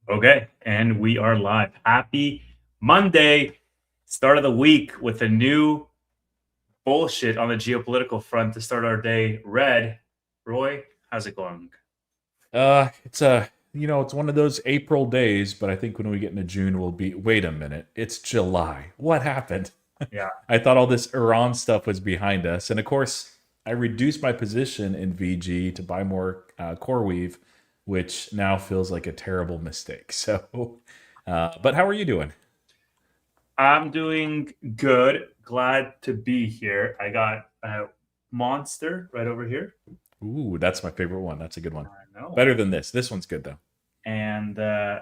Okay, and we are live. Happy Monday, start of the week with a new bullshit on the geopolitical front to start our day. Red, Roy, how's it going? It's one of those April days, but I think when we get into June, we'll be, wait a minute, it's July. What happened? Yeah, I thought all this Iran stuff was behind us. And of course, I reduced my position in VG to buy more CoreWeave, which now feels like a terrible mistake. But how are you doing? I'm doing good. Glad to be here. I got a monster right over here. Ooh, that's my favorite one. That's a good one. I know, Better than this. This one's good though. and uh,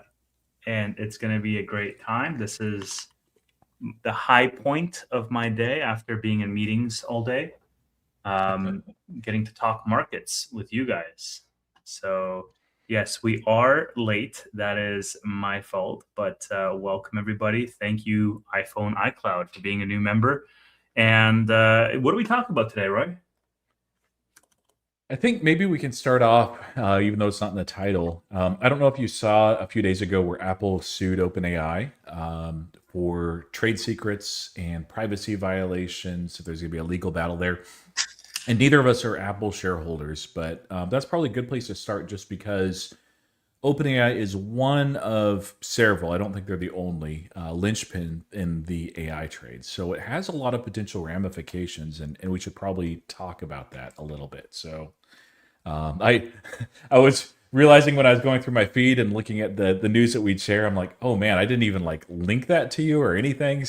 and it's gonna be a great time. This is the high point of my day after being in meetings all day. um, Getting to talk markets with you guys. So, yes, we are late. That is my fault. But welcome, everybody. Thank you, iPhone iCloud, for being a new member. And what do we talk about today, Roy? I think maybe we can start off, even though it's not in the title. I don't know if you saw a few days ago where Apple sued OpenAI for trade secrets and privacy violations. If there's going to be a legal battle there, and neither of us are Apple shareholders, but that's probably a good place to start, just because OpenAI is one of several. I don't think they're the only linchpin in the AI trade. So it has a lot of potential ramifications, and we should probably talk about that a little bit. I I was realizing when I was going through my feed and looking at the news that we'd share, I'm like, oh man, I didn't even like link that to you or anything.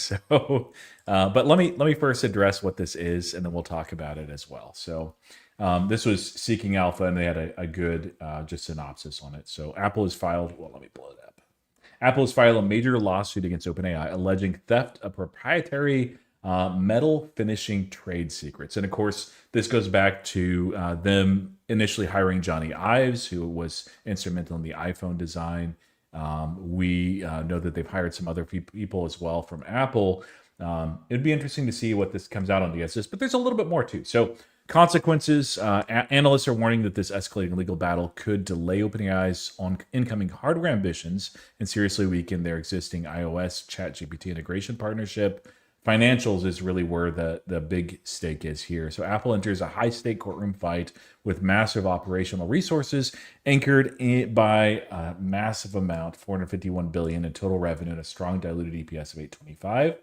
But let me first address what this is, and then we'll talk about it as well. This was Seeking Alpha, and they had a good just synopsis on it. So Apple has filed. Well, let me pull it up. Apple has filed a major lawsuit against OpenAI alleging theft of proprietary metal finishing trade secrets. And of course, this goes back to them initially hiring Johnny Ives, who was instrumental in the iPhone design. We know that they've hired some other people as well from Apple. It'd be interesting to see what this comes out on against this, but there's a little bit more too. So, consequences, analysts are warning that this escalating legal battle could delay OpenAI's on incoming hardware ambitions and seriously weaken their existing iOS ChatGPT integration partnership. Financials is really where the big stake is here. So Apple enters a high stake courtroom fight with massive operational resources anchored by a massive amount, 451 billion in total revenue and a strong diluted EPS of 825.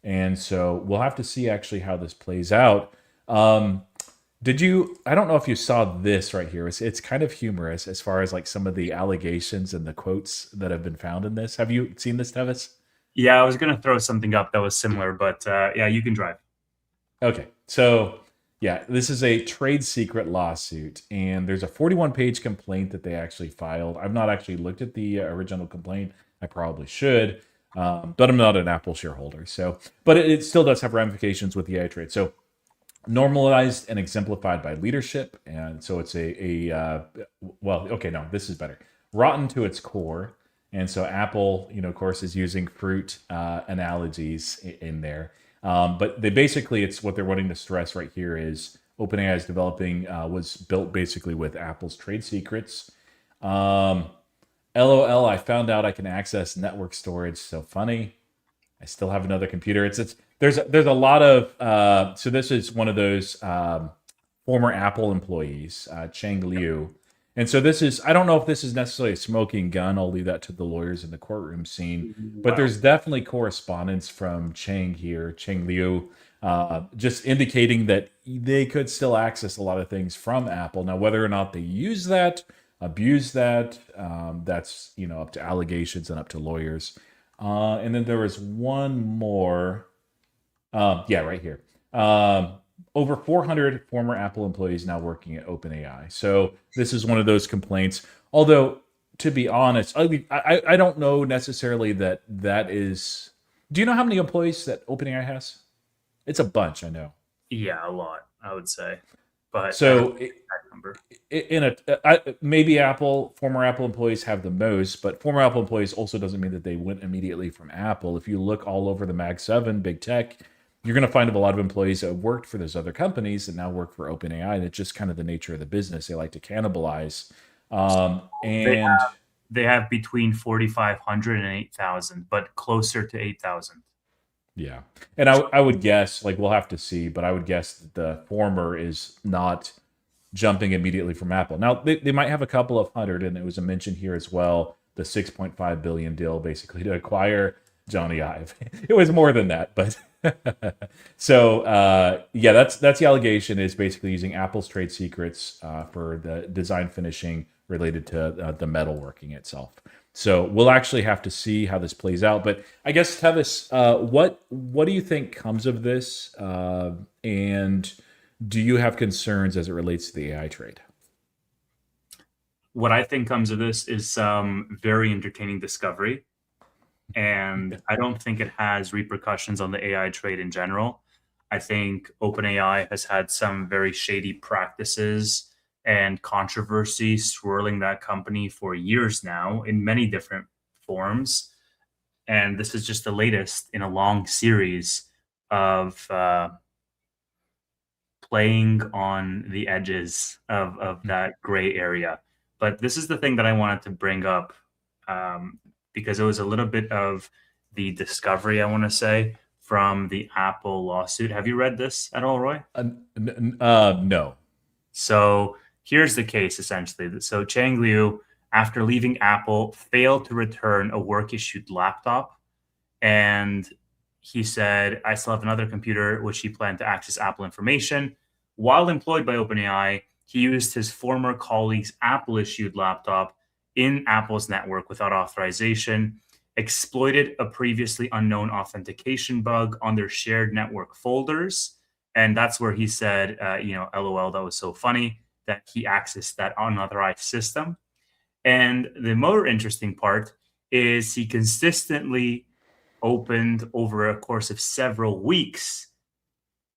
And so we'll have to see actually how this plays out. Did you? I don't know if you saw this right here. It's kind of humorous as far as like some of the allegations and the quotes that have been found in this. Have you seen this, Tevis? Yeah, I was going to throw something up that was similar, but yeah, you can drive. Okay, so yeah, this is a trade secret lawsuit, and there's a 41-page complaint that they actually filed. I've not actually looked at the original complaint. I probably should, but I'm not an Apple shareholder. But it still does have ramifications with the AI trade. So normalized and exemplified by leadership, and so it's well, okay, no, this is better. Rotten to its core, and so Apple, of course, is using fruit analogies in there. But they basically, it's what they're wanting to stress right here is OpenAI is developing was built basically with Apple's trade secrets. Um, LOL, I found out I can access network storage. So funny. I still have another computer. It's there's a lot of so this is one of those former Apple employees, Cheng Liu, and so this is I don't know if this is necessarily a smoking gun. I'll leave that to the lawyers in the courtroom scene, but Wow. there's definitely correspondence from Cheng Liu, just indicating that they could still access a lot of things from Apple. Now, whether or not they use that, abuse that, that's up to allegations and up to lawyers. And then there was one more. Yeah, right here. Over 400 former Apple employees now working at OpenAI. So this is one of those complaints. Although, to be honest, I don't know necessarily that is. Do you know how many employees that OpenAI has? It's a bunch, I know. Yeah, a lot, I would say, but I don't know So the exact number. maybe former Apple employees have the most, but former Apple employees also doesn't mean that they went immediately from Apple. If you look all over the Mag 7, big tech, you're going to find a lot of employees that have worked for those other companies that now work for OpenAI. And it's just kind of the nature of the business. They like to cannibalize. They And they have between 4,500 and 8,000, but closer to 8,000. Yeah. And I would guess, like, we'll have to see, but I would guess that the former is not jumping immediately from Apple. Now, they might have a couple of hundred, and it was a mention here as well, the 6.5 billion deal basically to acquire Johnny Ive. It was more than that, but so yeah, that's the allegation, is basically using Apple's trade secrets for the design finishing related to the metalworking itself. So we'll actually have to see how this plays out. But I guess, Tevis, what do you think comes of this? And do you have concerns as it relates to the AI trade? What I think comes of this is some very entertaining discovery, and I don't think it has repercussions on the AI trade in general. I think OpenAI has had some very shady practices and controversy swirling that company for years now in many different forms. And this is just the latest in a long series of playing on the edges of that gray area. But this is the thing that I wanted to bring up, because it was a little bit of the discovery, I want to say, from the Apple lawsuit. Have you read this at all, Roy? No. So here's the case, essentially. So Chang Liu, after leaving Apple, failed to return a work-issued laptop. And he said, I still have another computer, which he planned to access Apple information. While employed by OpenAI, he used his former colleague's Apple-issued laptop in Apple's network without authorization, exploited a previously unknown authentication bug on their shared network folders. And that's where he said, LOL, that was so funny, that he accessed that unauthorized system. And the more interesting part is he consistently opened over a course of several weeks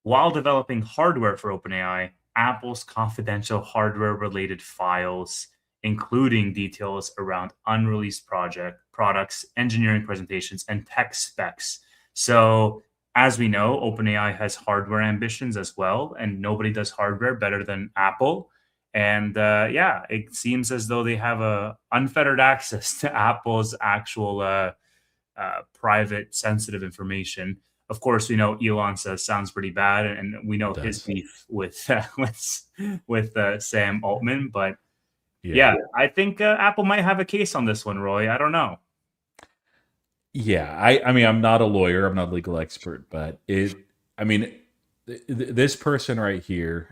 while developing hardware for OpenAI, Apple's confidential hardware related files, including details around unreleased products, engineering presentations, and tech specs. So, as we know, OpenAI has hardware ambitions as well, and nobody does hardware better than Apple. And yeah, it seems as though they have unfettered access to Apple's actual private, sensitive information. Of course, we know Elon says sounds pretty bad, and we know his beef with Sam Altman. But yeah, I think Apple might have a case on this one, Roy. I don't know. Yeah, I mean, I'm not a lawyer, I'm not a legal expert, but this person right here,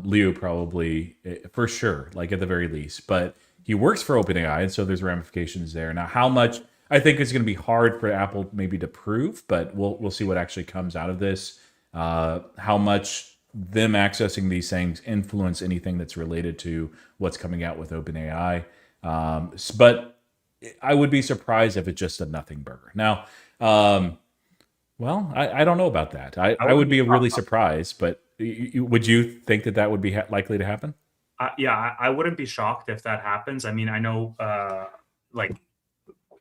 Leo, probably for sure, like at the very least, but he works for OpenAI, and so there's ramifications there. Now, how much, I think it's going to be hard for Apple maybe to prove, but we'll see what actually comes out of this. How much them accessing these things influence anything that's related to what's coming out with OpenAI. But I would be surprised if it's just a nothing burger. Now, well, I don't know about that. I would be really surprised, but would you think that would be likely to happen? Yeah, I wouldn't be shocked if that happens. I mean, I know, like,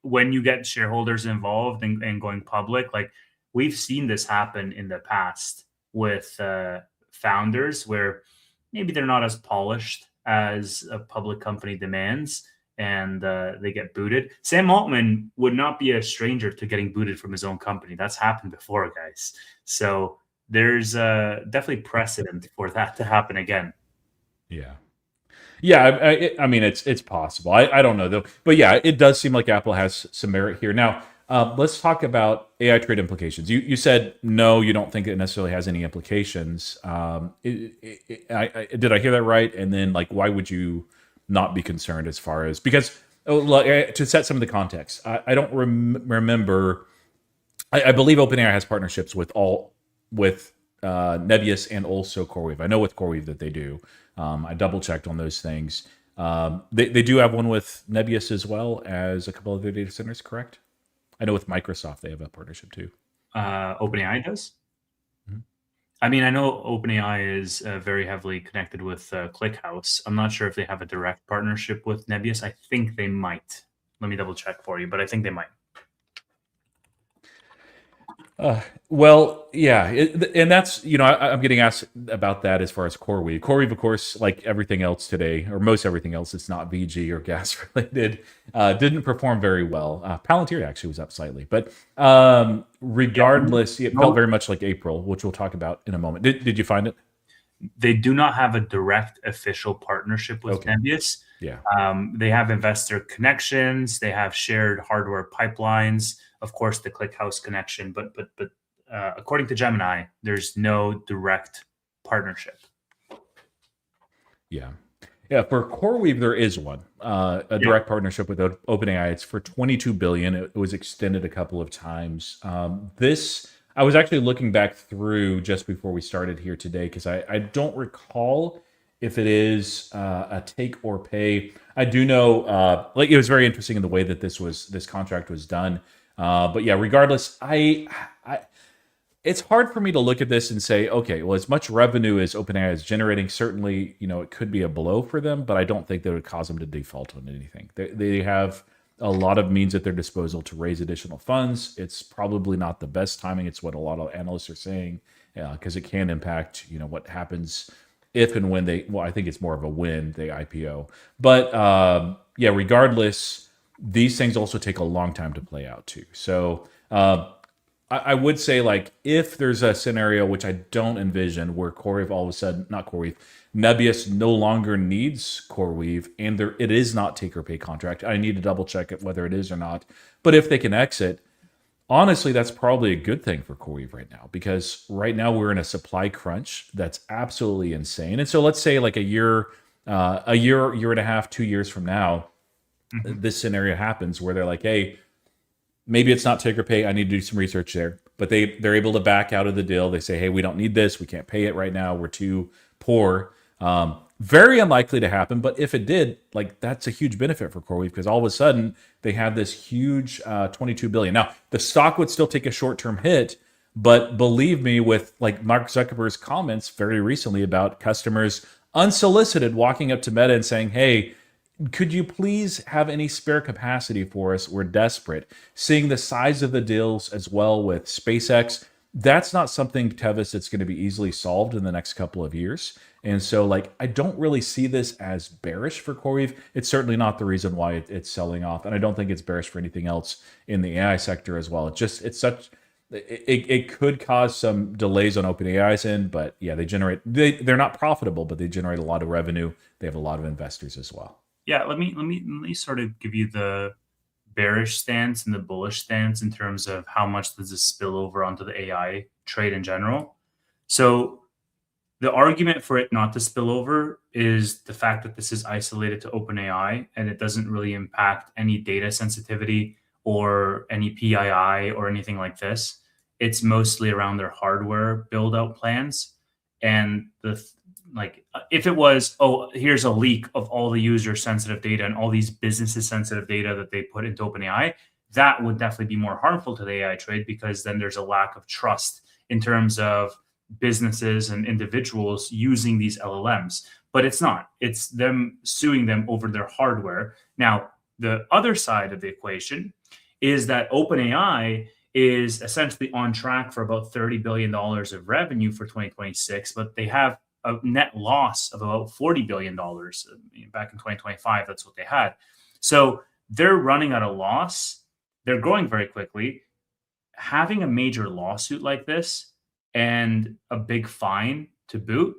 when you get shareholders involved and going public, like, we've seen this happen in the past with founders where maybe they're not as polished as a public company demands, and they get booted. Sam Altman would not be a stranger to getting booted from his own company. That's happened before, guys. So there's definitely precedent for that to happen again. Yeah. Yeah, I mean, it's possible. I don't know though, but yeah, it does seem like Apple has some merit here. Now, let's talk about AI trade implications. You said no, you don't think it necessarily has any implications. Did I hear that right? And then, like, why would you not be concerned as far as, because to set some of the context, I don't remember. I believe OpenAI has partnerships with Nebius and also CoreWeave. I know with CoreWeave that they do. I double checked on those things. They do have one with Nebius as well as a couple of their data centers, correct? I know with Microsoft they have a partnership too. OpenAI does? Mm-hmm. I mean, I know OpenAI is very heavily connected with ClickHouse. I'm not sure if they have a direct partnership with Nebius. I think they might. Let me double check for you, but I think they might. Uh, well, yeah, and that's I'm getting asked about that as far as CoreWeave. CoreWeave, of course, like everything else today, or most everything else, it's not VG or gas related. Didn't perform very well. Palantir actually was up slightly, but Yeah, regardless, it felt no, very much like April, which we'll talk about in a moment. Did you find it? they do not have a direct official partnership with Okay, NBIS. yeah. They have investor connections. They have shared hardware pipelines. Of course, the ClickHouse connection, but according to Gemini, there's no direct partnership. Yeah. Yeah, for CoreWeave, there is one, a Yeah. direct partnership with OpenAI. It's for 22 billion. It was extended a couple of times. This, I was actually looking back through just before we started here today because I don't recall if it is a take or pay. I do know, like it was very interesting in the way that this contract was done. But yeah, regardless, I it's hard for me to look at this and say, okay, well, as much revenue as OpenAI is generating, certainly, it could be a blow for them, but I don't think that would cause them to default on anything. They have a lot of means at their disposal to raise additional funds. It's probably not the best timing. It's what a lot of analysts are saying, because it can impact, what happens if and when well, I think it's more of a when they IPO. But yeah, regardless, these things also take a long time to play out too. So I would say, like, if there's a scenario which I don't envision where CoreWeave all of a sudden, not CoreWeave, Nebius no longer needs CoreWeave and it is not take or pay contract. I need to double check it whether it is or not. But if they can exit, honestly, that's probably a good thing for CoreWeave right now, because right now we're in a supply crunch that's absolutely insane. And so let's say like a year, year and a half, 2 years from now, Mhm. this scenario happens where they're like, hey, maybe it's not take or pay. I need to do some research there. But they're able to back out of the deal. They say, hey, we don't need this. We can't pay it right now. We're too poor. Very unlikely to happen. But if it did, like, that's a huge benefit for CoreWeave, because all of a sudden they have this huge 22 billion. Now the stock would still take a short term hit, but believe me, with like Mark Zuckerberg's comments very recently about customers unsolicited walking up to Meta and saying, hey, could you please have any spare capacity for us? We're desperate. Seeing the size of the deals as well with SpaceX, that's not something, Tevis, that's going to be easily solved in the next couple of years. And so, like, I don't really see this as bearish for CoreWeave. It's certainly not the reason why it's selling off. And I don't think it's bearish for anything else in the AI sector as well. It could cause some delays on OpenAI's end, but yeah, they're not profitable, but they generate a lot of revenue. They have a lot of investors as well. Yeah, let me sort of give you the bearish stance and the bullish stance in terms of how much does this spill over onto the AI trade in general. So the argument for it not to spill over is the fact that this is isolated to OpenAI and it doesn't really impact any data sensitivity or any PII or anything like this. It's mostly around their hardware build out plans. And if it was, oh, here's a leak of all the user sensitive data and all these businesses sensitive data that they put into OpenAI, that would definitely be more harmful to the AI trade, because then there's a lack of trust in terms of businesses and individuals using these LLMs. But it's not. It's them suing them over their hardware. Now, the other side of the equation is that OpenAI is essentially on track for about $30 billion of revenue for 2026, but they have a net loss of about $40 billion back in 2025. That's what they had. So they're running at a loss. They're growing very quickly. Having a major lawsuit like this and a big fine to boot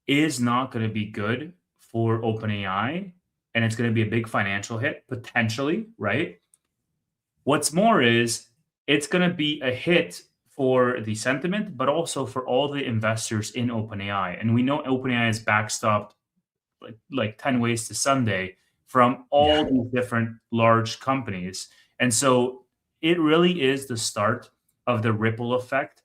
is not going to be good for OpenAI. And it's going to be a big financial hit potentially, right? What's more is it's going to be a hit for the sentiment, but also for all the investors in OpenAI. And we know OpenAI is backstopped like 10 ways to Sunday from all Yeah. these different large companies. And so it really is the start of the ripple effect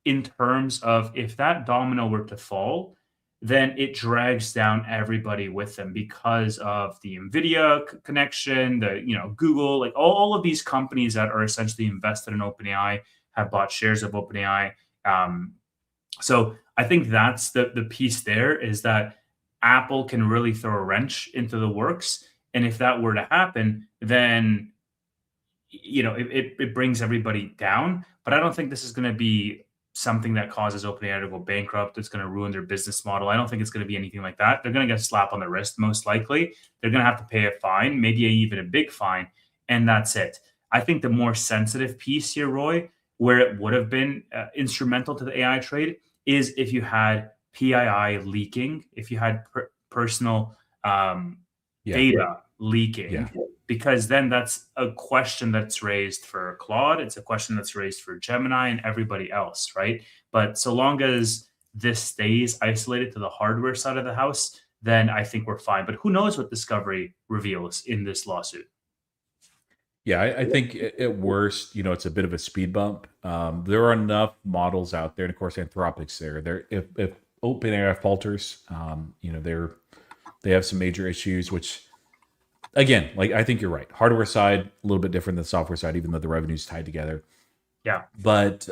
in terms of, if that domino were to fall, then it drags down everybody with them because of the Nvidia connection, the Google, like all of these companies that are essentially invested in OpenAI have bought shares of OpenAI. So I think that's the piece there, is that Apple can really throw a wrench into the works, and if that were to happen, then it brings everybody down. But I don't think this is going to be something that causes OpenAI to go bankrupt. It's going to ruin their business model. I don't think it's going to be anything like that. They're going to get a slap on the wrist, most likely. They're going to have to pay a fine, maybe even a big fine, and that's it. I think the more sensitive piece here, Roy, where it would have been instrumental to the AI trade, is if you had PII leaking, if you had personal data leaking, because then that's a question that's raised for Claude. It's a question that's raised for Gemini and everybody else, right? But so long as this stays isolated to the hardware side of the house, then I think we're fine. But who knows what Discovery reveals in this lawsuit? Yeah, I think at worst, it's a bit of a speed bump. There are enough models out there, and of course, Anthropic's there. If OpenAI falters, they have some major issues. Which, again, like I think you're right. Hardware side a little bit different than software side, even though the revenue's tied together. Yeah, but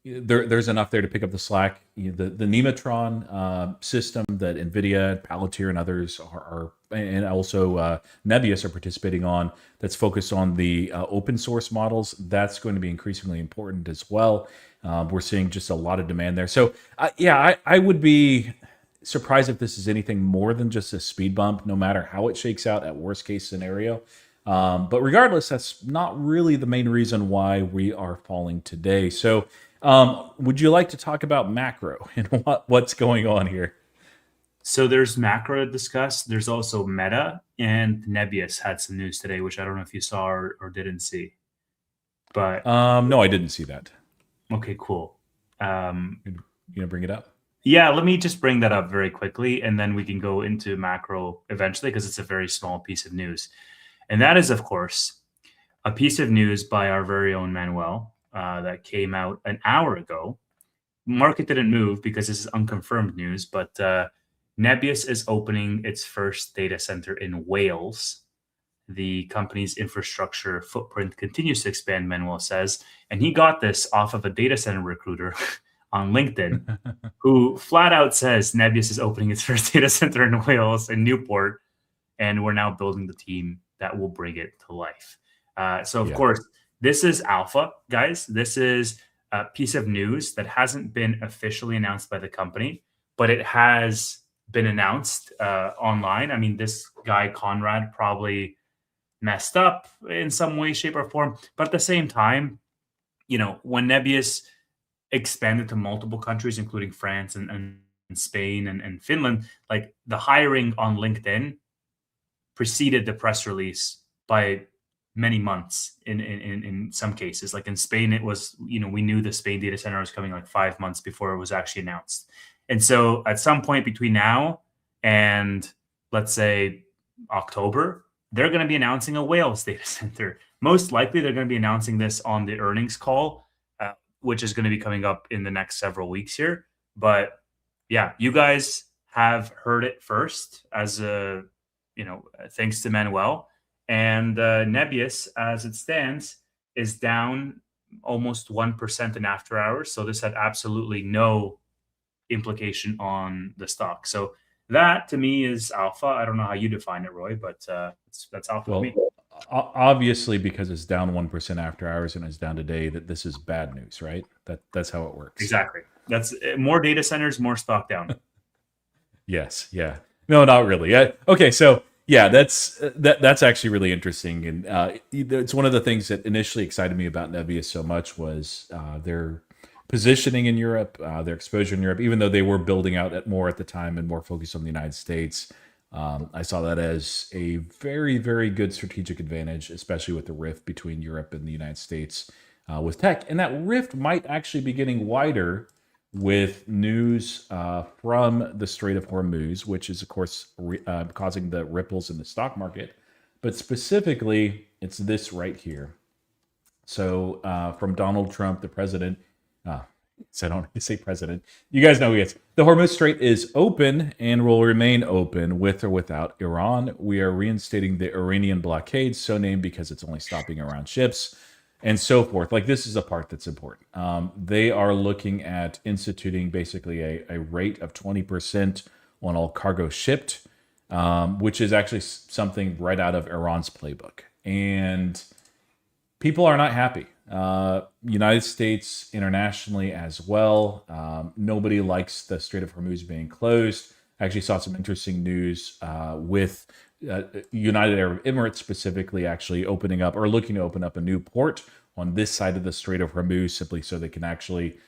there's enough there to pick up the slack. The Nematron system that NVIDIA, Palantir, and others are and also NBIS are participating on, that's focused on the open source models. That's going to be increasingly important as well. We're seeing just a lot of demand there. So I would be surprised if this is anything more than just a speed bump, no matter how it shakes out at worst case scenario. But regardless, that's not really the main reason why we are falling today. So would you like to talk about macro and what's going on here? So there's macro to discuss. There's also Meta, and NBIS had some news today, which I don't know if you saw or didn't see. But no, I didn't see that. Okay, cool. You gonna bring it up? Yeah, let me just bring that up very quickly, and then we can go into macro eventually, because it's a very small piece of news. And that is, of course, a piece of news by our very own Manuel that came out an hour ago. Market didn't move because this is unconfirmed news, but NBIS is opening its first data center in Wales. The company's infrastructure footprint continues to expand, Manuel says, and he got this off of a data center recruiter on LinkedIn, who flat out says NBIS is opening its first data center in Wales, in Newport, and we're now building the team that will bring it to life. So, of course, this is alpha, guys. This is a piece of news that hasn't been officially announced by the company, but it has been announced online. I mean, this guy, Conrad, probably messed up in some way, shape, or form. But at the same time, when NBIS expanded to multiple countries, including France and Spain and Finland, like the hiring on LinkedIn preceded the press release by many months in some cases. Like in Spain, it was, we knew the Spain data center was coming like 5 months before it was actually announced. And so at some point between now and, let's say, October, they're going to be announcing a Wales data center. Most likely, they're going to be announcing this on the earnings call, which is going to be coming up in the next several weeks here. But yeah, you guys have heard it first, as thanks to Manuel. And NBIS, as it stands, is down almost 1% in after hours. So this had absolutely no implication on the stock. So that, to me, is alpha. I don't know how you define it, Roy, but that's alpha to me. Obviously, because it's down 1% after hours and it's down today, that this is bad news, right? That's how it works. Exactly. That's more data centers, more stock down. Yes. Yeah. No, not really. Okay. So yeah, that's actually really interesting, and it's one of the things that initially excited me about NBIS so much was their positioning in Europe, their exposure in Europe. Even though they were building out more at the time and more focused on the United States, I saw that as a very, very good strategic advantage, especially with the rift between Europe and the United States with tech. And that rift might actually be getting wider with news from the Strait of Hormuz, which is, of course, causing the ripples in the stock market. But specifically, it's this right here. So from Donald Trump, the president, so I don't say president, you guys know who he is. The Hormuz Strait is open and will remain open with or without Iran. We are reinstating the Iranian blockade, so named because it's only stopping Iran ships, and so forth. Like, this is a part that's important. They are looking at instituting basically a rate of 20% on all cargo shipped, which is actually something right out of Iran's playbook. And people are not happy. United States internationally as well. Nobody likes the Strait of Hormuz being closed. I actually saw some interesting news with United Arab Emirates specifically actually opening up or looking to open up a new port on this side of the Strait of Hormuz simply so they can actually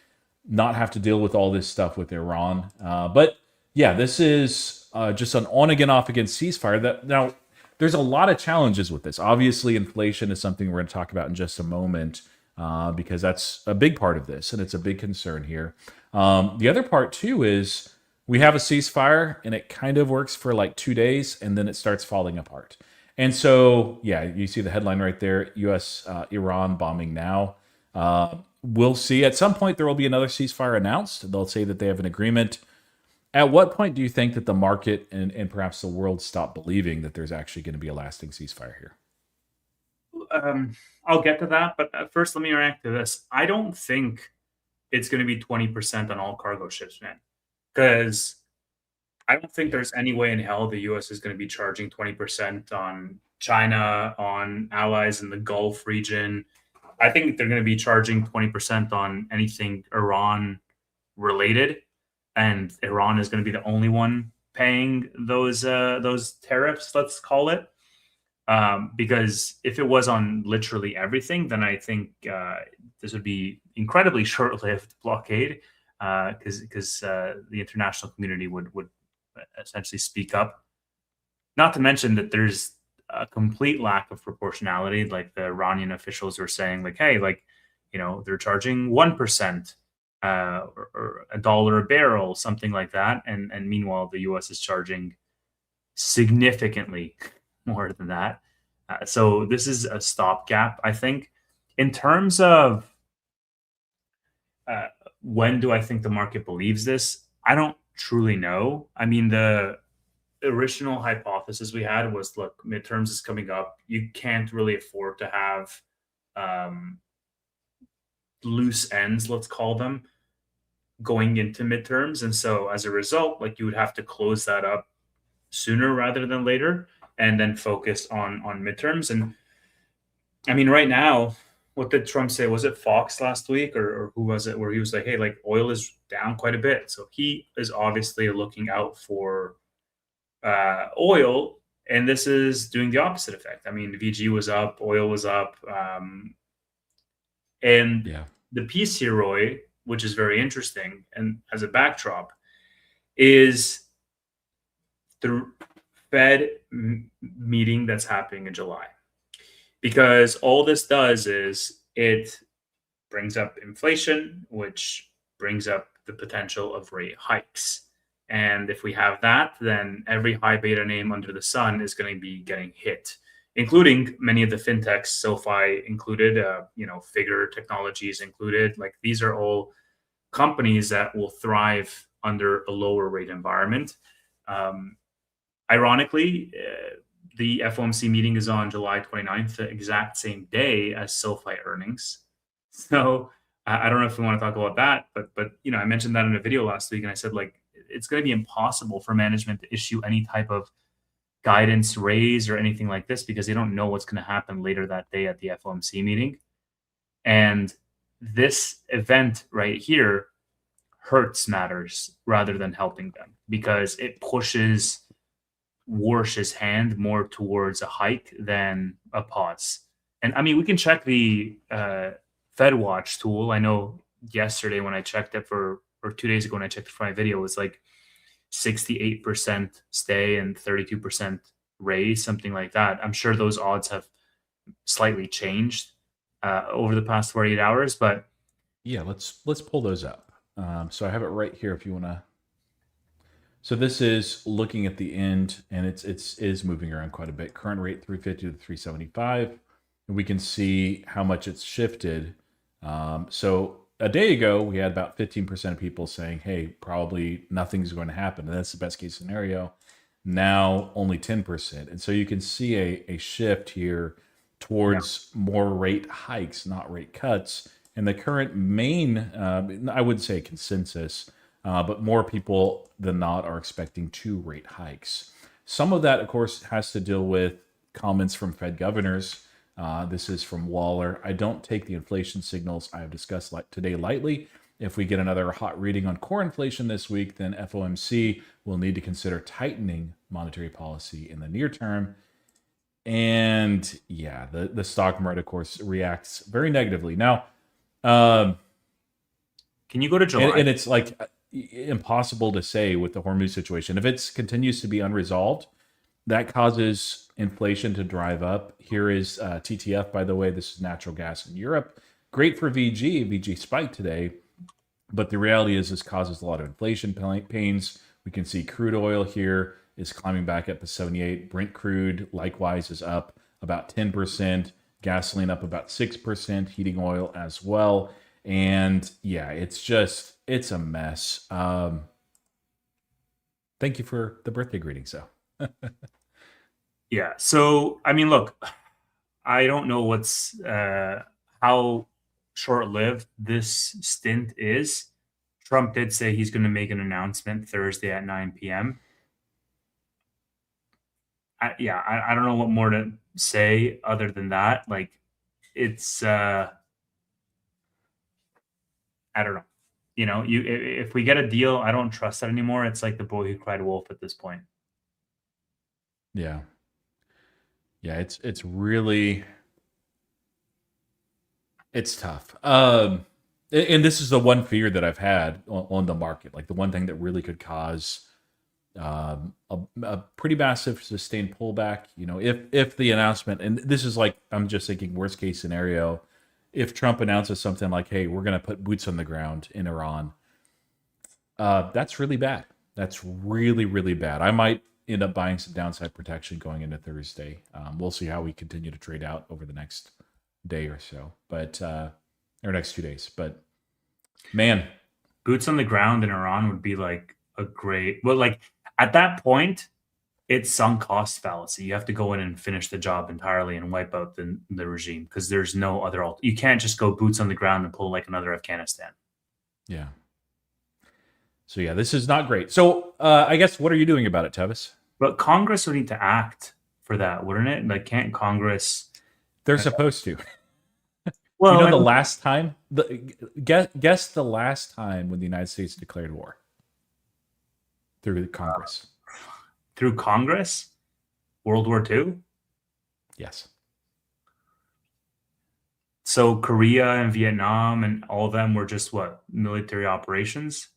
not have to deal with all this stuff with Iran. But yeah, this is just an on again, off again ceasefire. That now there's a lot of challenges with this. Obviously, inflation is something we're going to talk about in just a moment because that's a big part of this and it's a big concern here. The other part too is we have a ceasefire and it kind of works for like 2 days and then it starts falling apart. And so, yeah, you see the headline right there: U.S. Iran bombing now. We'll see. At some point, there will be another ceasefire announced. They'll say that they have an agreement. At what point do you think that the market and perhaps the world stop believing that there's actually going to be a lasting ceasefire here? I'll get to that, but first let me react to this. I don't think it's going to be 20% on all cargo ships, man, because I don't think there's any way in hell the US is going to be charging 20% on China, on allies in the Gulf region. I think they're going to be charging 20% on anything Iran related, and Iran is going to be the only one paying those tariffs, let's call it. Because if it was on literally everything, then I think this would be incredibly short-lived blockade because the international community would essentially speak up. Not to mention that there's a complete lack of proportionality. Like the Iranian officials were saying, like, hey, like, they're charging 1% or $1 a barrel, something like that, and meanwhile the U.S. is charging significantly more than that. So this is a stopgap, I think. In terms of when do I think the market believes this, I don't truly know. I mean, the original hypothesis we had was, look, midterms is coming up. You can't really afford to have um, loose ends, let's call them, going into midterms. And so as a result, like, you would have to close that up sooner rather than later and then focus on midterms. And I mean, right now, what did Trump say? Was it Fox last week or who was it, where he was like, hey, like, oil is down quite a bit. So he is obviously looking out for oil, and this is doing the opposite effect. I mean, VG was up, oil was up. And Yeah. the piece here, Roy, which is very interesting and as a backdrop, is the Fed meeting that's happening in July. Because all this does is it brings up inflation, which brings up the potential of rate hikes. And if we have that, then every high beta name under the sun is going to be getting hit, including many of the fintechs, SoFi included, Figure Technologies included. Like, these are all companies that will thrive under a lower rate environment. Ironically, the FOMC meeting is on July 29th, the exact same day as SoFi earnings. So I don't know if we want to talk about that, but I mentioned that in a video last week, and I said, like, it's going to be impossible for management to issue any type of guidance raise or anything like this because they don't know what's going to happen later that day at the FOMC meeting. And this event right here hurts matters rather than helping them because it pushes Warsh's hand more towards a hike than a pause. And I mean, we can check the FedWatch tool. I know yesterday when I checked it or 2 days ago when I checked it for my video, it was like 68% stay and 32% raise, something like that. I'm sure those odds have slightly changed over the past 48 hours, but Yeah, let's pull those up. So I have it right here if you want to. So this is looking at the end, and it is moving around quite a bit. Current rate 350 to 375, and we can see how much it's shifted. So a day ago, we had about 15% of people saying, hey, probably nothing's going to happen. And that's the best case scenario. Now only 10%. And so you can see a shift here towards more rate hikes, not rate cuts. And the current main, I wouldn't say consensus, but more people than not are expecting 2 rate hikes. Some of that, of course, has to deal with comments from Fed governors. This is from Waller. I don't take the inflation signals I have discussed today lightly. If we get another hot reading on core inflation this week, then FOMC will need to consider tightening monetary policy in the near term. And yeah, the stock market, of course, reacts very negatively. Now, can you go to July? And it's like impossible to say with the Hormuz situation. If it continues to be unresolved, that causes inflation to drive up. Here is TTF, by the way. This is natural gas in Europe. Great for VG. VG spiked today. But the reality is this causes a lot of inflation pains. We can see crude oil here is climbing back up to 78. Brent crude, likewise, is up about 10%. Gasoline up about 6%. Heating oil as well. And yeah, it's a mess. Thank you for the birthday greeting, so. Yeah. So, I mean, look, I don't know how short-lived this stint is. Trump did say he's going to make an announcement Thursday at 9 p.m. I don't know what more to say other than that. Like, it's, I don't know. If we get a deal, I don't trust that anymore. It's like the boy who cried wolf at this point. Yeah. Yeah, it's really, it's tough. And this is the one fear that I've had on the market. Like the one thing that really could cause a pretty massive sustained pullback. If the announcement, and this is like, I'm just thinking worst case scenario, if Trump announces something like, hey, we're going to put boots on the ground in Iran, that's really bad. That's really, really bad. I might end up buying some downside protection going into Thursday. We'll see how we continue to trade out over the next day or so, or next 2 days. But man, boots on the ground in Iran would be like like at that point, it's sunk cost fallacy. You have to go in and finish the job entirely and wipe out the regime because there's no other you can't just go boots on the ground and pull like another Afghanistan. Yeah. So yeah, this is not great. So I guess what are you doing about it, Tevis? But Congress would need to act for that, wouldn't it? Like, can't Congress? They're supposed to. Well, the last time, guess the last time when the United States declared war through Congress. Through Congress, World War II. Yes. So Korea and Vietnam and all of them were just what? Military operations?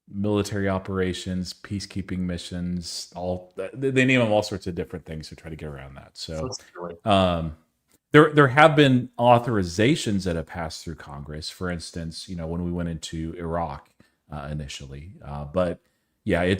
Military operations, peacekeeping missions, they name them all sorts of different things to try to get around that. So there have been authorizations that have passed through Congress. For instance, when we went into Iraq initially, but yeah,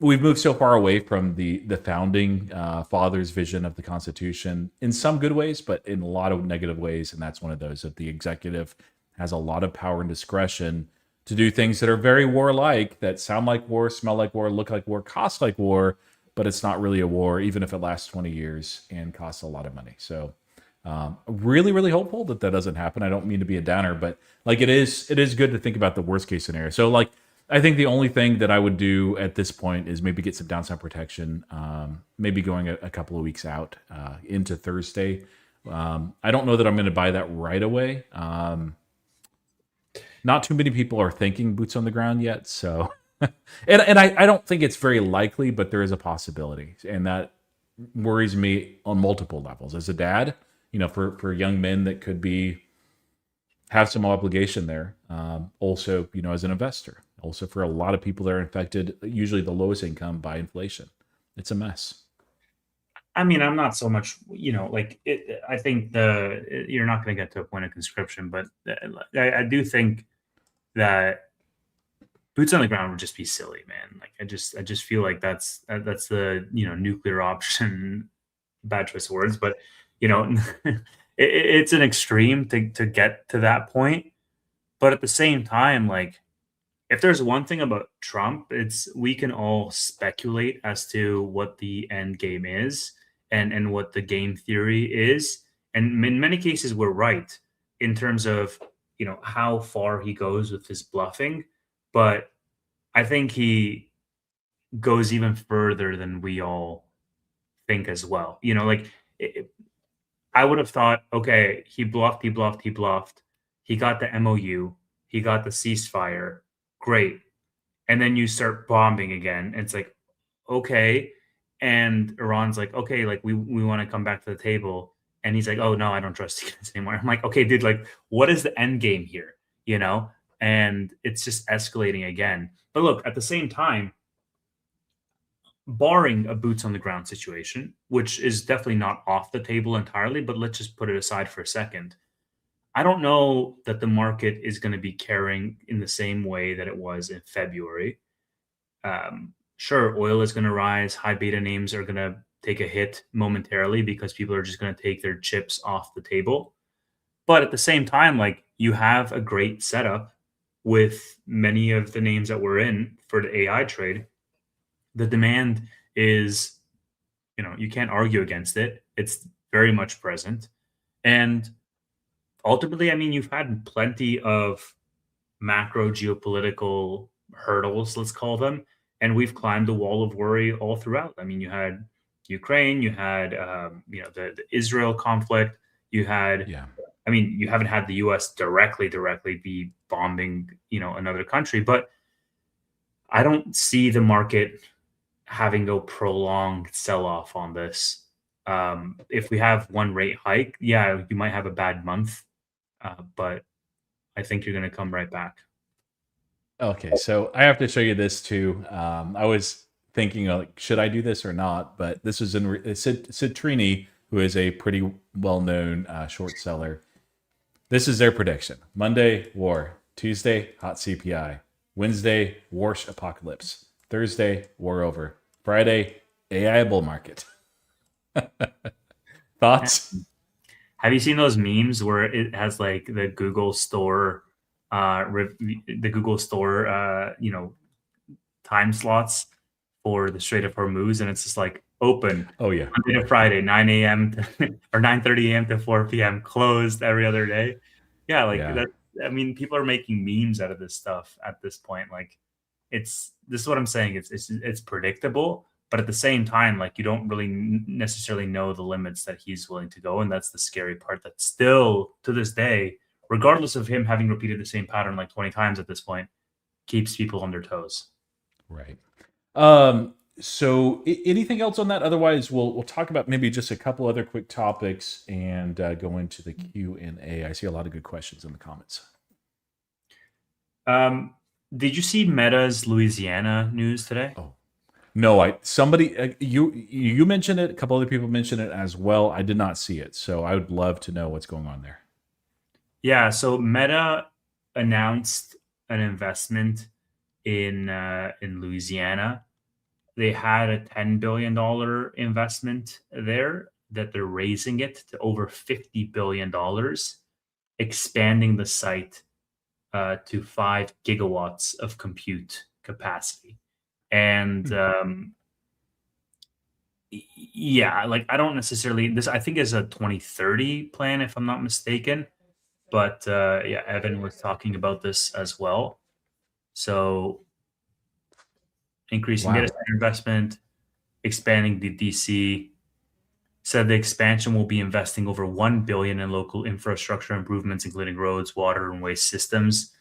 we've moved so far away from the founding fathers' vision of the Constitution in some good ways, but in a lot of negative ways. And that's one of those that the executive has a lot of power and discretion to do things that are very warlike, that sound like war, smell like war, look like war, cost like war, but it's not really a war, even if it lasts 20 years and costs a lot of money. So really, really hopeful that doesn't happen. I don't mean to be a downer, but like it is good to think about the worst case scenario. So like, I think the only thing that I would do at this point is maybe get some downside protection, maybe going a couple of weeks out into Thursday. I don't know that I'm going to buy that right away. Not too many people are thinking boots on the ground yet. So, and I don't think it's very likely, but there is a possibility. And that worries me on multiple levels. As a dad, for young men that could have some obligation there. Also, as an investor, also for a lot of people that are affected, usually the lowest income by inflation. It's a mess. I mean, I'm not so much, I think you're not going to get to a point of conscription, but I do think that boots on the ground would just be silly, man. Like I just feel like that's the nuclear option. Bad choice of words, but it's an extreme to get to that point. But at the same time, like if there's one thing about Trump, it's we can all speculate as to what the end game is and what the game theory is. And in many cases, we're right in terms of how far he goes with his bluffing. But I think he goes even further than we all think as well. You know, like I would have thought, okay, he bluffed, he bluffed, he bluffed. He got the MOU, he got the ceasefire, great. And then you start bombing again. And it's like, okay. And Iran's like, okay, like we want to come back to the table. And he's like, oh no, I don't trust you guys anymore. I'm like, okay, dude, like, what is the end game here? You know? And it's just escalating again. But look, at the same time, barring a boots on the ground situation, which is definitely not off the table entirely, but let's just put it aside for a second. I don't know that the market is going to be carrying in the same way that it was in February. Sure, oil is going to rise. High beta names are going to take a hit momentarily because people are just going to take their chips off the table. But at the same time, like you have a great setup with many of the names that we're in for the AI trade. The demand is, you can't argue against it. It's very much present. And ultimately, I mean, you've had plenty of macro geopolitical hurdles, let's call them, and we've climbed the wall of worry all throughout. I mean, you had Ukraine, you had the Israel conflict, you had. Yeah. I mean, you haven't had the U.S. directly be bombing another country, but I don't see the market having a prolonged sell off on this. If we have one rate hike, yeah, you might have a bad month, but I think you're going to come right back. Okay, so I have to show you this too. I was thinking, like, should I do this or not? But this is Sid Trini, who is a pretty well-known short seller. This is their prediction: Monday, war; Tuesday, hot CPI; Wednesday, Warsh apocalypse; Thursday, war over; Friday, AI bull market. Thoughts? Have you seen those memes where it has like the Google Store, time slots for the Strait of Hormuz, and it's just like open Oh yeah, Monday to Friday, 9 a.m. or 9:30 a.m. to 4 p.m. closed every other day. Yeah, like yeah. that. I mean, people are making memes out of this stuff at this point. Like, this is what I'm saying. It's predictable, but at the same time, like you don't really necessarily know the limits that he's willing to go, and that's the scary part. That still to this day, regardless of him having repeated the same pattern like 20 times at this point, keeps people on their toes. Right. So anything else on that? Otherwise, we'll talk about maybe just a couple other quick topics and go into the Q&A. I see a lot of good questions in the comments. Did you see Meta's Louisiana news today? Oh no, somebody you mentioned it. A couple other people mentioned it as well. I did not see it, so I would love to know what's going on there. Yeah, so Meta announced an investment in Louisiana. They had a $10 billion investment there that they're raising it to over $50 billion, expanding the site to 5 gigawatts of compute capacity. And yeah, like I don't necessarily this. I think is a 2030 plan, if I'm not mistaken. But yeah, Evan was talking about this as well. So increasing data Wow. center investment, expanding the DC. Said the expansion will be investing over 1 billion in local infrastructure improvements, including roads, water, and waste systems.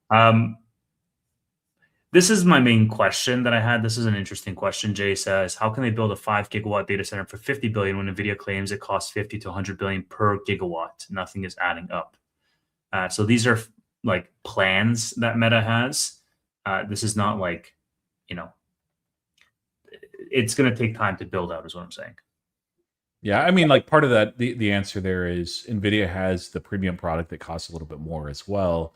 Um, This is my main question that I had. This is an interesting question. Jay says, how can they build a 5 gigawatt data center for 50 billion when NVIDIA claims it costs 50 to 100 billion per gigawatt? Nothing is adding up. So these are like plans that Meta has. This is not like, it's going to take time to build out, is what I'm saying. Yeah, I mean, like part of that, the answer there is NVIDIA has the premium product that costs a little bit more as well,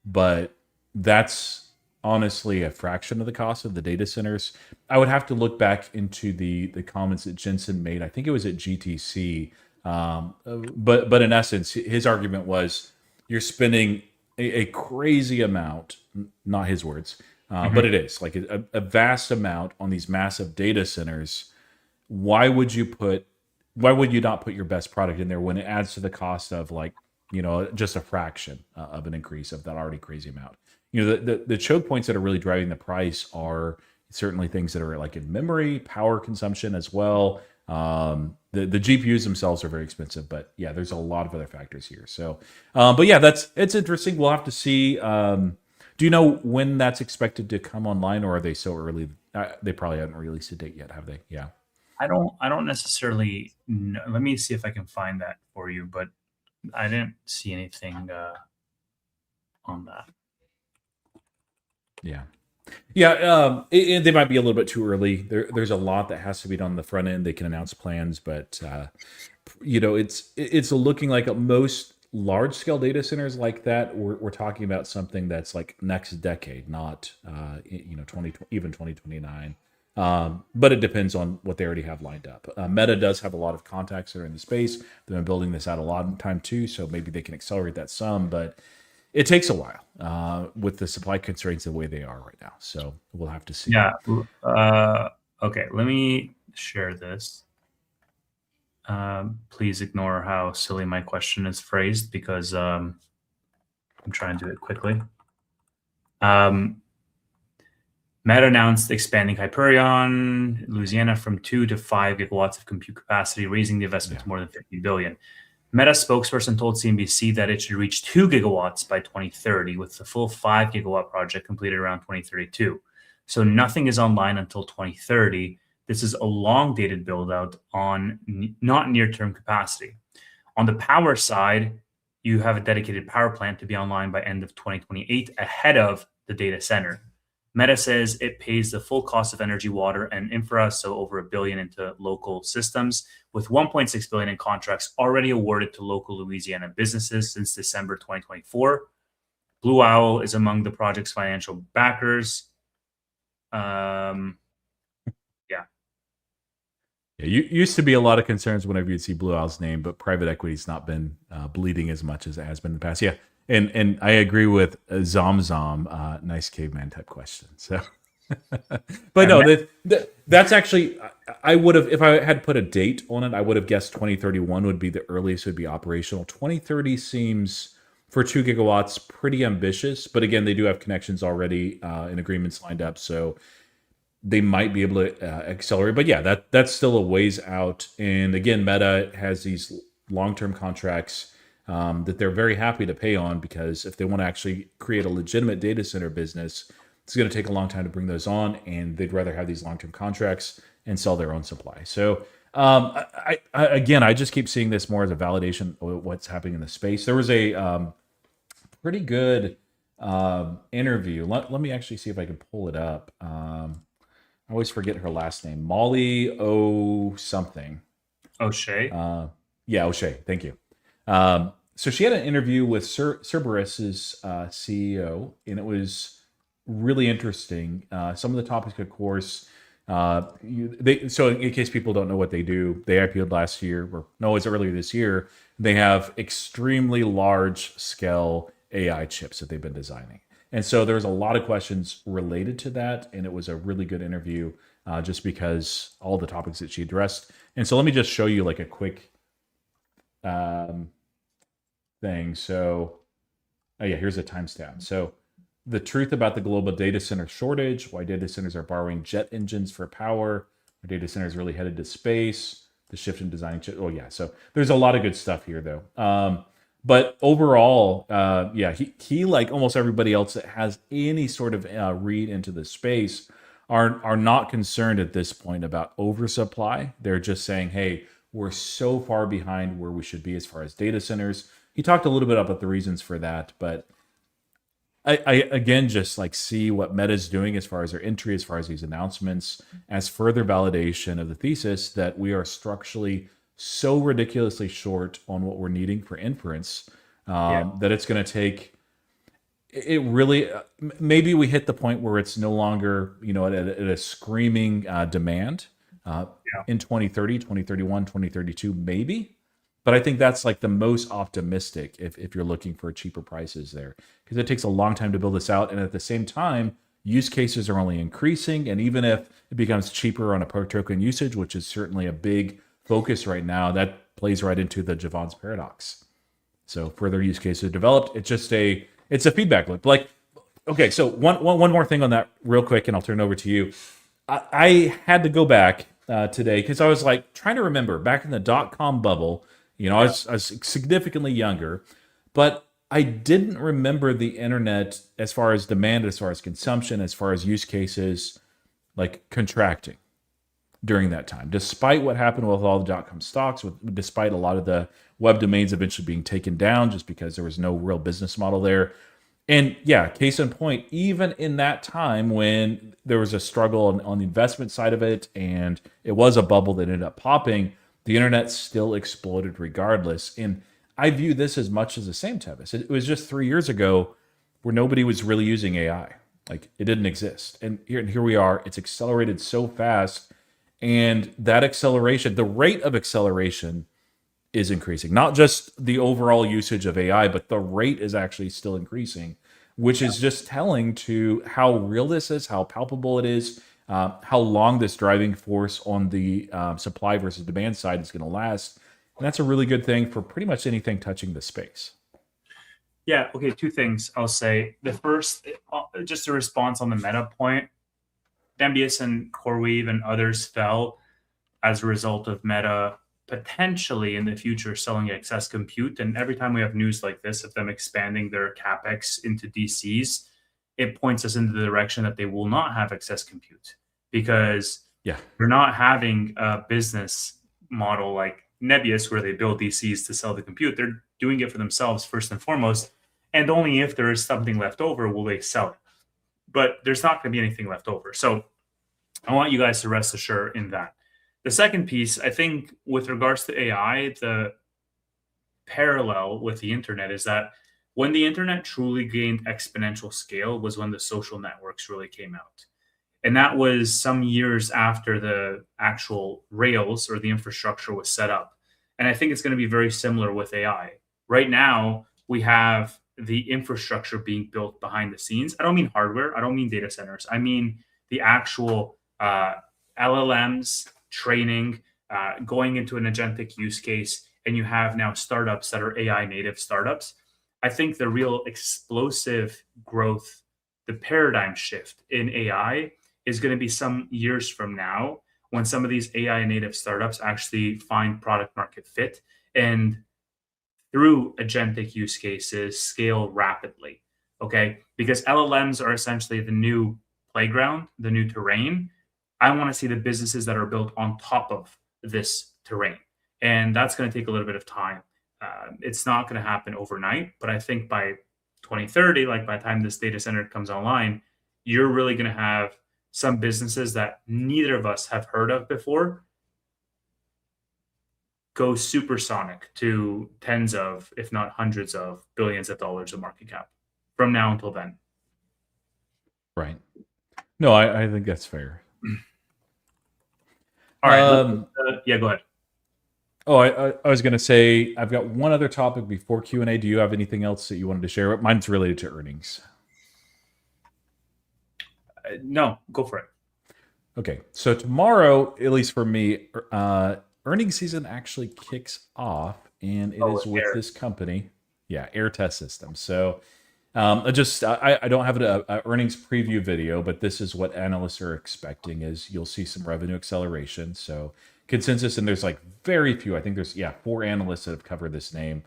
but that's honestly a fraction of the cost of the data centers. I would have to look back into the comments that Jensen made. I think it was at GTC, but in essence, his argument was you're spending a crazy amount, not his words, but it is like a vast amount on these massive data centers. Why would you not put your best product in there when it adds to the cost of like, just a fraction of an increase of that already crazy amount? The choke points that are really driving the price are certainly things that are like in memory, power consumption as well. The GPUs themselves are very expensive, but yeah, there's a lot of other factors here. So, but yeah, it's interesting. We'll have to see. Do you know when that's expected to come online, or are they so early? They probably haven't released a date yet, have they? Yeah. I don't necessarily know. Let me see if I can find that for you, but I didn't see anything on that. Yeah. Yeah, they might be a little bit too early. There's a lot that has to be done on the front end. They can announce plans, but it's looking like most large scale data centers like that. We're talking about something that's like next decade, not 2029. But it depends on what they already have lined up. Meta does have a lot of contacts that are in the space. They've been building this out a lot of time too, so maybe they can accelerate that some, but it takes a while with the supply constraints the way they are right now. So we'll have to see. Yeah. Okay. Let me share this. Please ignore how silly my question is phrased because I'm trying to do it quickly. Meta announced expanding Hyperion, Louisiana from 2 to 5 gigawatts of compute capacity, raising the investment to more than $50 billion. Meta spokesperson told CNBC that it should reach 2 gigawatts by 2030, with the full 5 gigawatt project completed around 2032. So nothing is online until 2030. This is a long-dated build-out on not near-term capacity. On the power side, you have a dedicated power plant to be online by end of 2028, ahead of the data center. Meta says it pays the full cost of energy, water, and infra, so over $1 billion into local systems, with $1.6 billion in contracts already awarded to local Louisiana businesses since December 2024. Blue Owl is among the project's financial backers. Yeah. Yeah, used to be a lot of concerns whenever you'd see Blue Owl's name, but private equity's not been bleeding as much as it has been in the past. Yeah, and I agree with Zom. Nice caveman type question. So, but no, that's actually I would have, if I had put a date on it, I would have guessed 2031 would be the earliest it would be operational. 2030 seems for 2 gigawatts pretty ambitious, but again, they do have connections already and agreements lined up, so they might be able to accelerate. But yeah, that's still a ways out. And again, Meta has these long-term contracts that they're very happy to pay on, because if they want to actually create a legitimate data center business, it's going to take a long time to bring those on, and they'd rather have these long-term contracts and sell their own supply. So I just keep seeing this more as a validation of what's happening in the space. There was a pretty good interview. Let me actually see if I can pull it up. I always forget her last name. Molly O something. O'Shea. Yeah, O'Shea. Thank you. So she had an interview with Cerberus's CEO, and it was really interesting. Some of the topics, of course, so in case people don't know what they do, they IPO'd last year, or no, it's earlier this year. They have extremely large scale AI chips that they've been designing. And so there's a lot of questions related to that, and it was a really good interview just because all the topics that she addressed. And so let me just show you like a quick thing. So, here's a timestamp. So, the truth about the global data center shortage, why data centers are borrowing jet engines for power, are data centers really headed to space, the shift in designing chips. Oh, yeah. So, there's a lot of good stuff here, though. But overall, he like almost everybody else that has any sort of read into the space are not concerned at this point about oversupply. They're just saying, hey, we're so far behind where we should be as far as data centers. He talked a little bit about the reasons for that, but I again just like see what Meta's doing as far as their entry, as far as these announcements, as further validation of the thesis that we are structurally so ridiculously short on what we're needing for inference that it's going to take it really maybe we hit the point where it's no longer at a screaming demand in 2030, 2031, 2032 maybe, but I think that's like the most optimistic if you're looking for cheaper prices there, because it takes a long time to build this out, and at the same time use cases are only increasing, and even if it becomes cheaper on a per token usage, which is certainly a big focus right now, that plays right into the Javon's paradox. So further use cases are developed. It's a feedback loop. Like, okay, so one more thing on that real quick, and I'll turn it over to you. I had to go back today because I was like trying to remember back in the dot-com bubble. I was significantly younger, but I didn't remember the internet as far as demand, as far as consumption, as far as use cases, like contracting during that time, despite what happened with all the dot-com stocks, despite a lot of the web domains eventually being taken down just because there was no real business model there. And yeah, case in point, even in that time when there was a struggle on the investment side of it and it was a bubble that ended up popping, the internet still exploded regardless. And I view this as much as the same, Tevis. It was just 3 years ago where nobody was really using AI. Like it didn't exist. And here we are. It's accelerated so fast. And that acceleration, the rate of acceleration is increasing. Not just the overall usage of AI, but the rate is actually still increasing, which is just telling to how real this is, how palpable it is, how long this driving force on the supply versus demand side is going to last. And that's a really good thing for pretty much anything touching the space. Yeah. Okay. Two things I'll say. The first, just a response on the meta point. NBIS and CoreWeave and others fell as a result of Meta potentially in the future selling excess compute. And every time we have news like this of them expanding their capex into DCs, it points us into the direction that they will not have excess compute because they're not having a business model like Nebius where they build DCs to sell the compute. They're doing it for themselves first and foremost. And only if there is something left over will they sell it. But there's not going to be anything left over. So I want you guys to rest assured in that. The second piece, I think, with regards to AI, the parallel with the internet is that when the internet truly gained exponential scale was when the social networks really came out. And that was some years after the actual rails or the infrastructure was set up. And I think it's going to be very similar with AI. Right now, we have the infrastructure being built behind the scenes. I don't mean hardware. I don't mean data centers. I mean the actual LLMs training, going into an agentic use case, and you have now startups that are AI native startups. I think the real explosive growth, the paradigm shift in AI is going to be some years from now when some of these AI native startups actually find product market fit and through agentic use cases scale rapidly. Okay. Because LLMs are essentially the new playground, the new terrain. I want to see the businesses that are built on top of this terrain. And that's going to take a little bit of time. It's not going to happen overnight, but I think by 2030, like by the time this data center comes online, you're really going to have some businesses that neither of us have heard of before go supersonic to tens of, if not hundreds of billions of dollars of market cap from now until then. Right. No, I think that's fair. All right. Yeah, go ahead. Oh, I was going to say, I've got one other topic before Q&A. Do you have anything else that you wanted to share? Mine's related to earnings. No, go for it. Okay. So tomorrow, at least for me, earnings season actually kicks off, and it is with this company. Yeah, Air Test Systems. So I don't have an earnings preview video, but this is what analysts are expecting is you'll see some revenue acceleration. So consensus, and there's like very few. I think there's 4 analysts that have covered this name.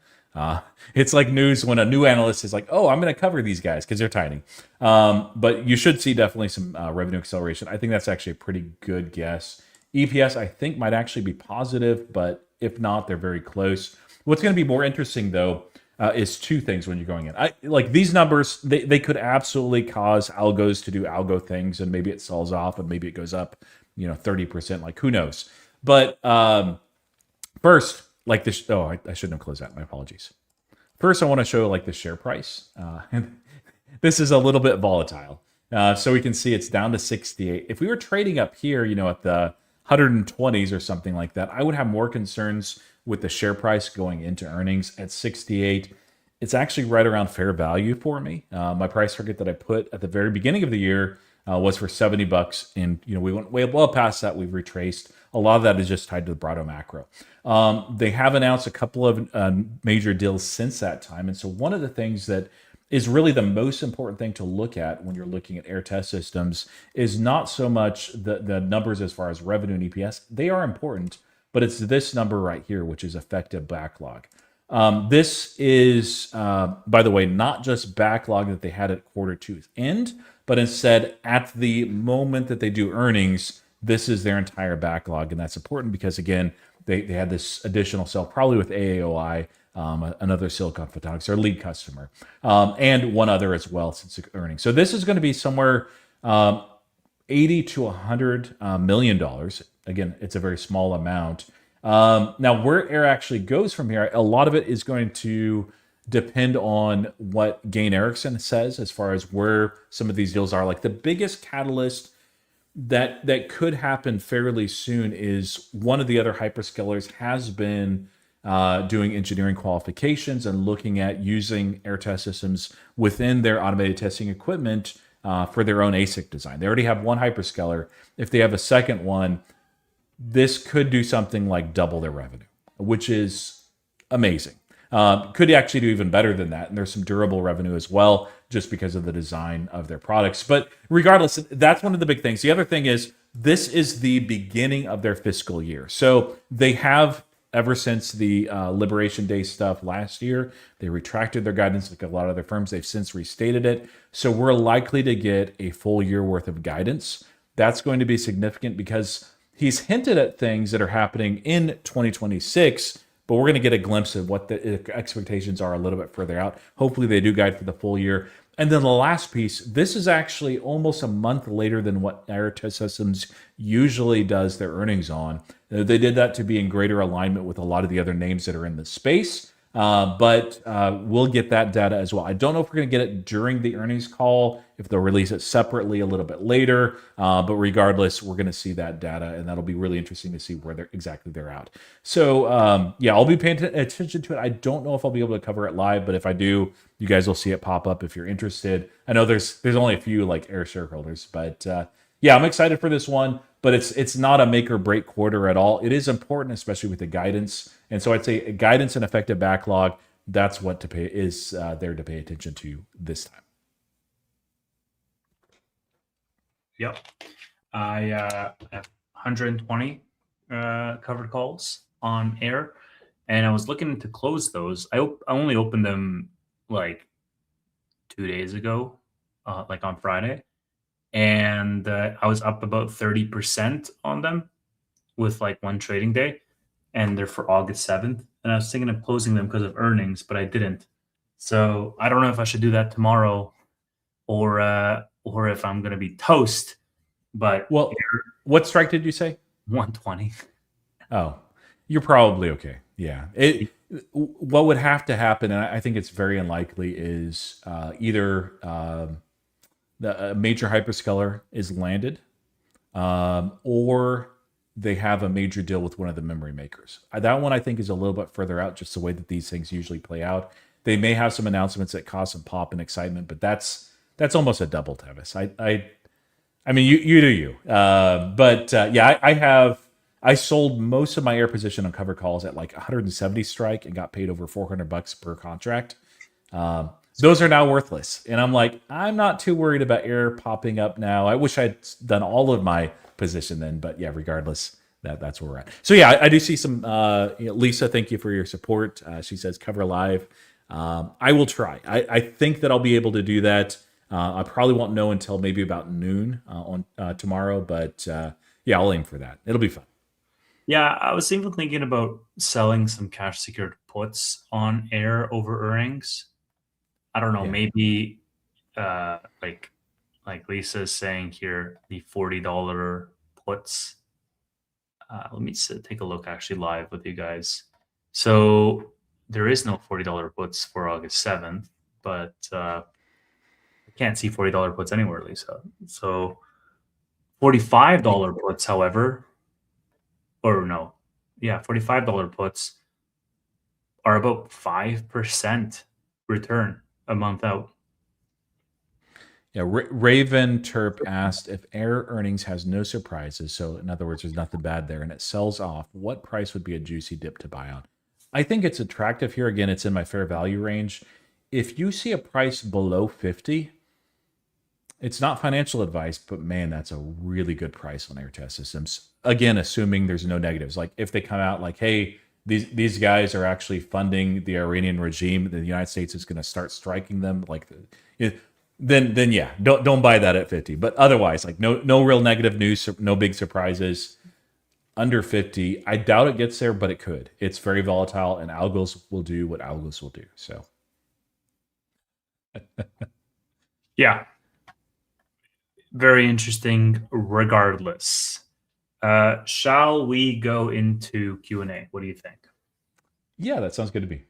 It's like news when a new analyst is like, "Oh, I'm going to cover these guys because they're tiny." But you should see definitely some revenue acceleration. I think that's actually a pretty good guess. EPS, I think, might actually be positive, but if not, they're very close. What's going to be more interesting though is 2 things when you're going in. Like these numbers, they could absolutely cause algos to do algo things, and maybe it sells off, and maybe it goes up, 30%. Like who knows? But first, like this. Oh, I shouldn't have closed that. My apologies. First, I want to show like the share price. And this is a little bit volatile. So we can see it's down to 68. If we were trading up here, at the 120s or something like that, I would have more concerns with the share price going into earnings. At 68, it's actually right around fair value for me. My price target that I put at the very beginning of the year was for $70, and we went way well past that. We've retraced. A lot of that is just tied to the broader macro. They have announced a couple of major deals since that time, and so one of the things that is really the most important thing to look at when you're looking at air test systems is not so much the numbers as far as revenue and EPS. They are important, but it's this number right here, which is effective backlog. This is, by the way, not just backlog that they had at quarter two's end, but instead at the moment that they do earnings, this is their entire backlog. And that's important because, again, they had this additional sale, probably with AAOI, another Silicon Photonics, their lead customer, and one other as well since earnings. So this is going to be somewhere 80 to $100 million. Again, it's a very small amount. Now, where air actually goes from here, a lot of it is going to depend on what Gain Erickson says as far as where some of these deals are. Like the biggest catalyst that could happen fairly soon is one of the other hyperscalers has been doing engineering qualifications and looking at using air test systems within their automated testing equipment for their own ASIC design. They already have one hyperscaler. If they have a second one, this could do something like double their revenue, which is amazing. Could actually do even better than that. And there's some durable revenue as well, just because of the design of their products. But regardless, that's one of the big things. The other thing is this is the beginning of their fiscal year. So they have, ever since the Liberation Day stuff last year, they retracted their guidance like a lot of other firms. They've since restated it. So we're likely to get a full year worth of guidance. That's going to be significant because he's hinted at things that are happening in 2026, but we're going to get a glimpse of what the expectations are a little bit further out. Hopefully they do guide for the full year. And then the last piece, this is actually almost a month later than what Air Test Systems usually does their earnings on. They did that to be in greater alignment with a lot of the other names that are in the space. But we'll get that data as well. I don't know if we're going to get it during the earnings call, if they'll release it separately a little bit later. But regardless, we're going to see that data, and that'll be really interesting to see where they're at. So yeah, I'll be paying attention to it. I don't know if I'll be able to cover it live, but if I do, you guys will see it pop up if you're interested. I know there's only a few like Air shareholders, but yeah, I'm excited for this one. But it's not a make or break quarter at all. It is important, especially with the guidance. And so I'd say guidance and effective backlog, that's what to pay is there to pay attention to this time. Yep. I have 120 covered calls on air, and I was looking to close those. I only opened them like 2 days ago, like on Friday. And I was up about 30% on them with like one trading day, and they're for August 7th. And I was thinking of closing them because of earnings, but I didn't. So I don't know if I should do that tomorrow or if I'm going to be toast. But well, what strike did you say? 120. Oh, you're probably okay. Yeah. What would have to happen, and I think it's very unlikely, is either a major hyperscaler is landed, or they have a major deal with one of the memory makers. That one I think is a little bit further out, just the way that these things usually play out. They may have some announcements that cause some pop and excitement, but that's almost a double, Tevis. I mean, you do you. Yeah, I sold most of my air position on cover calls at like 170 strike and got paid over $400 per contract. Those are now worthless. And I'm like, I'm not too worried about air popping up now. I wish I'd done all of my position then, but yeah, regardless, that's where we're at. So yeah, I do see some, Lisa, thank you for your support. She says cover live. I will try. I think that I'll be able to do that. I probably won't know until maybe about noon on tomorrow, but yeah, I'll aim for that. It'll be fun. Yeah, I was even thinking about selling some cash secured puts on air over earnings. I don't know, maybe like Lisa's saying here, the $40 puts. Let me take a look actually live with you guys. So there is no $40 puts for August 7th, but I can't see $40 puts anywhere, Lisa. So $45 puts, however, or no, yeah, $45 puts are about 5% return a month out. Yeah, Raven Terp asked if air earnings has no surprises. So in other words, there's nothing bad there and it sells off. What price would be a juicy dip to buy on? I think it's attractive here. Again, it's in my fair value range. if you see a price below 50, it's not financial advice, but man, that's a really good price on air test systems. Again, assuming there's no negatives. Like if they come out like, hey, these guys are actually funding the Iranian regime, the United States is going to start striking them. Like, then yeah, don't buy that at 50. But otherwise, like no real negative news, no big surprises. Under 50, I doubt it gets there, but it could. It's very volatile, and algos will do what algos will do. So, Yeah. Very interesting regardless. Shall we go into Q&A? What do you think? yeah, that sounds good to me.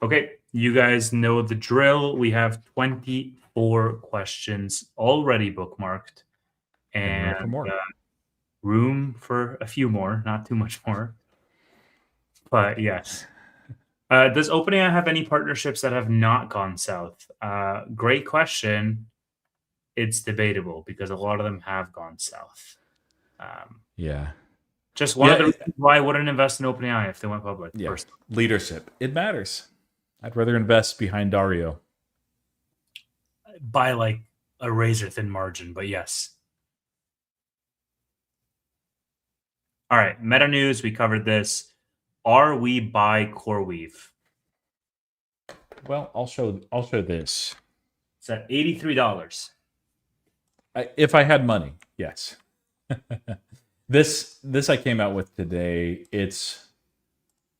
Okay, you guys know the drill. We have 24 questions already bookmarked. And room for more. Room for a few more, not too much more. But yes. Does OpenAI have any partnerships that have not gone south? Great question. It's debatable because a lot of them have gone south. Yeah. Just one of the reasons why I wouldn't invest in OpenAI if they went public. Yeah. First. Leadership. It matters. I'd rather invest behind Dario. By like a razor thin margin, but yes. All right. Meta news. We covered this. Are we buy CoreWeave? Well, I'll show this. It's at $83. If I had money, yes. This I came out with today. It's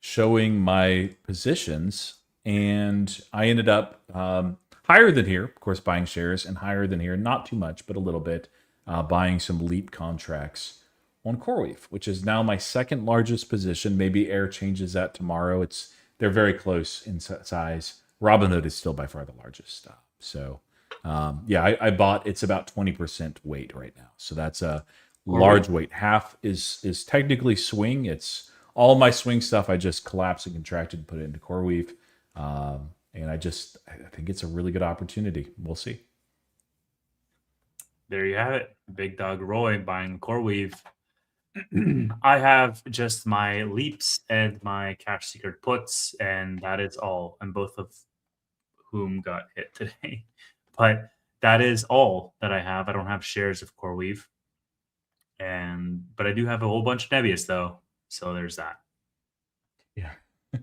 showing my positions, and I ended up higher than here, of course, buying shares, and higher than here, not too much, but a little bit, buying some leap contracts on CoreWeave, which is now my second largest position. Maybe Air changes that tomorrow. They're very close in size. Robinhood is still by far the largest. So yeah, I bought. It's about 20% weight right now. So that's a large weight. Half is technically swing. It's all my swing stuff. I just collapsed and contracted and put it into CoreWeave. And I think it's a really good opportunity. We'll see. There you have it. Big Dog Roy buying CoreWeave. I have just my leaps and my cash secret puts, and that is all. And both of whom got hit today. But that is all that I have. I don't have shares of CoreWeave. But I do have a whole bunch of NBIS though. So there's that. Yeah. It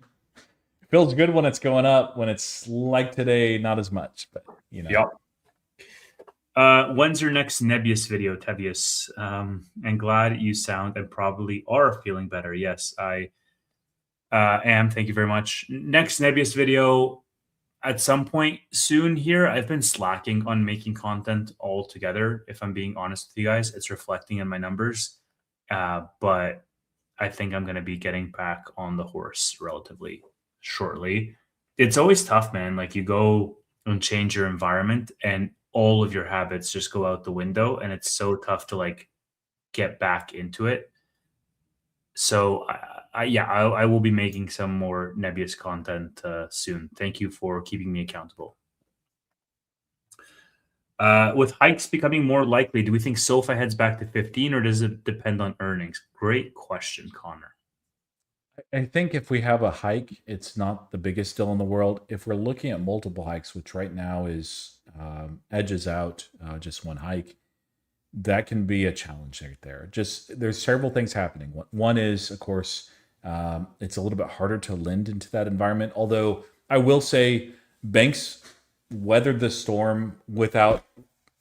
feels good when it's going up. When it's like today, not as much. But you know. Yep. When's your next NBIS video, Tevius? And glad you sound and probably are feeling better. Yes, I am. Thank you very much. Next NBIS video at some point soon here. I've been slacking on making content altogether. If I'm being honest with you guys, it's reflecting in my numbers. But I think I'm going to be getting back on the horse relatively shortly. It's always tough, man. Like you go and change your environment and all of your habits just go out the window, and it's so tough to like get back into it. So I will be making some more NBIS content soon. Thank you for keeping me accountable. With hikes becoming more likely, do we think SoFi heads back to 15, or does it depend on earnings? Great question, Connor. I think if we have a hike, it's not the biggest deal in the world. If we're looking at multiple hikes, which right now is edges out just one hike, that can be a challenge right there. Just there's several things happening. One is, of course, it's a little bit harder to lend into that environment. Although I will say banks weathered the storm without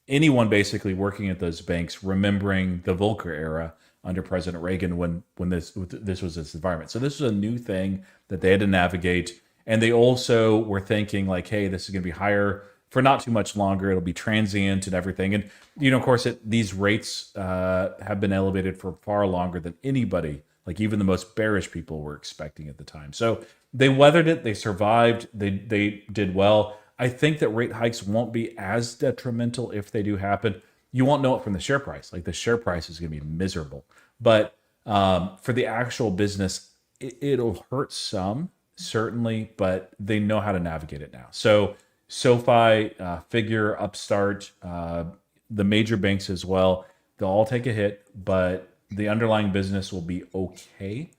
anyone basically working at those banks remembering the Volcker era under President Reagan when this was its environment. So this was a new thing that they had to navigate. And they also were thinking like, hey, this is going to be higher for not too much longer. It'll be transient and everything. And, you know, of course, these rates have been elevated for far longer than anybody, like even the most bearish people were expecting at the time. So they weathered it. They survived. They did well. I think that rate hikes won't be as detrimental if they do happen. You won't know it from the share price. Like the share price is going to be miserable. But for the actual business, it'll hurt some, certainly, but they know how to navigate it now. So SoFi, Figure, Upstart, the major banks as well, they'll all take a hit, but the underlying business will be okay.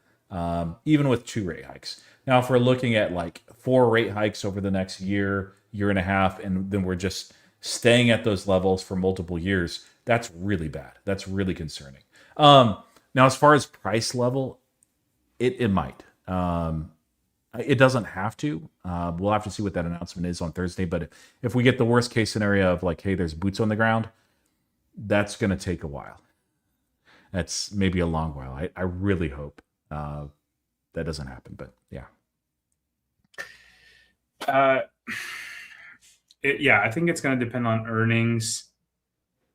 even with 2 rate hikes. Now, if we're looking at like 4 rate hikes over the next year, year and a half, and then we're just staying at those levels for multiple years, that's really bad. That's really concerning. Now, as far as price level, it might. It doesn't have to. We'll have to see what that announcement is on Thursday. But if we get the worst case scenario of like, hey, there's boots on the ground, that's going to take a while. That's maybe a long while. I really hope that doesn't happen. But yeah. Yeah, I think it's going to depend on earnings,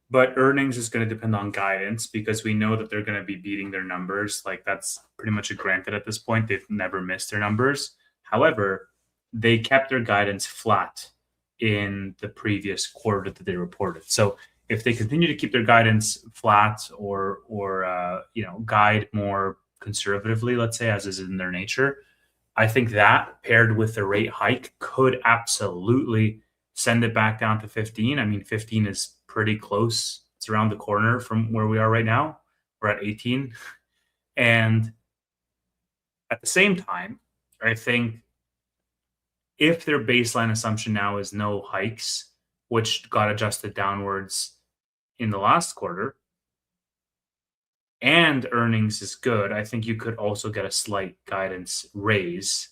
but earnings is going to depend on guidance because we know that they're going to be beating their numbers. Like that's pretty much a granted at this point. They've never missed their numbers. However, they kept their guidance flat in the previous quarter that they reported. So if they continue to keep their guidance flat or guide more conservatively, let's say, as is in their nature, I think that paired with the rate hike could absolutely send it back down to 15. I mean, 15 is pretty close. It's around the corner from where we are right now. We're at 18. And at the same time, I think if their baseline assumption now is no hikes, which got adjusted downwards in the last quarter, and earnings is good, I think you could also get a slight guidance raise.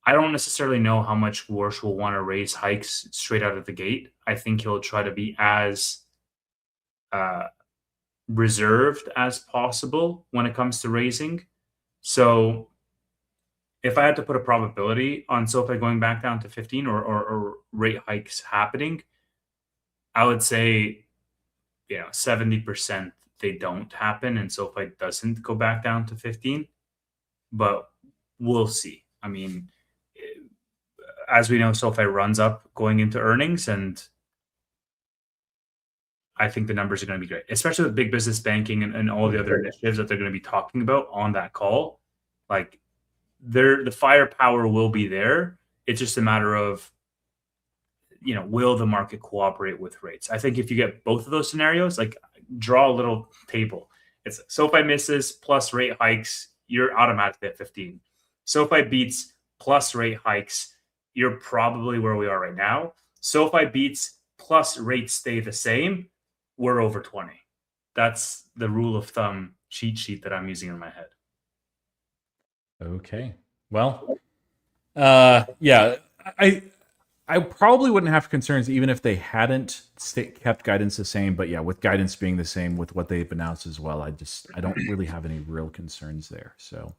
I don't necessarily know how much Warsh will want to raise hikes straight out of the gate. I think he'll try to be as reserved as possible when it comes to raising. So if I had to put a probability on SoFi going back down to 15 or rate hikes happening, I would say 70% they don't happen and SoFi doesn't go back down to 15. But we'll see. I mean, as we know, SoFi runs up going into earnings, and I think the numbers are going to be great, especially with big business banking and all the other initiatives that they're going to be talking about on that call. Like, the firepower will be there. It's just a matter of, will the market cooperate with rates? I think if you get both of those scenarios, like draw a little table. It's SoFi misses plus rate hikes, you're automatically at 15. SoFi beats plus rate hikes, you're probably where we are right now. SoFi beats plus rates stay the same, we're over 20. That's the rule of thumb cheat sheet that I'm using in my head. Okay. Well, yeah, I probably wouldn't have concerns even if they hadn't kept guidance the same. But yeah, with guidance being the same with what they've announced as well, I don't really have any real concerns there. So,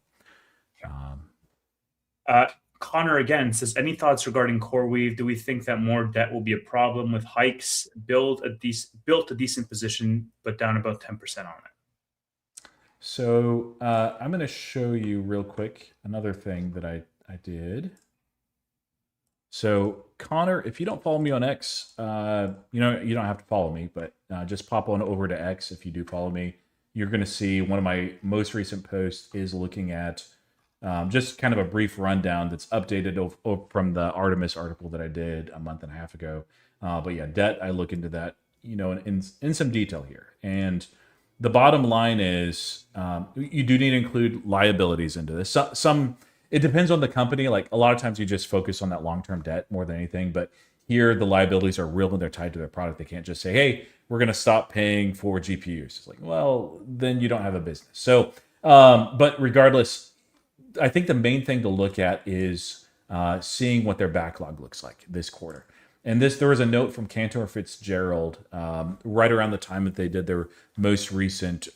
Connor again says, any thoughts regarding CoreWeave? Do we think that more debt will be a problem with hikes? Built a decent position, but down about 10% on it. So I'm going to show you real quick another thing that I did. So Connor, if you don't follow me on X, you don't have to follow me, but just pop on over to X. If you do follow me, you're going to see one of my most recent posts is looking at just kind of a brief rundown that's updated from the Artemis article that I did a month and a half ago. But yeah, debt, I look into that, in some detail here. And the bottom line is you do need to include liabilities into this. It depends on the company. Like a lot of times you just focus on that long-term debt more than anything. But here the liabilities are real and they're tied to their product. They can't just say, hey, we're going to stop paying for GPUs. It's like, well, then you don't have a business. So, but regardless, I think the main thing to look at is seeing what their backlog looks like this quarter. And there was a note from Cantor Fitzgerald right around the time that they did their most recent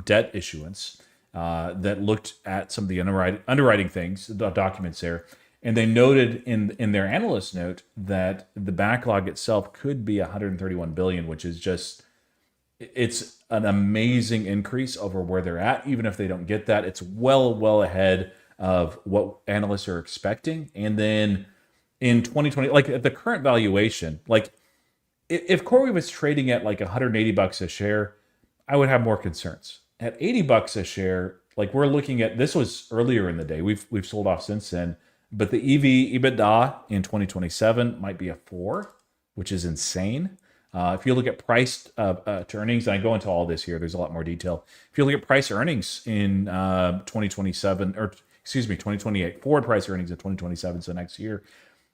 debt issuance that looked at some of the underwriting things, the documents there. And they noted in their analyst note that the backlog itself could be 131 billion, which is it's an amazing increase over where they're at. Even if they don't get that, it's well ahead of what analysts are expecting. And then in 2020, like at the current valuation, like if CoreWeave was trading at like $180 a share, I would have more concerns. At $80 a share, like we're looking at, this was earlier in the day. We've sold off since then, but the EBITDA in 2027 might be a 4, which is insane. If you look at price to earnings, and I go into all this here, there's a lot more detail. If you look at price earnings in 2027, or excuse me, 2028, forward price earnings in 2027, so next year,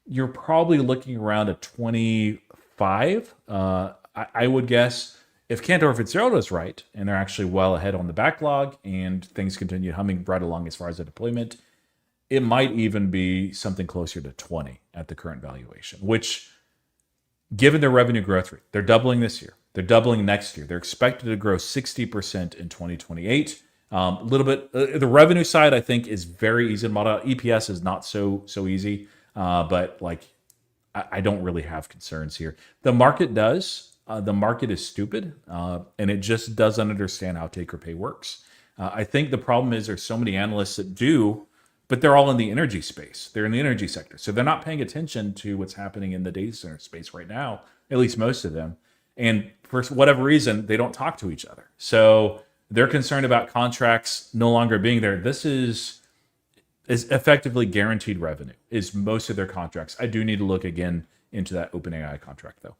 you're probably looking around a 25. I would guess if Cantor Fitzgerald is right, and they're actually well ahead on the backlog, and things continue humming right along as far as the deployment, it might even be something closer to 20 at the current valuation, which, given their revenue growth rate, they're doubling this year. They're doubling next year. They're expected to grow 60% in 2028. A little bit, the revenue side, I think, is very easy to model. EPS is not so easy, but like, I don't really have concerns here. The market does. The market is stupid, and it just doesn't understand how take or pay works. I think the problem is there's so many analysts that do, but they're all in the energy space. They're in the energy sector. So they're not paying attention to what's happening in the data center space right now, at least most of them. And for whatever reason, they don't talk to each other. So they're concerned about contracts no longer being there. This is effectively guaranteed revenue, is most of their contracts. I do need to look again into that OpenAI contract, though.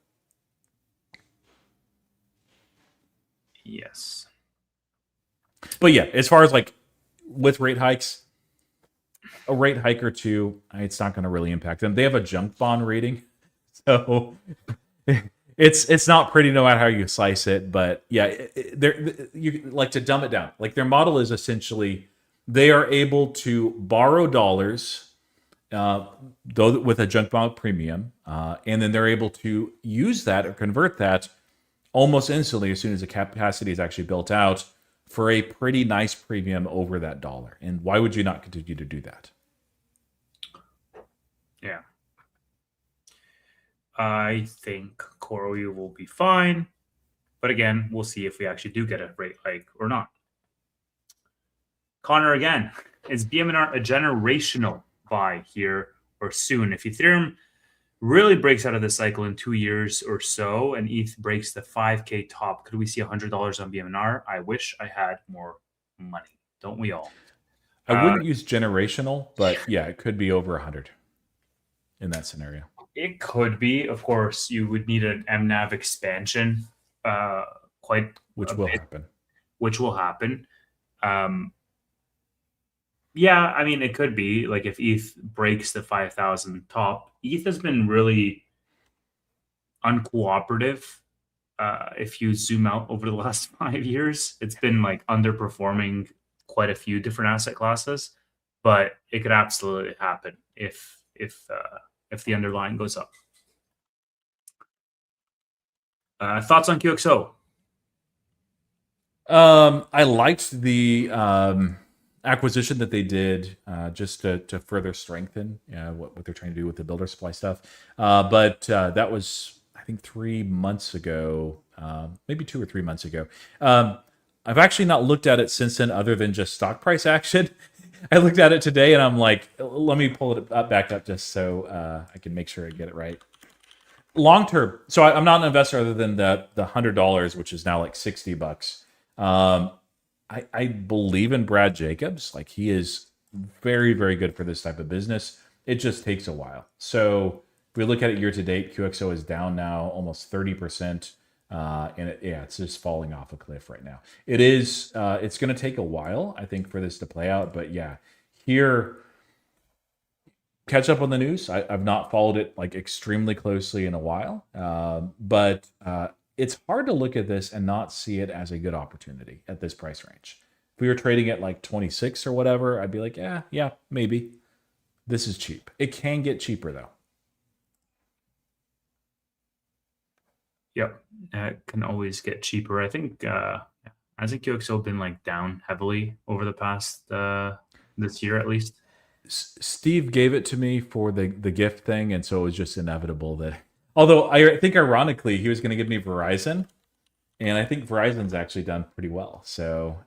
Yes. But yeah, as far as like with rate hikes, a rate hike or two, it's not going to really impact them. They have a junk bond rating, so it's not pretty no matter how you slice it. But yeah, you like to dumb it down. Like their model is essentially they are able to borrow dollars, though with a junk bond premium, and then they're able to use that or convert that almost instantly as soon as the capacity is actually built out for a pretty nice premium over that dollar. And why would you not continue to do that? Yeah. I think CoreOU will be fine. But again, we'll see if we actually do get a rate hike or not. Connor again, is BMNR a generational buy here or soon? If Ethereum really breaks out of this cycle in 2 years or so, and ETH breaks the 5K top, could we see $100 on BMNR? I wish I had more money. Don't we all? I wouldn't use generational, but yeah, it could be over 100 in that scenario. It could be. Of course, you would need an MNAV expansion, which will happen. Which will happen. Yeah, I mean, it could be like if ETH breaks the 5,000 top. ETH has been really uncooperative. If you zoom out over the last 5 years, it's been like underperforming quite a few different asset classes, but it could absolutely happen if the underlying goes up. Thoughts on QXO? I liked the acquisition that they did just to further strengthen what they're trying to do with the builder supply stuff. But that was, I think, 3 months ago, maybe 2 or 3 months ago. I've actually not looked at it since then other than just stock price action. I looked at it today and I'm like, let me pull it back up just so I can make sure I get it right. Long term, so I'm not an investor other than the $100, which is now like $60. I believe in Brad Jacobs. Like he is very, very good for this type of business. It just takes a while. So if we look at it year to date, QXO is down now almost 30%. And it's just falling off a cliff right now. It's going to take a while, I think, for this to play out. But yeah, here, catch up on the news. I've not followed it like extremely closely in a while. But it's hard to look at this and not see it as a good opportunity at this price range. If we were trading at like 26 or whatever, I'd be like, yeah, maybe. This is cheap. It can get cheaper though. Yep, it can always get cheaper. I think hasn't QXO been like down heavily over the past this year at least? Steve gave it to me for the gift thing, and so it was just inevitable that. Although I think ironically he was going to give me Verizon, and I think Verizon's actually done pretty well. So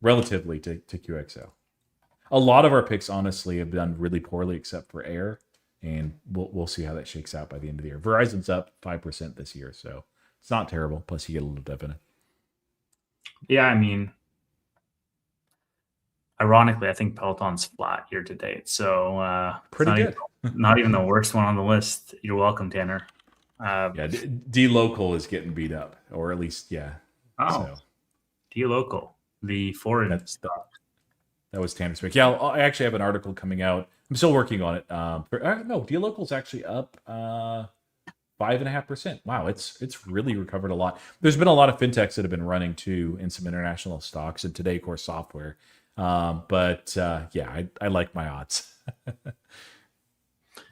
relatively to QXO, a lot of our picks honestly have done really poorly except for Air. And we'll see how that shakes out by the end of the year. Verizon's up 5% this year, so it's not terrible. Plus, you get a little dividend. Yeah, I mean, ironically, I think Peloton's flat year to date. So pretty good. Not even the worst one on the list. You're welcome, Tanner. Yeah, D local is getting beat up, or at least Oh, So D-Local, the foreign that stock. that was Tanner Smith. Yeah, I actually have an article coming out. I'm still working on it. No, D local is actually up 5.5%. Wow, it's really recovered a lot. There's been a lot of fintechs that have been running too in some international stocks, and today, core software. I like my odds.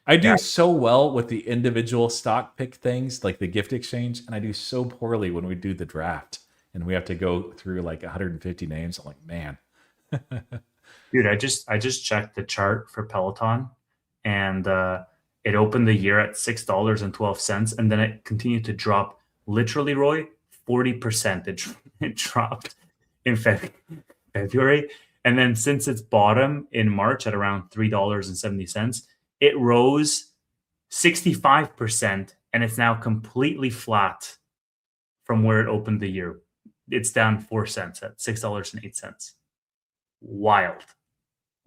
I Yeah, do so well with the individual stock pick things like the gift exchange, and I do so poorly when we do the draft and we have to go through like 150 names. I'm like, man. dude, I just checked the chart for Peloton, and it opened the year at $6.12, and then it continued to drop. Literally, Roy, 40%. It dropped in February, and then since its bottom in March at around $3.70, it rose 65%, and it's now completely flat from where it opened the year. It's down 4 cents at $6.08. Wild.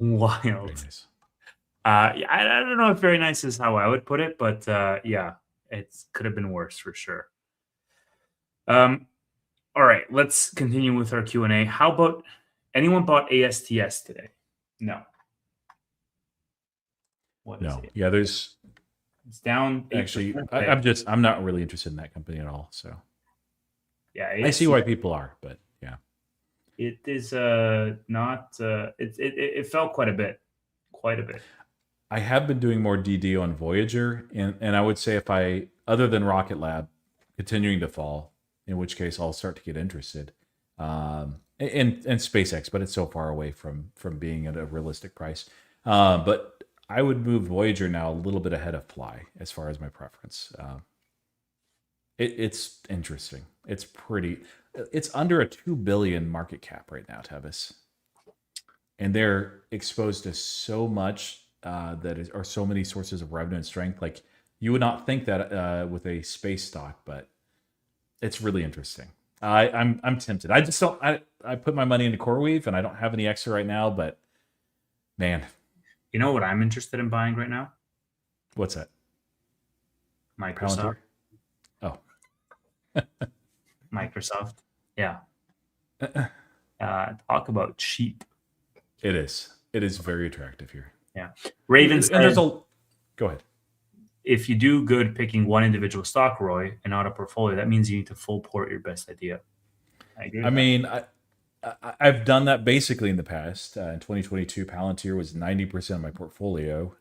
Very Wild. nice. I don't know if very nice is how I would put it, but yeah, it could have been worse for sure. Um, all right, let's continue with our Q&A. How about anyone bought ASTS today? No. What is No, it? yeah, there's It's down 8% actually, today. I'm not really interested in that company at all. So Yeah, I see ASTS. why people are, but yeah. It is not. It fell quite a bit, quite a bit. I have been doing more DD on Voyager, and I would say if I, other than Rocket Lab, continuing to fall, in which case I'll start to get interested. And SpaceX, but it's so far away from being at a realistic price. But I would move Voyager now a little bit ahead of Fly as far as my preference. It's interesting. It's pretty. It's under a 2 billion market cap right now, Tevis, and they're exposed to so much or so many sources of revenue and strength. Like you would not think that with a space stock, but it's really interesting. I'm tempted. I just don't. I put my money into CoreWeave, and I don't have any extra right now. But man, You know what I'm interested in buying right now? what's that? Microsoft. Palantir? Oh, Microsoft. Yeah. Talk about cheap. it is. It is very attractive here. Yeah. Raven And there's said, a. Go ahead. if you do good picking one individual stock, Roy, and not a portfolio, that means you need to full port your best idea. I agree I with that. mean, I've done that basically in the past. In 2022, Palantir was 90% of my portfolio.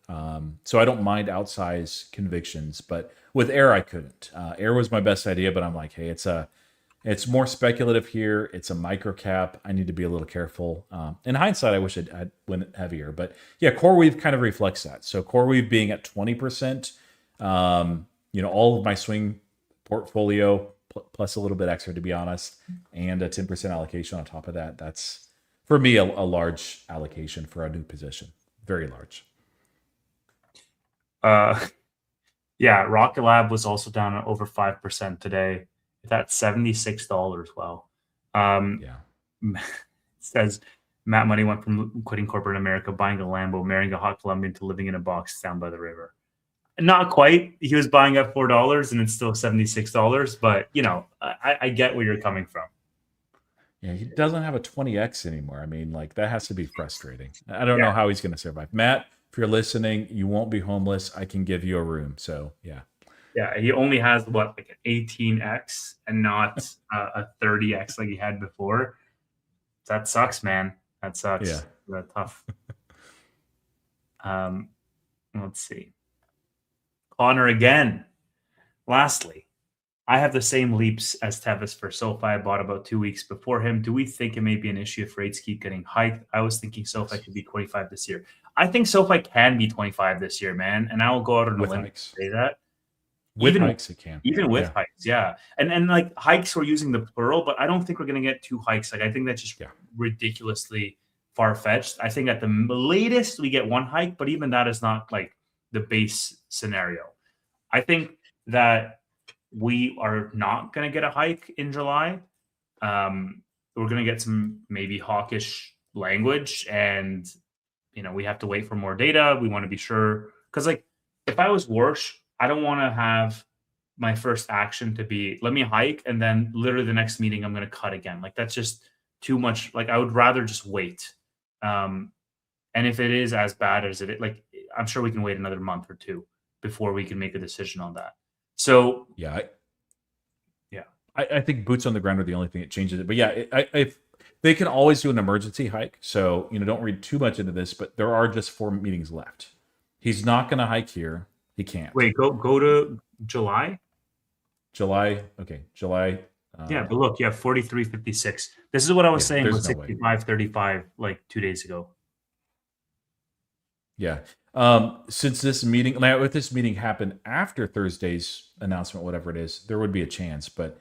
So I don't mind outsized convictions, but with Air, I couldn't. Air was my best idea, but I'm like, hey, it's more speculative here. It's a micro cap. I need to be a little careful. In hindsight, I wish I'd went heavier, but yeah, CoreWeave kind of reflects that. So CoreWeave being at 20%, all of my swing portfolio plus a little bit extra, to be honest, and a 10% allocation on top of that. That's for me a large allocation for a new position, very large. Yeah, Rocket Lab was also down at over 5% today. It's at $76. Wow. Yeah. Says Matt Money went from quitting corporate America, buying a Lambo, marrying a hot Colombian to living in a box down by the river. Not quite. He was buying at $4 and it's still $76. But I get where you're coming from. Yeah, he doesn't have a 20x anymore. I mean, like that has to be frustrating. I don't know how he's going to survive. Matt, if you're listening, you won't be homeless. I can give you a room. So yeah. Yeah, he only has like an 18x and not a 30x like he had before. That sucks, man. That sucks. Yeah. That's tough. Let's see. Connor again. Lastly, I have the same leaps as Tevis for SoFi. I bought about 2 weeks before him. Do we think it may be an issue if rates keep getting hiked? I was thinking SoFi could be 25 this year. I think SoFi can be 25 this year, man. And I will go out on a limb and say that. With hikes, it can. Even with hikes, yeah. And like hikes, we're using the plural, but I don't think we're going to get 2 hikes. Like I think that's just ridiculously far-fetched. I think at the latest we get 1 hike, but even that is not like the base scenario. I think that we are not going to get a hike in July. We're going to get some maybe hawkish language, and we have to wait for more data. We want to be sure, because like if I was Warsh, I don't want to have my first action to be let me hike, and then literally the next meeting I'm going to cut again. Like that's just too much. Like I would rather just wait. Um, and if it is as bad as it, like I'm sure we can wait another month or two before we can make a decision on that. So Yeah, yeah, I think boots on the ground are the only thing that changes it. But yeah, if they can always do an emergency hike, so don't read too much into this. But there are just 4 meetings left. He's not going to hike here. He can't. wait, go to July. July. Okay, July. Yeah, but look, you have 43.56. This is what I was Yeah, saying with there's no way. 65.35 like 2 days ago. Yeah. Since this meeting, now if this meeting happened after Thursday's announcement, whatever it is, there would be a chance. But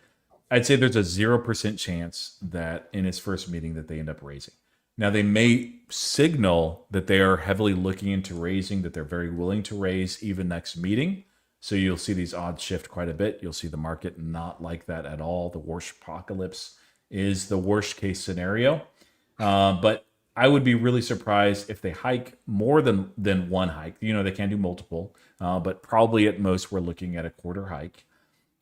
I'd say there's a 0% chance that in his first meeting that they end up raising. Now they may signal that they are heavily looking into raising, that they're very willing to raise even next meeting. So you'll see these odds shift quite a bit. You'll see the market not like that at all. The worst apocalypse is the worst case scenario. But I would be really surprised if they hike more than one hike. They can do multiple, but probably at most we're looking at a quarter hike.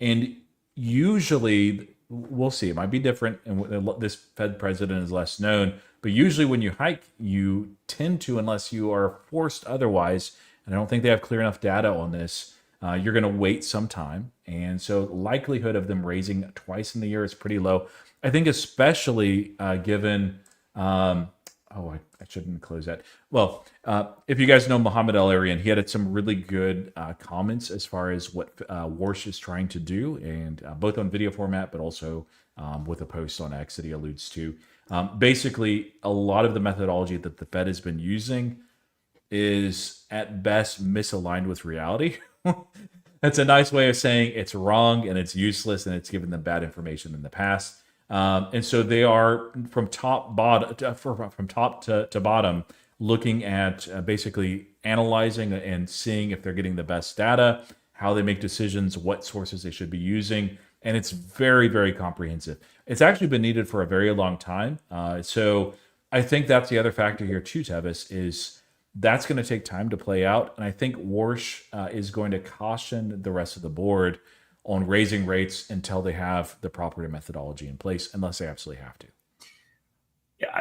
And usually, we'll see. It might be different, and this Fed president is less known. But usually, when you hike, you tend to, unless you are forced otherwise, and I don't think they have clear enough data on this. You're going to wait some time, and so likelihood of them raising twice in the year is pretty low. I think, especially given. I shouldn't close that. Well, if you guys know Mohammed El-Arian, he had some really good comments as far as what Warsh is trying to do, and both on video format, but also with a post on X that he alludes to. Basically, a lot of the methodology that the Fed has been using is at best misaligned with reality. That's a nice way of saying it's wrong and it's useless and it's given them bad information in the past. And so they are from top to bottom looking at basically analyzing and seeing if they're getting the best data, how they make decisions, what sources they should be using. And it's very, very comprehensive. It's actually been needed for a very long time. So I think that's the other factor here too, Tevis, is that's going to take time to play out. And I think Warsh is going to caution the rest of the board on raising rates until they have the proper methodology in place, unless they absolutely have to.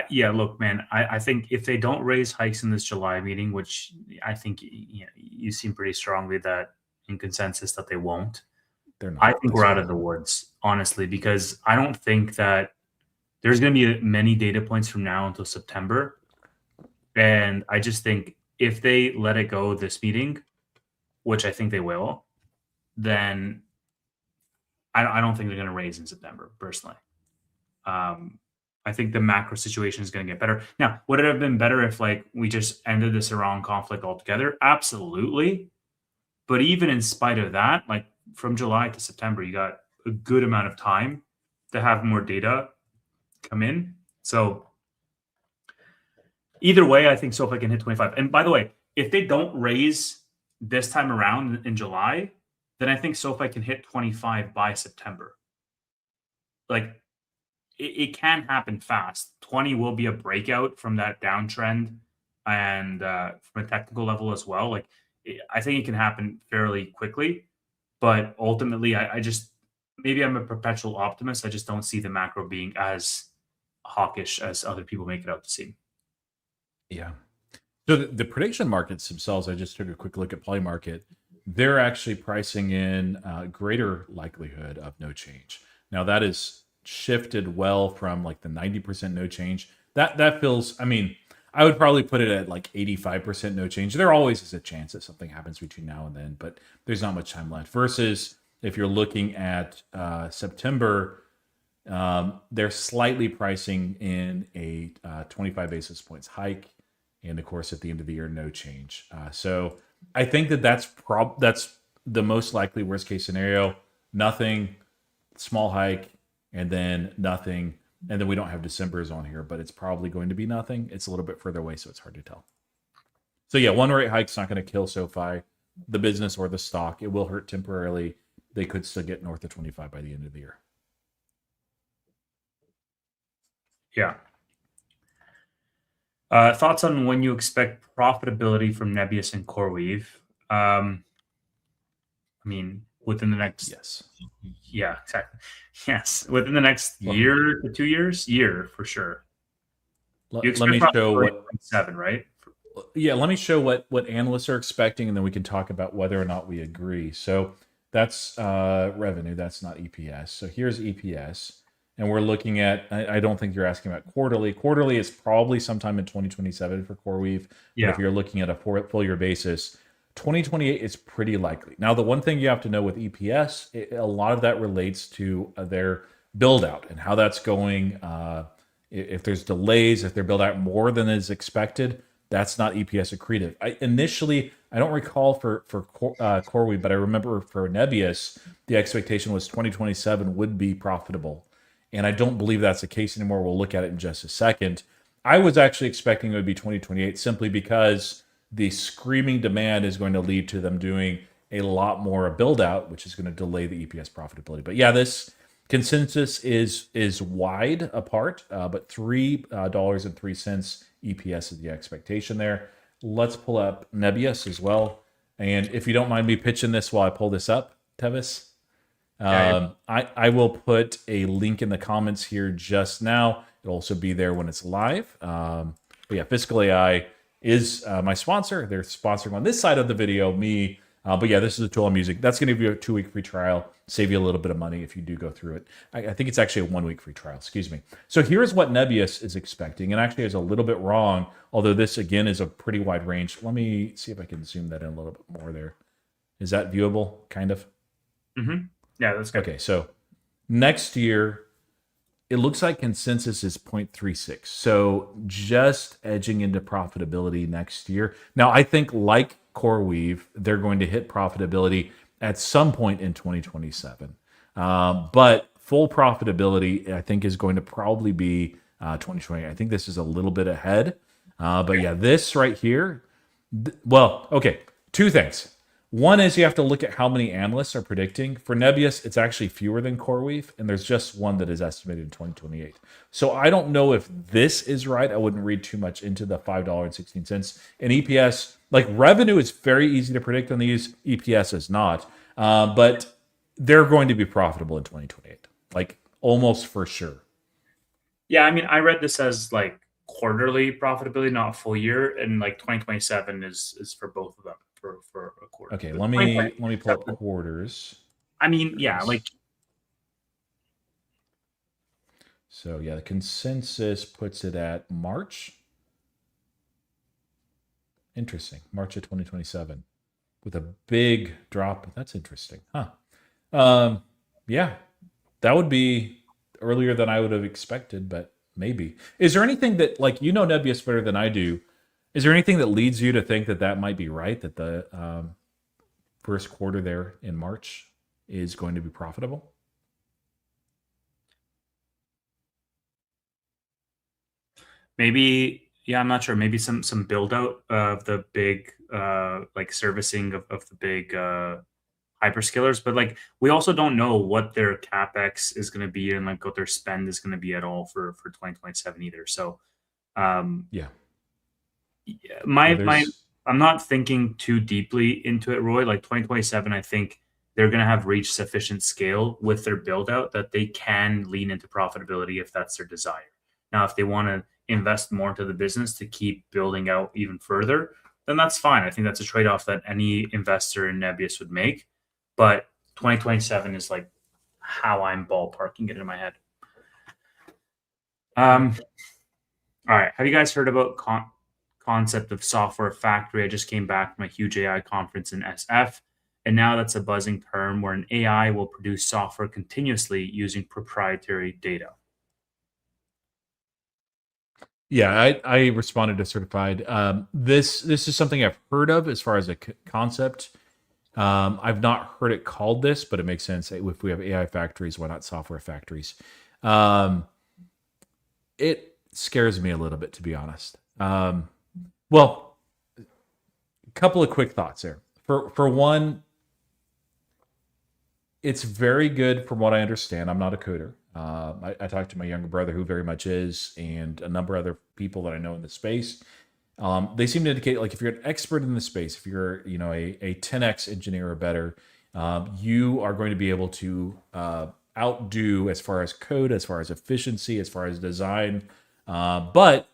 Yeah. Look, man, I think if they don't raise hikes in this July meeting, which I think you seem pretty strongly that in consensus that they won't, They're not. I think we're out of the woods, honestly, because I don't think that there's going to be many data points from now until September. And I just think if they let it go this meeting, which I think they will, then I don't think they're going to raise in September, personally. I think the macro situation is going to get better. Now, would it have been better if we just ended this Iran conflict altogether? Absolutely. But even in spite of that, from July to September, you got a good amount of time to have more data come in. So either way, I think SoFi can hit 25. And by the way, if they don't raise this time around in July, then I think SoFi can hit 25 by September. It can happen fast. 20 will be a breakout from that downtrend, and from a technical level as well. I think it can happen fairly quickly, but ultimately, I just maybe I'm a perpetual optimist. I just don't see the macro being as hawkish as other people make it out to seem. Yeah. So the prediction markets themselves, I just took a quick look at Polymarket. They're actually pricing in greater likelihood of no change. Now that is shifted well from the 90% no change. That feels, I would probably put it at 85% no change. There always is a chance that something happens between now and then, but there's not much time left. Versus if you're looking at September, they're slightly pricing in a 25 basis points hike, and of course at the end of the year no change. So I think that's the most likely worst case scenario. Nothing, small hike, and then nothing, and then we don't have December's on here, but it's probably going to be nothing. It's a little bit further away, so it's hard to tell. So yeah, one rate hike's not going to kill SoFi, the business or the stock. It will hurt temporarily. They could still get north of 25 by the end of the year. Yeah. Thoughts on when you expect profitability from Nebius and CoreWeave? within the next, Yes. yeah, exactly. Yes, within the next Well, year to 2 years, year for sure. You let expect me show profitability what. in 27, right? Yeah, let me show what analysts are expecting, and then we can talk about whether or not we agree. So that's revenue. That's not EPS. So here's EPS, and we're looking at. I don't think you're asking about quarterly. Quarterly is probably sometime in 2027 for CoreWeave. But if Yeah. you're looking at a full year basis, 2028 is pretty likely. Now, the one thing you have to know with EPS, a lot of that relates to their build out and how that's going. If there's delays, if they build out more than is expected, that's not EPS accretive. I don't recall for CoreWeave, but I remember for Nebius, the expectation was 2027 would be profitable, and I don't believe that's the case anymore. We'll look at it in just a second. I was actually expecting it would be 2028 simply because the screaming demand is going to lead to them doing a lot more build out, which is going to delay the EPS profitability. But yeah, this consensus is wide apart, but $3.03 EPS is the expectation there. Let's pull up Nebius as well. And if you don't mind me pitching this while I pull this up, Tevis, Yeah. I will put a link in the comments here just now. It'll also be there when it's live. But yeah, Fiscal AI is my sponsor. They're sponsoring on this side of the video, me. But yeah, this is the tool I'm using. That's going to be a 2-week free trial. Save you a little bit of money if you do go through it. I think it's actually a 1-week free trial. Excuse me. So here's what Nebius is expecting, and actually is a little bit wrong. Although this again is a pretty wide range. Let me see if I can zoom that in a little bit more. There, is that viewable? Kind of. Mm-hmm. Yeah, that's good. Okay, so next year, it looks like consensus is 0.36. So just edging into profitability next year. Now, I think like CoreWeave, they're going to hit profitability at some point in 2027. But full profitability, I think, is going to probably be 2020. I think this is a little bit ahead. But yeah, this right here. Well, okay, two things. One is you have to look at how many analysts are predicting. For Nebius, it's actually fewer than CoreWeave, and there's just one that is estimated in 2028. So I don't know if this is right. I wouldn't read too much into the $5.16. And EPS, like revenue is very easy to predict on these. EPS is not. But they're going to be profitable in 2028, like almost for sure. Yeah, I mean, I read this as like quarterly profitability, not full year, and like 2027 is for both of them for a quarter. Okay, But let me pull up quarters. I mean, yeah, like So yeah, the consensus puts it at March. Interesting, March of 2027, with a big drop. That's interesting, huh? Yeah, that would be earlier than I would have expected, but maybe. Is there anything that, like, Nebius better than I do? Is there anything that leads you to think that that might be right? That the first quarter there in March is going to be profitable? maybe, yeah, I'm not sure. Maybe some build out of the big like servicing of the big hyperscalers, but like we also don't know what their capex is going to be and like what their spend is going to be at all for 2027 either. So Yeah. yeah, Yeah, my there's I'm not thinking too deeply into it, Roy. Like 2027, I think they're going to have reached sufficient scale with their build out that they can lean into profitability if that's their desire. Now, if they want to invest more into the business to keep building out even further, then that's fine. I think that's a trade off that any investor in Nebius would make. But 2027 is like how I'm ballparking it in my head. All right. Have you guys heard about concept of software factory? I just came back from a huge AI conference in SF, and now that's a buzzing term where an AI will produce software continuously using proprietary data. Yeah, I responded to certified. This is something I've heard of as far as a concept. I've not heard it called this, but it makes sense. If we have AI factories, why not software factories? It scares me a little bit, to be honest. Well, a couple of quick thoughts there. For one, it's very good from what I understand. I'm not a coder. I talked to my younger brother, who very much is, and a number of other people that I know in the space. They seem to indicate, like, if you're an expert in the space, if you're a 10x engineer or better, you are going to be able to outdo as far as code, as far as efficiency, as far as design. But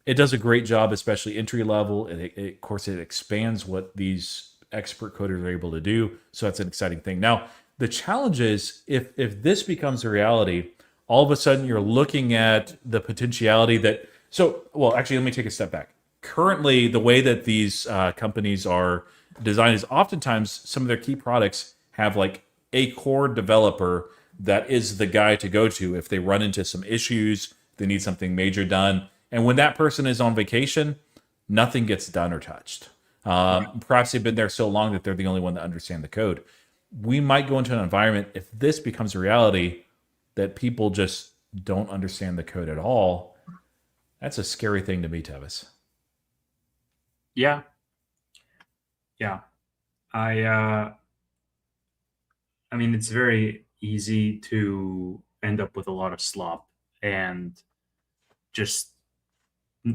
it does a great job, especially entry level. Of course, it expands what these expert coders are able to do. So that's an exciting thing. Now, the challenge is if this becomes a reality, all of a sudden you're looking at the potentiality that. So, well, actually, let me take a step back. Currently, the way that these companies are designed is oftentimes some of their key products have like a core developer that is the guy to go to if they run into some issues, they need something major done. And when that person is on vacation, nothing gets done or touched. Perhaps they've been there so long that they're the only one that understand the code. We might go into an environment, if this becomes a reality, that people just don't understand the code at all. That's a scary thing to me, Tevis. Yeah. I mean, it's very easy to end up with a lot of slop and just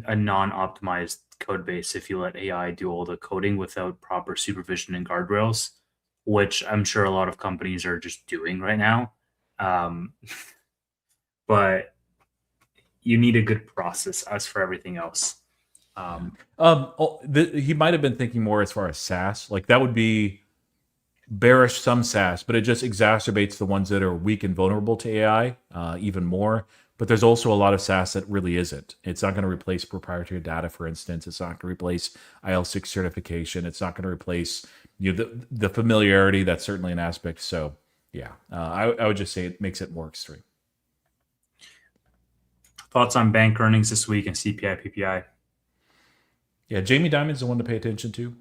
a non-optimized code base if you let AI do all the coding without proper supervision and guardrails, which I'm sure a lot of companies are just doing right now. But you need a good process as for everything else. He might have been thinking more as far as SaaS. Like that would be bearish some SaaS, but it just exacerbates the ones that are weak and vulnerable to AI even more. But there's also a lot of SaaS that really isn't. It's not going to replace proprietary data, for instance. It's not going to replace IL6 certification. It's not going to replace the familiarity. That's certainly an aspect. So yeah, I would just say it makes it more extreme. Thoughts on bank earnings this week and CPI, PPI? Yeah, Jamie Dimon's the one to pay attention to.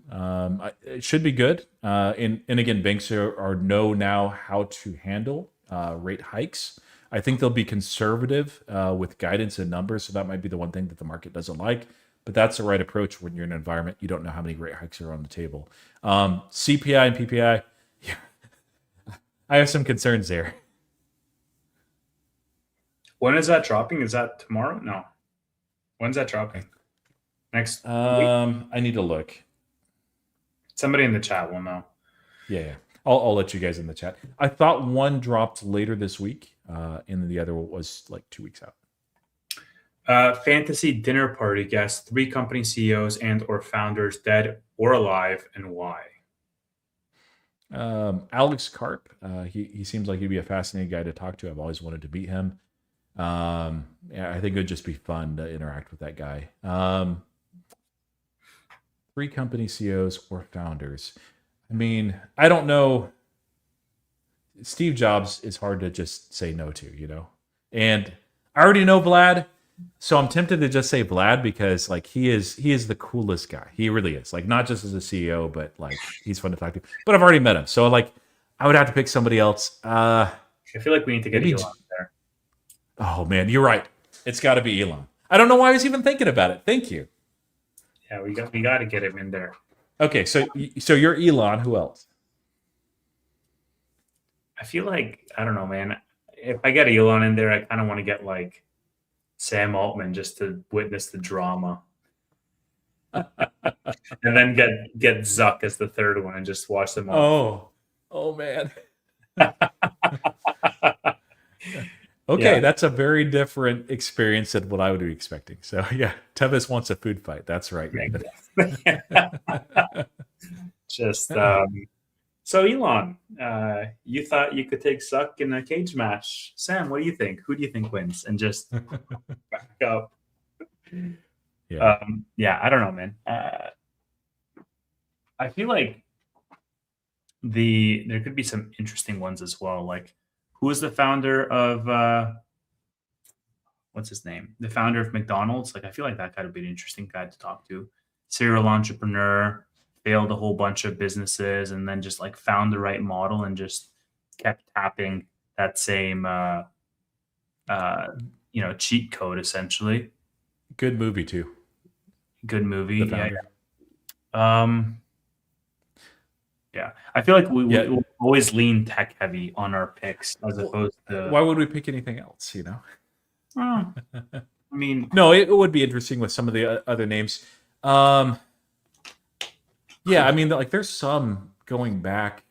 It should be good. And again, banks know now how to handle rate hikes. I think they'll be conservative with guidance and numbers, so that might be the one thing that the market doesn't like. But that's the right approach when you're in an environment you don't know how many rate hikes are on the table. CPI and PPI, yeah, I have some concerns there. When is that dropping? Is that tomorrow? No. When's that dropping? Next week? I need to look. Somebody in the chat will know. Yeah. I'll let you guys in the chat. I thought one dropped later this week, and the other was like 2 weeks out. Fantasy dinner party guest: 3 company CEOs and or founders dead or alive, and why? Alex Karp. He seems like he'd be a fascinating guy to talk to. I've always wanted to meet him. Yeah, I think it would just be fun to interact with that guy. 3 company CEOs or founders. I mean, I don't know. Steve Jobs is hard to just say no to, And I already know Vlad, so I'm tempted to just say Vlad because like he is the coolest guy. He really is. Like not just as a CEO, but like he's fun to talk to. But I've already met him, so like I would have to pick somebody else. I feel like we need to get Elon there. Oh man, you're right. It's got to be Elon. I don't know why I was even thinking about it. Thank you. Yeah, we got to get him in there. Okay, so you're Elon. Who else? I feel like I don't know, man. If I get Elon in there, I kind of want to get like Sam Altman just to witness the drama, and then get Zuck as the third one and just watch them all. Oh man. Okay, yeah. That's a very different experience than what I would be expecting. So yeah, Tevis wants a food fight. That's right. Just so Elon, you thought you could take Zuck in a cage match. Sam, what do you think? Who do you think wins? And just back up. Yeah, I don't know, man. I feel like there could be some interesting ones as well. Like, who is the founder of what's his name? The founder of McDonald's. Like, I feel like that guy would be an interesting guy to talk to. Serial entrepreneur, failed a whole bunch of businesses, and then just like found the right model and just kept tapping that same cheat code essentially. Good movie too. Good movie. Yeah. Yeah, I feel like we'll always lean tech heavy on our picks as opposed to. Why would we pick anything else? I mean, no, it would be interesting with some of the other names. Yeah, I mean, like there's some going back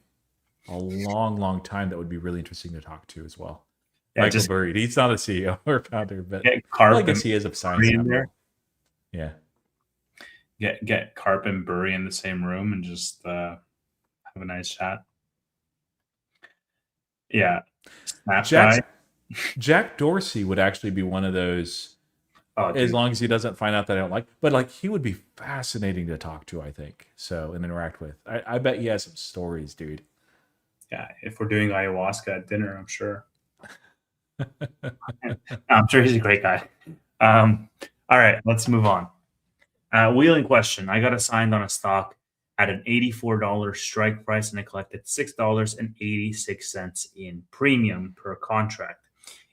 a long, long time that would be really interesting to talk to as well. Yeah, Michael just Burry. He's not a CEO or founder, but get well, I Carp guess and he is of Science Burry in there. Capital. Yeah. Get Carp and Burry in the same room and just have a nice chat. Yeah, Snap guy. Jack Dorsey would actually be one of those, as long as he doesn't find out that I don't like. But like, he would be fascinating to talk to, I think. So, and interact with. I bet he has some stories, dude. Yeah, if we're doing ayahuasca at dinner, I'm sure. I'm sure he's a great guy. All right, let's move on. Wheeling question. I got assigned on a stock at an $84 strike price and I collected $6.86 in premium per contract.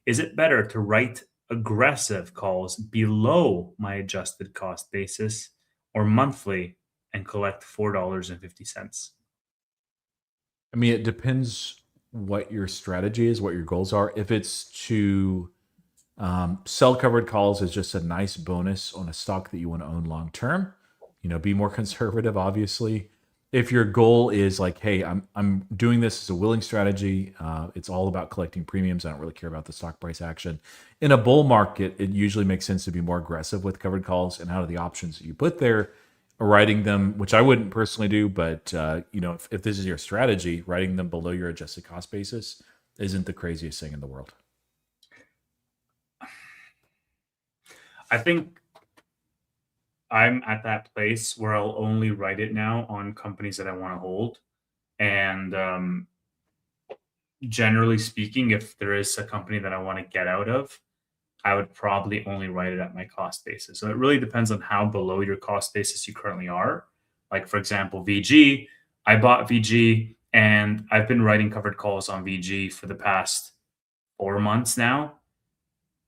Is it better to write aggressive calls below my adjusted cost basis or monthly and collect $4.50? I mean, it depends what your strategy is, what your goals are. If it's to sell covered calls as just a nice bonus on a stock that you want to own long term, be more conservative, obviously. If your goal is like, hey, I'm doing this as a willing strategy, it's all about collecting premiums. I don't really care about the stock price action. In a bull market, it usually makes sense to be more aggressive with covered calls, and out of the options that you put there, writing them, which I wouldn't personally do, but if this is your strategy, writing them below your adjusted cost basis isn't the craziest thing in the world. I think I'm at that place where I'll only write it now on companies that I want to hold. And generally speaking, if there is a company that I want to get out of, I would probably only write it at my cost basis. So it really depends on how below your cost basis you currently are. Like, for example, VG, I bought VG and I've been writing covered calls on VG for the past 4 months now.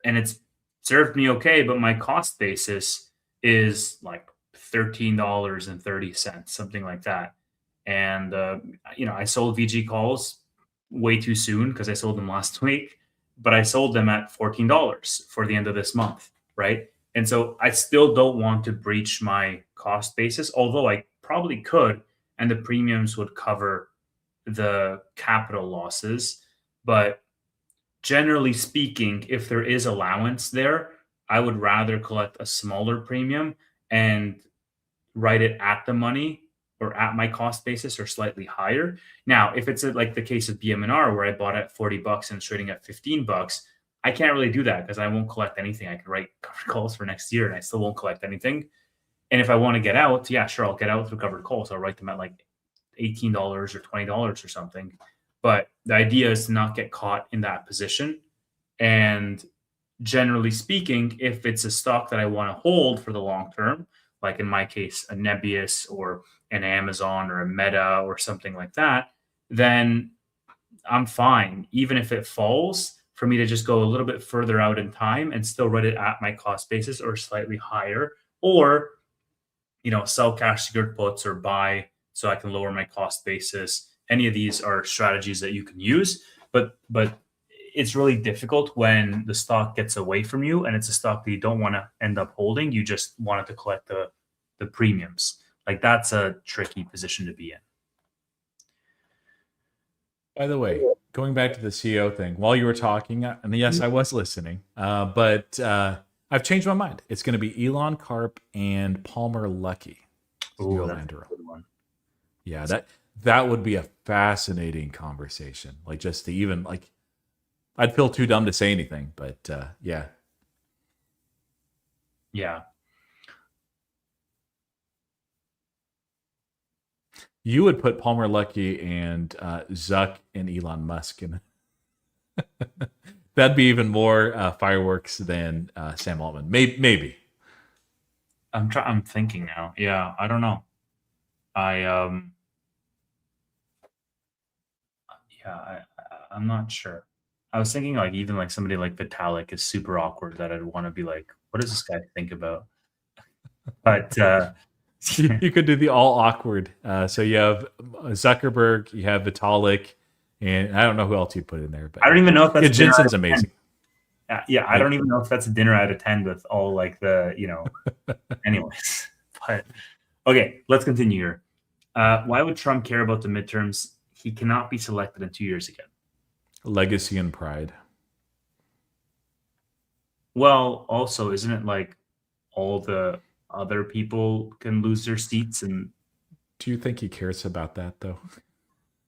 And it's served me okay, but my cost basis is like $13.30, something like that. And, I sold VG calls way too soon because I sold them last week, but I sold them at $14 for the end of this month, right? And so I still don't want to breach my cost basis, although I probably could, and the premiums would cover the capital losses. But generally speaking, if there is allowance there, I would rather collect a smaller premium and write it at the money or at my cost basis or slightly higher. Now, if it's like the case of BMNR where I bought at $40 and it's trading at $15, I can't really do that because I won't collect anything. I can write covered calls for next year and I still won't collect anything. And if I want to get out, yeah, sure, I'll get out through covered calls. I'll write them at like $18 or $20 or something. But the idea is to not get caught in that position. And generally speaking, if it's a stock that I want to hold for the long term, like in my case, a NBIS or an Amazon or a Meta or something like that, then I'm fine. Even if it falls, for me to just go a little bit further out in time and still write it at my cost basis or slightly higher, or sell cash secured puts or buy so I can lower my cost basis. Any of these are strategies that you can use, but it's really difficult when the stock gets away from you and it's a stock that you don't want to end up holding. You just want it to collect the premiums. Like, that's a tricky position to be in. By the way, going back to the CEO thing, while you were talking, and yes, I was listening, but I've changed my mind. It's going to be Elon Karp and Palmer Luckey. Oh, that's a good one. Yeah, that would be a fascinating conversation. Like, just to even like, I'd feel too dumb to say anything, but yeah. Yeah. You would put Palmer Luckey and Zuck and Elon Musk in. That'd be even more fireworks than Sam Altman. Maybe. I'm thinking now. Yeah, I don't know. I'm not sure. I was thinking like even like somebody like Vitalik is super awkward that I'd want to be like, what does this guy think about? But you could do the all awkward. So you have Zuckerberg, you have Vitalik, and I don't know who else you'd put in there. But I don't even know if that's Jensen's amazing. Yeah, I don't even know if that's a dinner I'd attend with all like the anyways. But okay, let's continue here. Why would Trump care about the midterms? he cannot be selected in 2 years again. Legacy and pride. Well, also, isn't it like all the other people can lose their seats? And Do you think he cares about that though?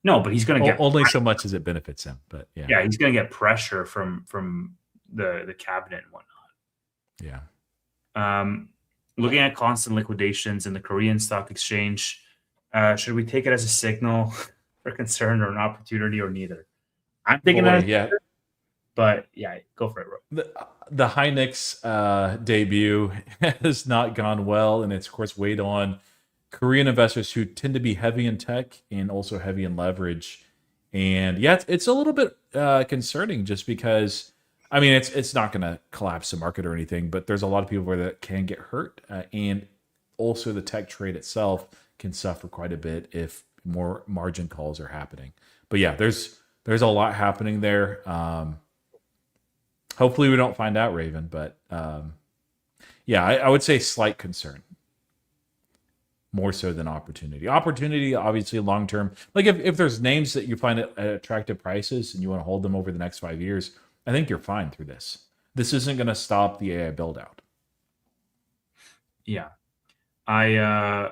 no, but he's going to get Only so much as it benefits him. But yeah, yeah, he's going to get pressure from the cabinet and whatnot. yeah. Looking at constant liquidations in the Korean stock exchange, should we take it as a signal for concern or an opportunity or neither? I'm thinking that, Yeah. but yeah, go for it, bro. The Hynix debut has not gone well, and it's of course weighed on Korean investors who tend to be heavy in tech and also heavy in leverage. And yeah, it's a little bit concerning just because, I mean, it's not going to collapse the market or anything, but there's a lot of people where that can get hurt. And also the tech trade itself can suffer quite a bit if more margin calls are happening. But yeah, there's a lot happening there. Hopefully we don't find out, Raven, but yeah, I would say slight concern. More so than opportunity. Opportunity, obviously, long term. Like if there's names that you find at attractive prices and you want to hold them over the next 5 years, I think you're fine through this. This isn't going to stop the AI build out. Yeah. I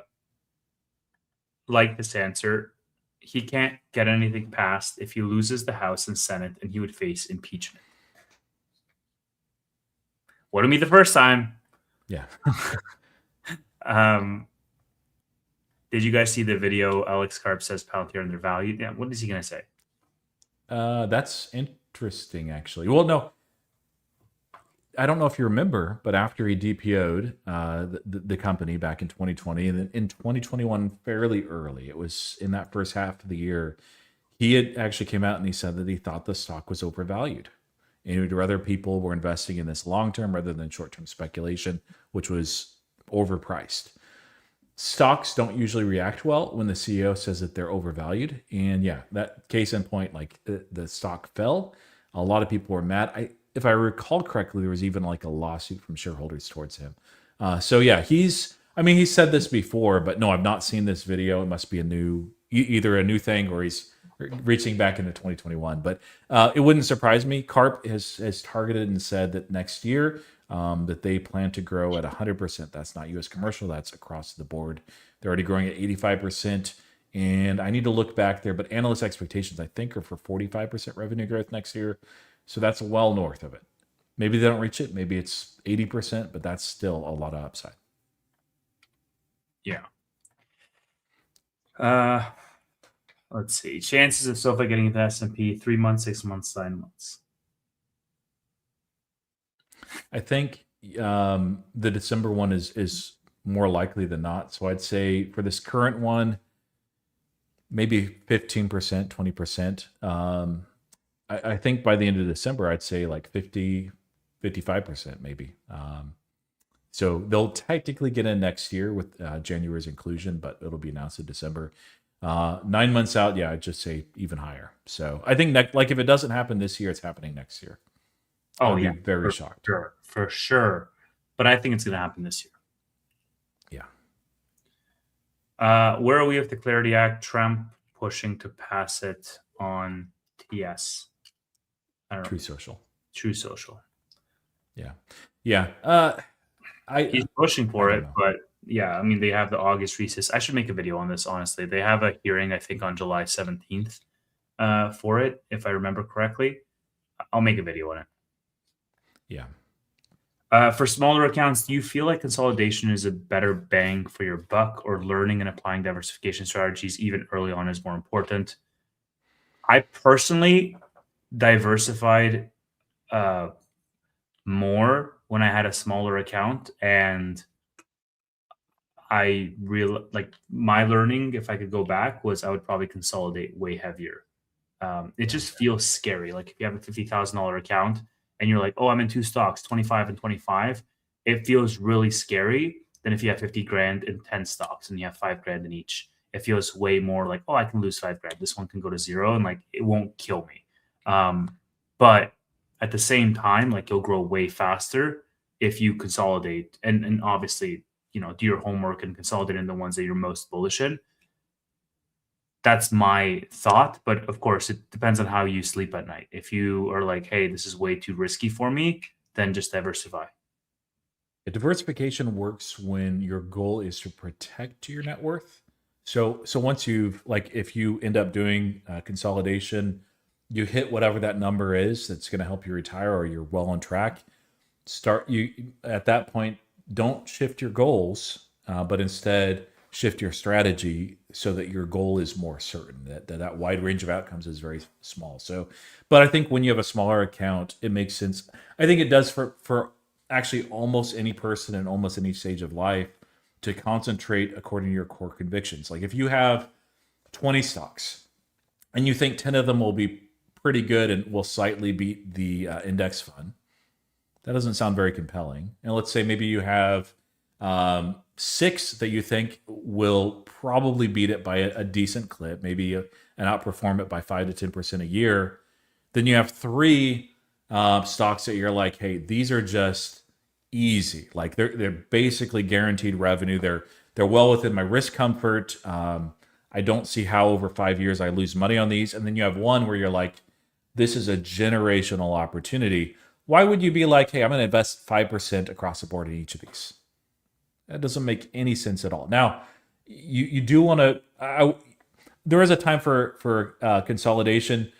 like this answer. He can't get anything passed if he loses the House and Senate, and he would face impeachment. Wouldn't be the first time. Yeah. Did you guys see the video? Alex Karp says Palantir undervalued. Yeah, what is he going to say? That's interesting, actually. Well, no, I don't know if you remember, but after he DPO'd the company back in 2020, and then in 2021, fairly early, it was in that first half of the year, he had actually came out and he said that he thought the stock was overvalued. And he'd rather people were investing in this long term rather than short term speculation, which was overpriced. Stocks don't usually react well when the CEO says that they're overvalued. And yeah, that case in point, like the stock fell. A lot of people were mad. If I recall correctly, there was even like a lawsuit from shareholders towards him. So yeah, he's said this before, but no, I've not seen this video. It must be either a new thing or he's reaching back into 2021. But it wouldn't surprise me. Karp has targeted and said that next year, that they plan to grow at 100%. That's not U.S. commercial. That's across the board. They're already growing at 85%. And I need to look back there, but analyst expectations, I think, are for 45% revenue growth next year. So that's well north of it. Maybe they don't reach it. Maybe it's 80%, but that's still a lot of upside. Yeah. Let's see. Chances of SoFi getting into S&P, 3 months, 6 months, 9 months. I think the December one is more likely than not. So I'd say for this current one, maybe 15%, 20%. I think by the end of December, I'd say like 50, 55% maybe. So they'll technically get in next year with January's inclusion, but it'll be announced in December. 9 months out, yeah, I'd just say even higher. So I think if it doesn't happen this year, it's happening next year. Oh, I'd yeah. be very shocked. For sure. But I think it's going to happen this year. Yeah. Where are we with the Clarity Act? Trump pushing to pass it on TS. True Social. Yeah. Yeah. He's pushing for it, but yeah, I mean, they have the August recess. I should make a video on this, honestly. They have a hearing, I think, on July 17th for it, if I remember correctly. I'll make a video on it. Yeah. For smaller accounts, do you feel like consolidation is a better bang for your buck, or learning and applying diversification strategies even early on is more important? I personally diversified more when I had a smaller account, and I real like my learning, if I could go back, was I would probably consolidate way heavier. It just feels scary. Like if you have a $50,000 account and you're like, oh, I'm in 2 stocks, 25 and 25, it feels really scary than if you have 50 grand in 10 stocks and you have 5 grand in each. It feels way more like, oh, I can lose 5 grand. This one can go to 0 and like it won't kill me. But at the same time, like you'll grow way faster if you consolidate and obviously, do your homework and consolidate in the ones that you're most bullish in. That's my thought, but of course, it depends on how you sleep at night. If you are like, hey, this is way too risky for me, then just diversify. Diversification works when your goal is to protect your net worth. So once you've like, if you end up doing consolidation, you hit whatever that number is that's going to help you retire, or you're well on track. Start you at that point. Don't shift your goals, but instead shift your strategy so that your goal is more certain. That wide range of outcomes is very small. So, but I think when you have a smaller account, it makes sense. I think it does for actually almost any person in almost any stage of life to concentrate according to your core convictions. Like if you have 20 stocks and you think 10 of them will be pretty good and will slightly beat the index fund, that doesn't sound very compelling. And let's say maybe you have six that you think will probably beat it by a decent clip, maybe and outperform it by 5 to 10% a year. Then you have three stocks that you're like, hey, these are just easy. Like they're basically guaranteed revenue. They're well within my risk comfort. I don't see how over 5 years I lose money on these. And then you have one where you're like, this is a generational opportunity. Why would you be like, hey, I'm going to invest 5% across the board in each of these? That doesn't make any sense at all. Now, you do want to. There is a time for consolidation.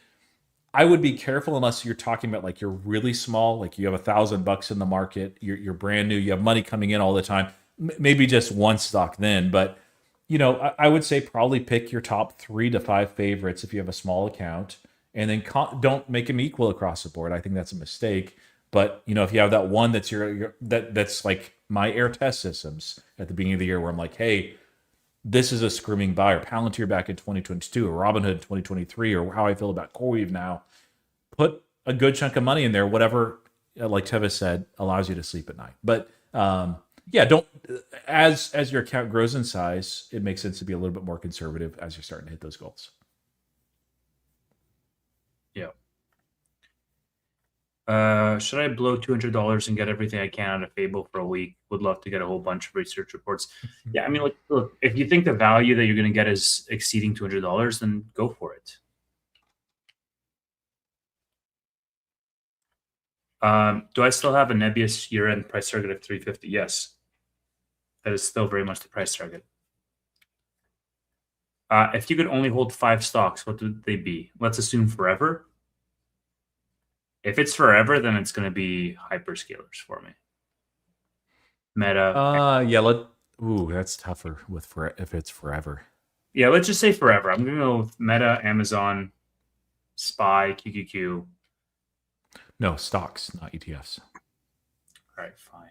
I would be careful unless you're talking about like you're really small, like you have $1,000 in the market, you're brand new, you have money coming in all the time. Maybe just one stock then, but I would say probably pick your top 3 to 5 favorites if you have a small account, and then don't make them equal across the board. I think that's a mistake. But if you have that one that's that's like my air test systems at the beginning of the year, where I'm like, hey, this is a screaming buy, or Palantir back in 2022, or Robinhood in 2023, or how I feel about CoreWeave now. Put a good chunk of money in there, whatever, like Tevis said, allows you to sleep at night. But yeah, don't as your account grows in size, it makes sense to be a little bit more conservative as you're starting to hit those goals. Yeah. Should I blow $200 and get everything I can out of Fable for a week? Would love to get a whole bunch of research reports. Yeah, I mean, look, if you think the value that you're going to get is exceeding $200, then go for it. Do I still have a NBIS year-end price target of 350? Yes, that is still very much the price target. If you could only hold 5 stocks, what would they be? Let's assume forever. If it's forever, then it's going to be hyperscalers for me. Meta. Yeah. That's tougher if it's forever. Yeah, let's just say forever. I'm going to go with Meta, Amazon, SPY, QQQ. No, stocks, not ETFs. All right, fine.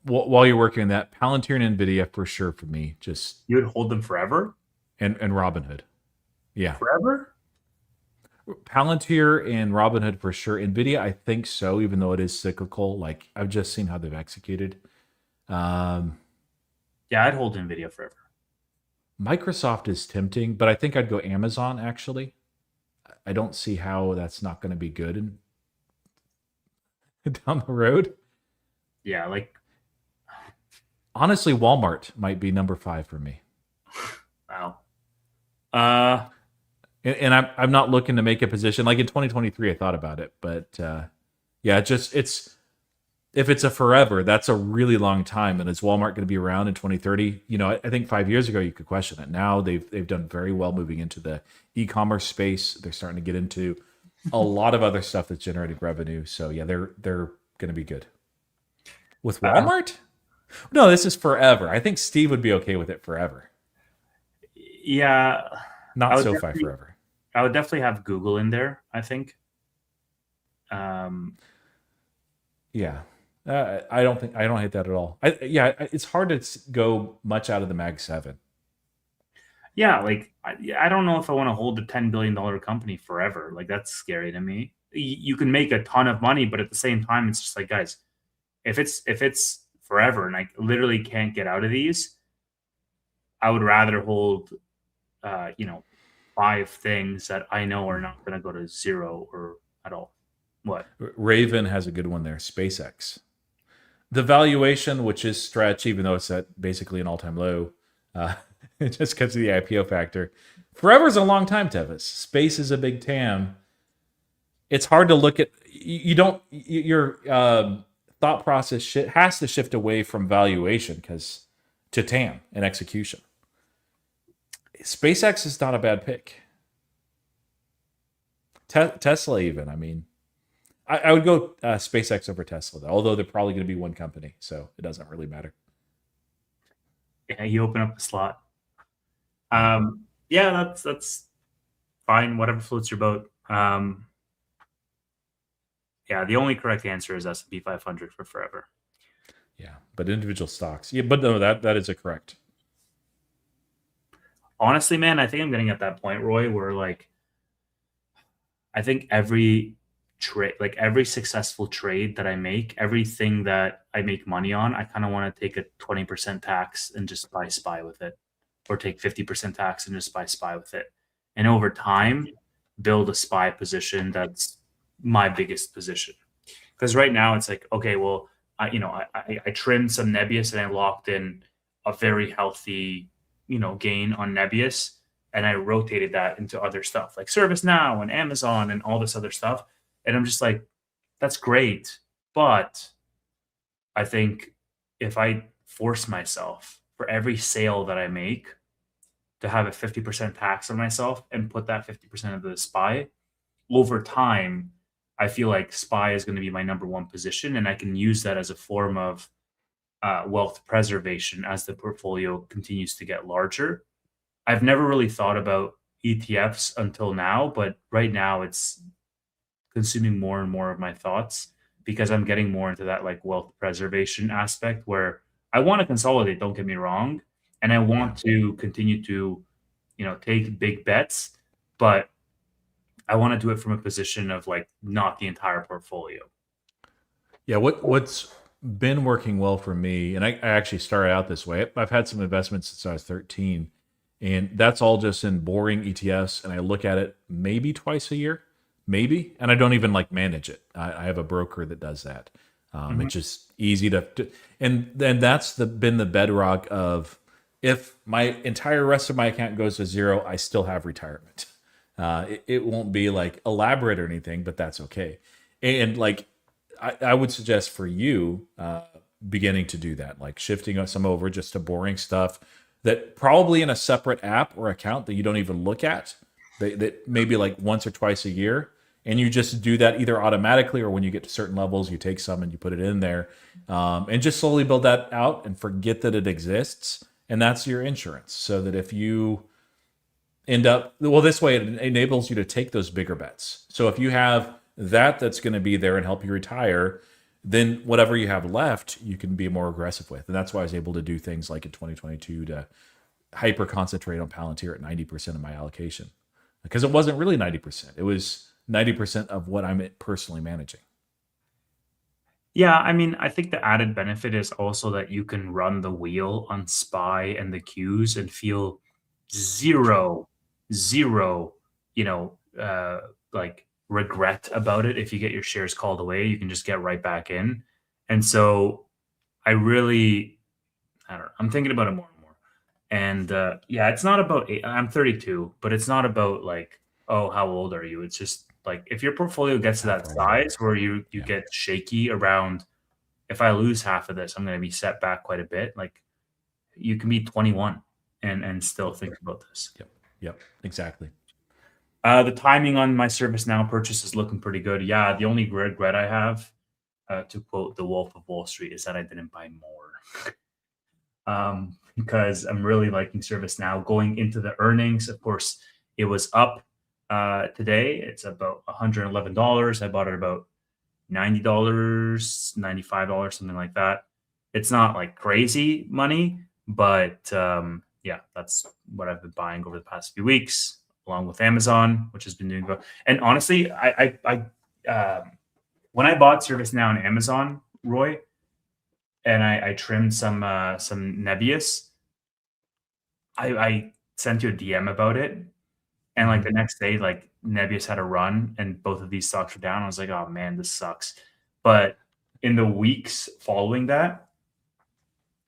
While you're working on that, Palantir and NVIDIA for sure for me. Just you would hold them forever? And Robinhood. Yeah. Forever? Palantir and Robinhood for sure. NVIDIA, I think so, even though it is cyclical. Like, I've just seen how they've executed. Yeah, I'd hold NVIDIA forever. Microsoft is tempting, but I think I'd go Amazon, actually. I don't see how that's not going to be good down the road. Yeah, honestly, Walmart might be number 5 for me. Wow. And I'm not looking to make a position. Like in 2023, I thought about it, but yeah, if it's a forever, that's a really long time. And is Walmart going to be around in 2030? I think 5 years ago you could question it. Now they've done very well moving into the e-commerce space. They're starting to get into a lot of other stuff that's generating revenue. So yeah, they're going to be good. With Walmart? No, this is forever. I think Steve would be okay with it forever. Yeah. Not SoFi forever. I would definitely have Google in there, I think. Yeah. I don't hate that at all. It's hard to go much out of the Mag 7. Yeah, I don't know if I want to hold a $10 billion company forever. Like, that's scary to me. You can make a ton of money, but at the same time, it's just like, guys, if it's forever and I literally can't get out of these, I would rather hold, 5 things that I know are not going to go to zero or at all. What? Raven has a good one there. SpaceX. The valuation, which is stretch, even though it's at basically an all-time low, uh, just because of the IPO factor. Forever's a long time, Tevis. Space is a big TAM. It's hard to look at. You don't. Your thought process has to shift away from valuation because to TAM and execution. SpaceX is not a bad pick. Tesla, even. I mean, I would go SpaceX over Tesla, though, although they're probably going to be one company, so it doesn't really matter. Yeah, you open up the slot. Yeah, that's fine. Whatever floats your boat. Yeah, the only correct answer is S&P 500 for forever. Yeah, but individual stocks. Yeah, but no, that is a correct. Honestly, man, I think I'm getting at that point, Roy, where like I think every trade, like every successful trade that I make, everything that I make money on, I kind of want to take a 20% tax and just buy SPY with it, or take 50% tax and just buy SPY with it. And over time, build a SPY position that's my biggest position. Because right now it's like, okay, well, I trimmed some Nebius and I locked in a very healthy, gain on Nebius, and I rotated that into other stuff like ServiceNow and Amazon and all this other stuff. And I'm just like, that's great. But I think if I force myself for every sale that I make to have a 50% tax on myself and put that 50% of the SPY over time, I feel like SPY is going to be my number one position. And I can use that as a form of wealth preservation as the portfolio continues to get larger. I've never really thought about ETFs until now, but right now it's consuming more and more of my thoughts because I'm getting more into that like wealth preservation aspect where I want to consolidate, don't get me wrong, and I want to continue to, take big bets, but I want to do it from a position of like not the entire portfolio. Yeah, what's been working well for me, and I actually started out this way. I've had some investments since I was 13, and that's all just in boring ETFs, and I look at it maybe twice a year, maybe, and I don't even like manage it. I have a broker that does that. It's just easy and then that's been the bedrock of if my entire rest of my account goes to zero, I still have retirement. It won't be like elaborate or anything, but that's okay. And like I would suggest for you beginning to do that, like shifting some over just to boring stuff that probably in a separate app or account that you don't even look at, that maybe like once or twice a year. And you just do that either automatically or when you get to certain levels, you take some and you put it in there and just slowly build that out and forget that it exists. And that's your insurance. So that if you end up, well, this way it enables you to take those bigger bets. So if you have that's going to be there and help you retire, then whatever you have left, you can be more aggressive with. And that's why I was able to do things like in 2022 to hyper concentrate on Palantir at 90% of my allocation because it wasn't really 90%. It was 90% of what I'm personally managing. Yeah, I mean, I think the added benefit is also that you can run the wheel on SPY and the Qs and feel zero, zero, like regret about it. If you get your shares called away, you can just get right back in. And so I really, I don't know, I'm thinking about it more and more. And yeah, it's not about, I'm 32, but it's not about like, oh, how old are you? It's just like if your portfolio gets to that size where you get shaky around, if I lose half of this, I'm going to be set back quite a bit. Like you can be 21 and still think about this. Yep, exactly. The timing on my ServiceNow purchase is looking pretty good. Yeah, the only regret I have, to quote the Wolf of Wall Street, is that I didn't buy more. Because I'm really liking ServiceNow going into the earnings. Of course, it was up today. It's about $111. I bought it about $90, $95, something like that. It's not like crazy money, but yeah, that's what I've been buying over the past few weeks, along with Amazon, which has been doing well. And honestly, when I bought ServiceNow on Amazon, Roy, and I trimmed some Nebius, I sent you a DM about it, and like the next day, like Nebius had a run, and both of these stocks were down. I was like, oh man, this sucks. But in the weeks following that,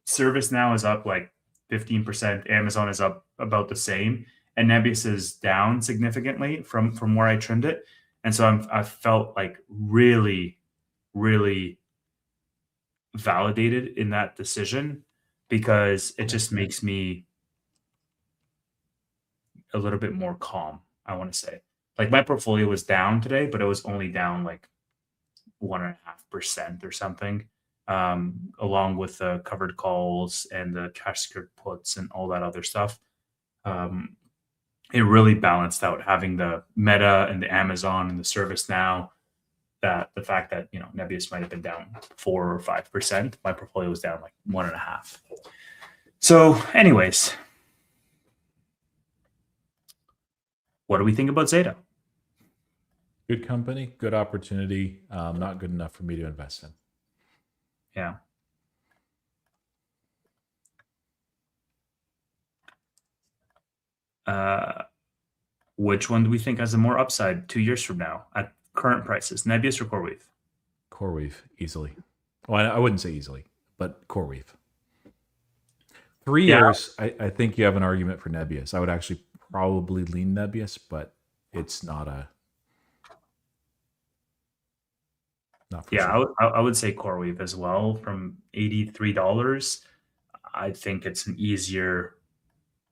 ServiceNow is up like 15%. Amazon is up about the same, and Nebius is down significantly from where I trimmed it. And so I felt like really, really validated in that decision because it just makes me a little bit more calm. I want to say, like my portfolio was down today, but it was only down like 1.5% or something, along with the covered calls and the cash secured puts and all that other stuff. Um, it really balanced out having the Meta and the Amazon and the ServiceNow. That the fact that Nebius might have been down 4 or 5%, my portfolio was down like 1.5. So, anyways, what do we think about Zeta? Good company, good opportunity. Not good enough for me to invest in. Yeah. Which one do we think has a more upside 2 years from now at current prices, Nebius or CoreWeave? CoreWeave, easily. Well, I wouldn't say easily, but CoreWeave. 3 years, I think you have an argument for Nebius. I would actually probably lean Nebius, but it's not a... Not for sure. I would say CoreWeave as well. From $83, I think it's an easier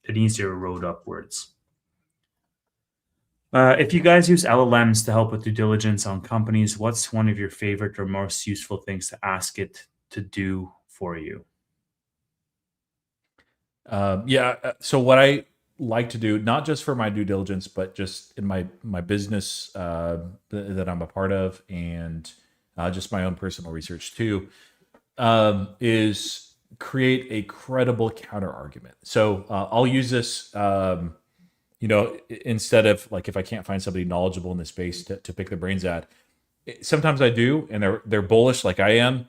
road upwards. If you guys use LLMs to help with due diligence on companies, what's one of your favorite or most useful things to ask it to do for you? So what I like to do, not just for my due diligence, but just in my business that I'm a part of, and just my own personal research too, is create a credible counter argument. So I'll use this, instead of like if I can't find somebody knowledgeable in this space to pick their brains at. Sometimes I do, and they're bullish like I am.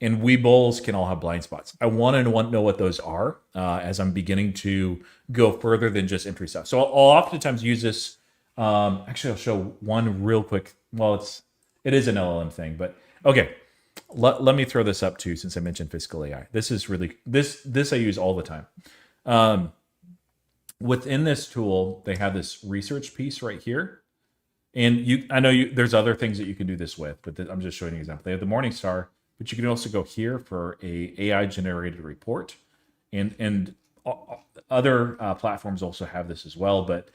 And we bulls can all have blind spots. I want to know what those are as I'm beginning to go further than just entry stuff. So I'll oftentimes use this. Actually, I'll show one real quick. Well, it is an LLM thing, but okay. Let me throw this up too, since I mentioned Fiscal AI. This is really this I use all the time. Within this tool, they have this research piece right here, and I know there's other things that you can do this with, but I'm just showing you an example. They have the Morningstar. But you can also go here for a AI generated report, and other platforms also have this as well. But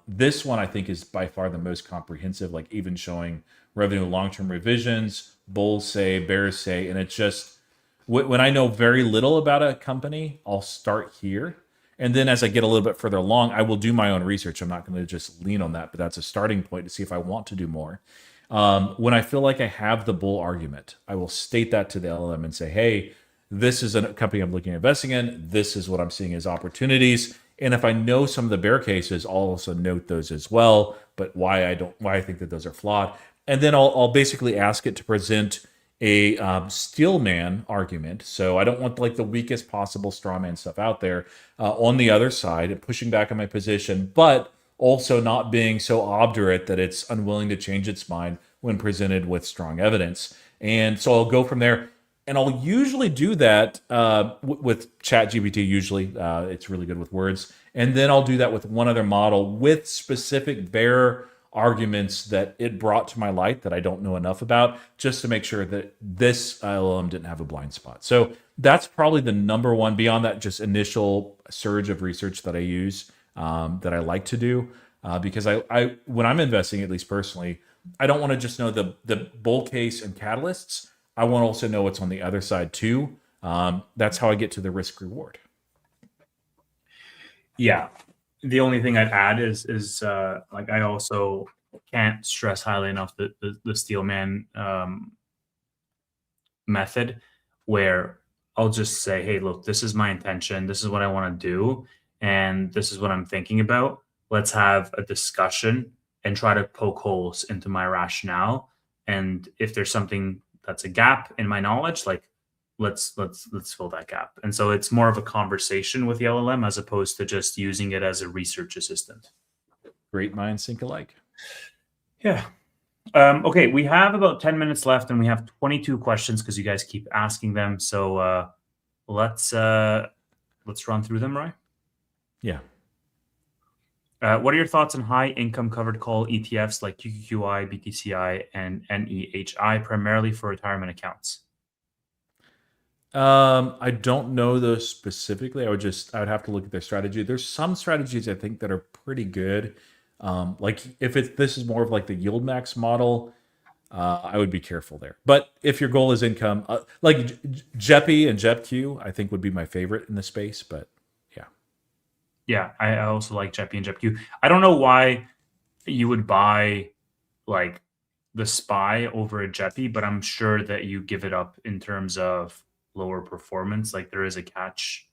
this one I think is by far the most comprehensive, like even showing revenue long-term revisions, bulls say, bears say, and it's just when I know very little about a company, I'll start here. And then as I get a little bit further along, I will do my own research. I'm not going to just lean on that, but that's a starting point to see if I want to do more. When I feel like I have the bull argument, I will state that to the LLM and say, hey, this is a company I'm looking at investing in. This is what I'm seeing as opportunities. And if I know some of the bear cases, I'll also note those as well, but why I think that those are flawed. And then I'll basically ask it to present a steel man argument. So I don't want like the weakest possible straw man stuff out there on the other side and pushing back on my position, but also not being so obdurate that it's unwilling to change its mind when presented with strong evidence. And so I'll go from there. And I'll usually do that with ChatGPT. Usually it's really good with words. And then I'll do that with one other model with specific bear arguments that it brought to my light that I don't know enough about, just to make sure that this LLM didn't have a blind spot. So that's probably the number one, beyond that just initial surge of research that I use. That I like to do because I when I'm investing, at least personally, I don't want to just know the bull case and catalysts. I want to also know what's on the other side too. That's how I get to the risk reward. Yeah, the only thing I'd add is like I also can't stress highly enough the Steelman method, where I'll just say, hey, look, this is my intention. This is what I want to do. And this is what I'm thinking about. Let's have a discussion and try to poke holes into my rationale. And if there's something that's a gap in my knowledge, like let's fill that gap. And so it's more of a conversation with the LLM as opposed to just using it as a research assistant. Great minds think alike. Yeah. Okay, we have about 10 minutes left, and we have 22 questions because you guys keep asking them. So let's run through them, Roy. Yeah. What are your thoughts on high income covered call ETFs like QQQI, BTCI, and NEHI, primarily for retirement accounts? I don't know those specifically. I would have to look at their strategy. There's some strategies I think that are pretty good. Like if this is more of like the yield max model, I would be careful there. But if your goal is income, like JEPI and JEPQ, I think would be my favorite in the space. But yeah, Yeah, I also like JEPI and JEPQ. I don't know why you would buy like the SPY over a JEPI, but I'm sure that you give it up in terms of lower performance. Like there is a catch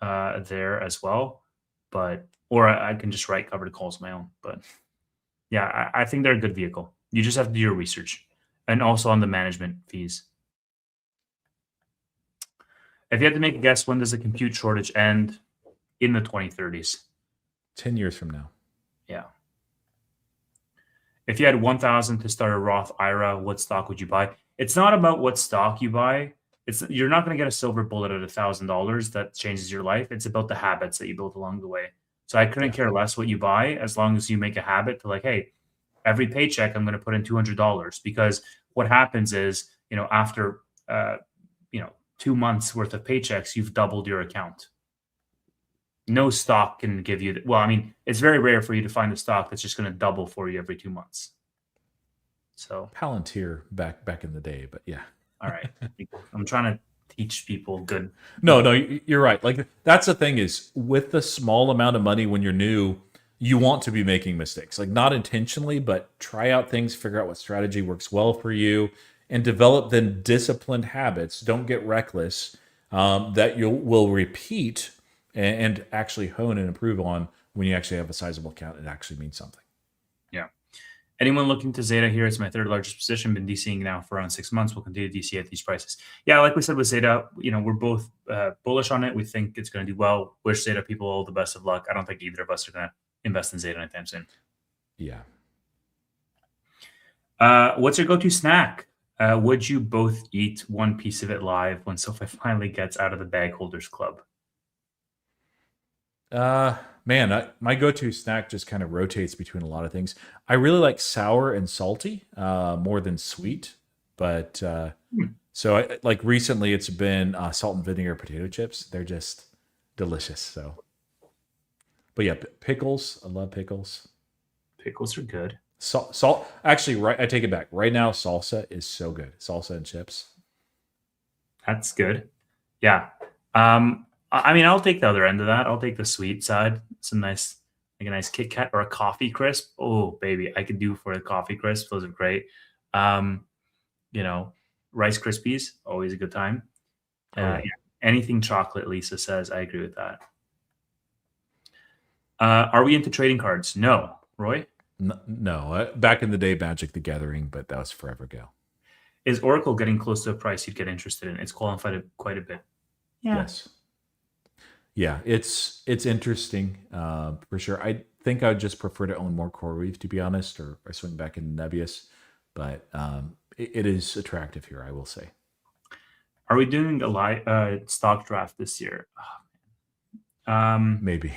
there as well. But or I can just write covered calls my own. But yeah, I think they're a good vehicle. You just have to do your research, and also on the management fees. If you had to make a guess, when does the compute shortage end? In the 2030s. 10 years from now. Yeah. If you had 1,000 to start a Roth IRA, what stock would you buy? It's not about what stock you buy. You're not going to get a silver bullet at $1,000 that changes your life. It's about the habits that you build along the way. So I couldn't care less what you buy as long as you make a habit to like, hey, every paycheck I'm going to put in $200, because what happens is, after 2 months worth of paychecks, you've doubled your account. No stock can give you well, I mean, it's very rare for you to find a stock that's just going to double for you every 2 months. So Palantir back in the day, but yeah. all right. I'm trying to teach people good. No, you're right. Like that's the thing is with the small amount of money when you're new, you want to be making mistakes. Like not intentionally, but try out things, figure out what strategy works well for you, and develop then disciplined habits. Don't get reckless that you will repeat and actually hone and improve on when you actually have a sizable account. It actually means something. Yeah. Anyone looking to Zeta here? It's my third largest position. Been DCing now for around 6 months. We'll continue to DC at these prices. Yeah, like we said with Zeta, we're both bullish on it. We think it's going to do well. Wish Zeta people all the best of luck. I don't think either of us are going to invest in Zeta anytime soon. Yeah. What's your go-to snack? Would you both eat one piece of it live when SoFi finally gets out of the bag holders club? Man, my go-to snack just kind of rotates between a lot of things. I really like sour and salty more than sweet, but so like recently it's been salt and vinegar potato chips. They're just delicious. So, but yeah, pickles. I love pickles. Pickles are good. Salt. Actually, right. I take it back. Right now, salsa is so good. Salsa and chips. That's good. Yeah. I mean, I'll take the other end of that. I'll take the sweet side. Some nice, like a nice Kit Kat or a coffee crisp. Oh, baby, I could do for a coffee crisp. Those are great. Um, Rice Krispies, always a good time. Yeah. Anything chocolate, Lisa says. I agree with that. Are we into trading cards? No. Roy? No. Back in the day, Magic the Gathering, but that was forever ago. Is Oracle getting close to a price you'd get interested in? It's qualified quite a bit. Yeah. Yes. Yeah, it's interesting for sure. I think I would just prefer to own more CoreWeave, to be honest, or swing back into NBIS. But it is attractive here, I will say. Are we doing a live stock draft this year? Maybe.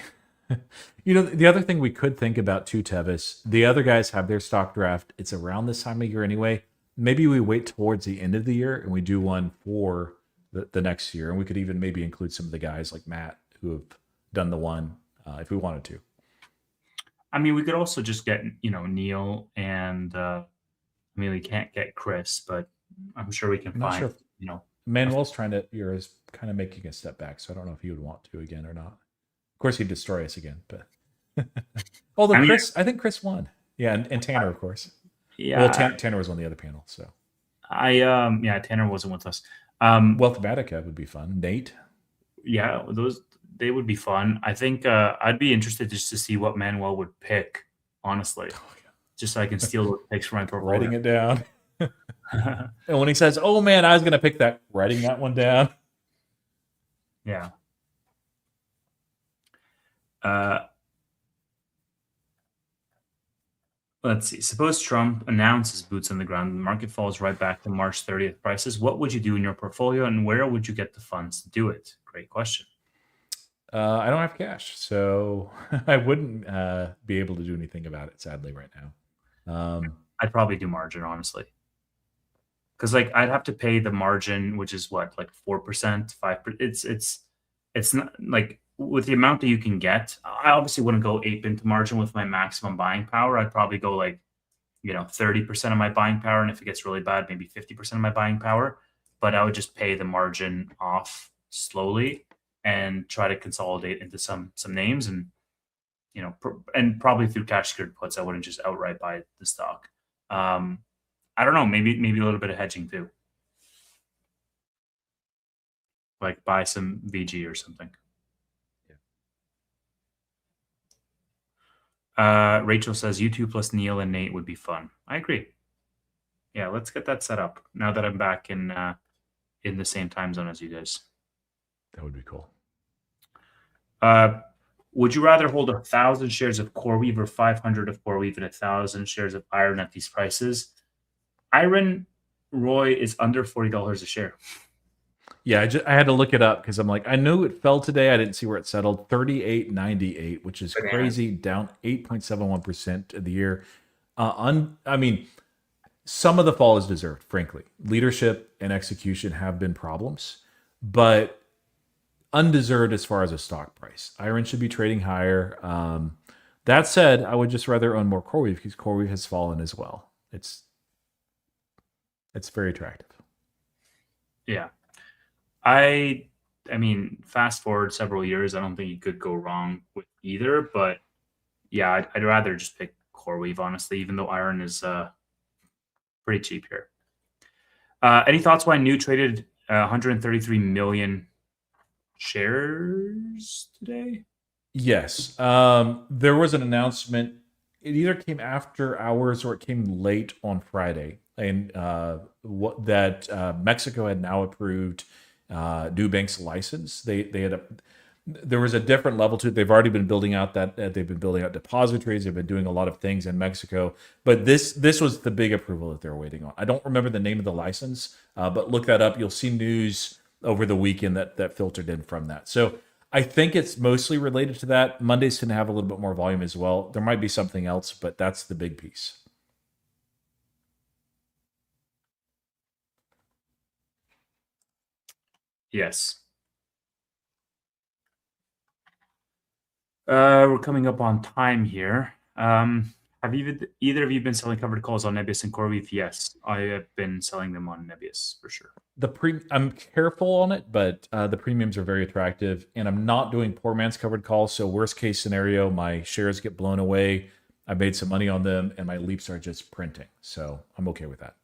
The other thing we could think about too, Tevis, the other guys have their stock draft. It's around this time of year anyway. Maybe we wait towards the end of the year and we do one for the next year. And we could even maybe include some of the guys like Matt who have done the one if we wanted to. I mean, we could also just get, Neil and I mean, we can't get Chris, but I'm sure we can find, sure. Manuel's kind of making a step back. So I don't know if he would want to again or not. Of course, he'd destroy us again, but although I think Chris won. Yeah. And Tanner, of course. Yeah. Well, Tanner was on the other panel. So Tanner wasn't with us. Wealthmatica would be fun. Nate. Yeah, they would be fun. I think I'd be interested just to see what Manuel would pick, honestly. Oh, yeah. Just so I can steal those picks from my portfolio. Writing it down. And when he says, "Oh man, I was going to pick that," writing that one down. Yeah. Let's see. Suppose Trump announces boots on the ground and the market falls right back to March 30th prices. What would you do in your portfolio and where would you get the funds to do it? Great question. I don't have cash, so I wouldn't be able to do anything about it, sadly, right now. I'd probably do margin, honestly. Because like I'd have to pay the margin, which is what, like 4%, 5%. It's not like with the amount that you can get. I obviously wouldn't go ape into margin with my maximum buying power. I'd probably go like 30% of my buying power, and if it gets really bad, maybe 50% of my buying power. But I would just pay the margin off slowly and try to consolidate into some names, and and probably through cash secured puts. I wouldn't just outright buy the stock. I don't know, maybe a little bit of hedging too, like buy some VG or something. Rachel says YouTube plus Neil and Nate would be fun. I agree. Yeah, let's get that set up now that I'm back in the same time zone as you guys. That would be cool. Would you rather hold 1,000 shares of CoreWeave or 500 of CoreWeave and 1,000 shares of Iron at these prices? Iron, Roy, is under $40 a share. Yeah, I had to look it up because I'm like, I knew it fell today. I didn't see where it settled. 38.98, which is crazy, down 8.71% of the year. I mean, some of the fall is deserved, frankly. Leadership and execution have been problems, but undeserved as far as a stock price. Iron should be trading higher. That said, I would just rather own more CoreWeave because CoreWeave has fallen as well. It's very attractive. Yeah. I mean, fast forward several years, I don't think you could go wrong with either. But yeah, I'd rather just pick CoreWeave, honestly, even though Iron is pretty cheap here. Any thoughts why New traded 133 million shares today? Yes. There was an announcement. It either came after hours or it came late on Friday. And Mexico had now approved Nubank's license. There was a different level to it. They've already been building out depositories. They've been doing a lot of things in Mexico, but this was the big approval that they're waiting on. I don't remember the name of the license, but look that up. You'll see news over the weekend that filtered in from that. So I think it's mostly related to that. Mondays can have a little bit more volume as well. There might be something else, but that's the big piece. Yes. We're coming up on time here. Have either of you been selling covered calls on NBIS and CoreWeave? Yes, I have been selling them on NBIS for sure. I'm careful on it, but the premiums are very attractive, and I'm not doing poor man's covered calls. So worst case scenario, my shares get blown away. I made some money on them, and my leaps are just printing. So I'm okay with that.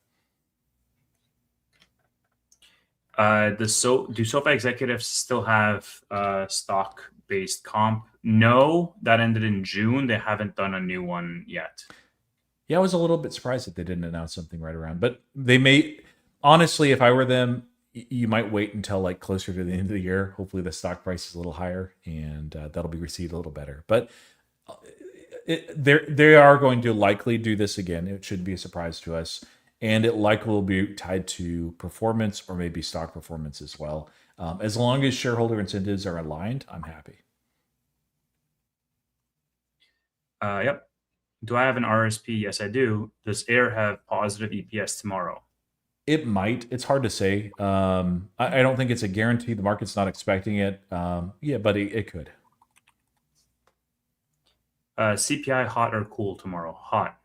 Do SoFi executives still have stock-based comp? No, that ended in June. They haven't done a new one yet. Yeah, I was a little bit surprised that they didn't announce something right around, but they may. Honestly, if I were them, you might wait until like closer to the end of the year. Hopefully, the stock price is a little higher, and that'll be received a little better. But they are going to likely do this again. It shouldn't be a surprise to us. And it likely will be tied to performance or maybe stock performance as well. As long as shareholder incentives are aligned, I'm happy. Yep. Do I have an RSP? Yes, I do. Does AIR have positive EPS tomorrow? It might. It's hard to say. I don't think it's a guarantee. The market's not expecting it. Yeah, but it could. CPI hot or cool tomorrow? Hot.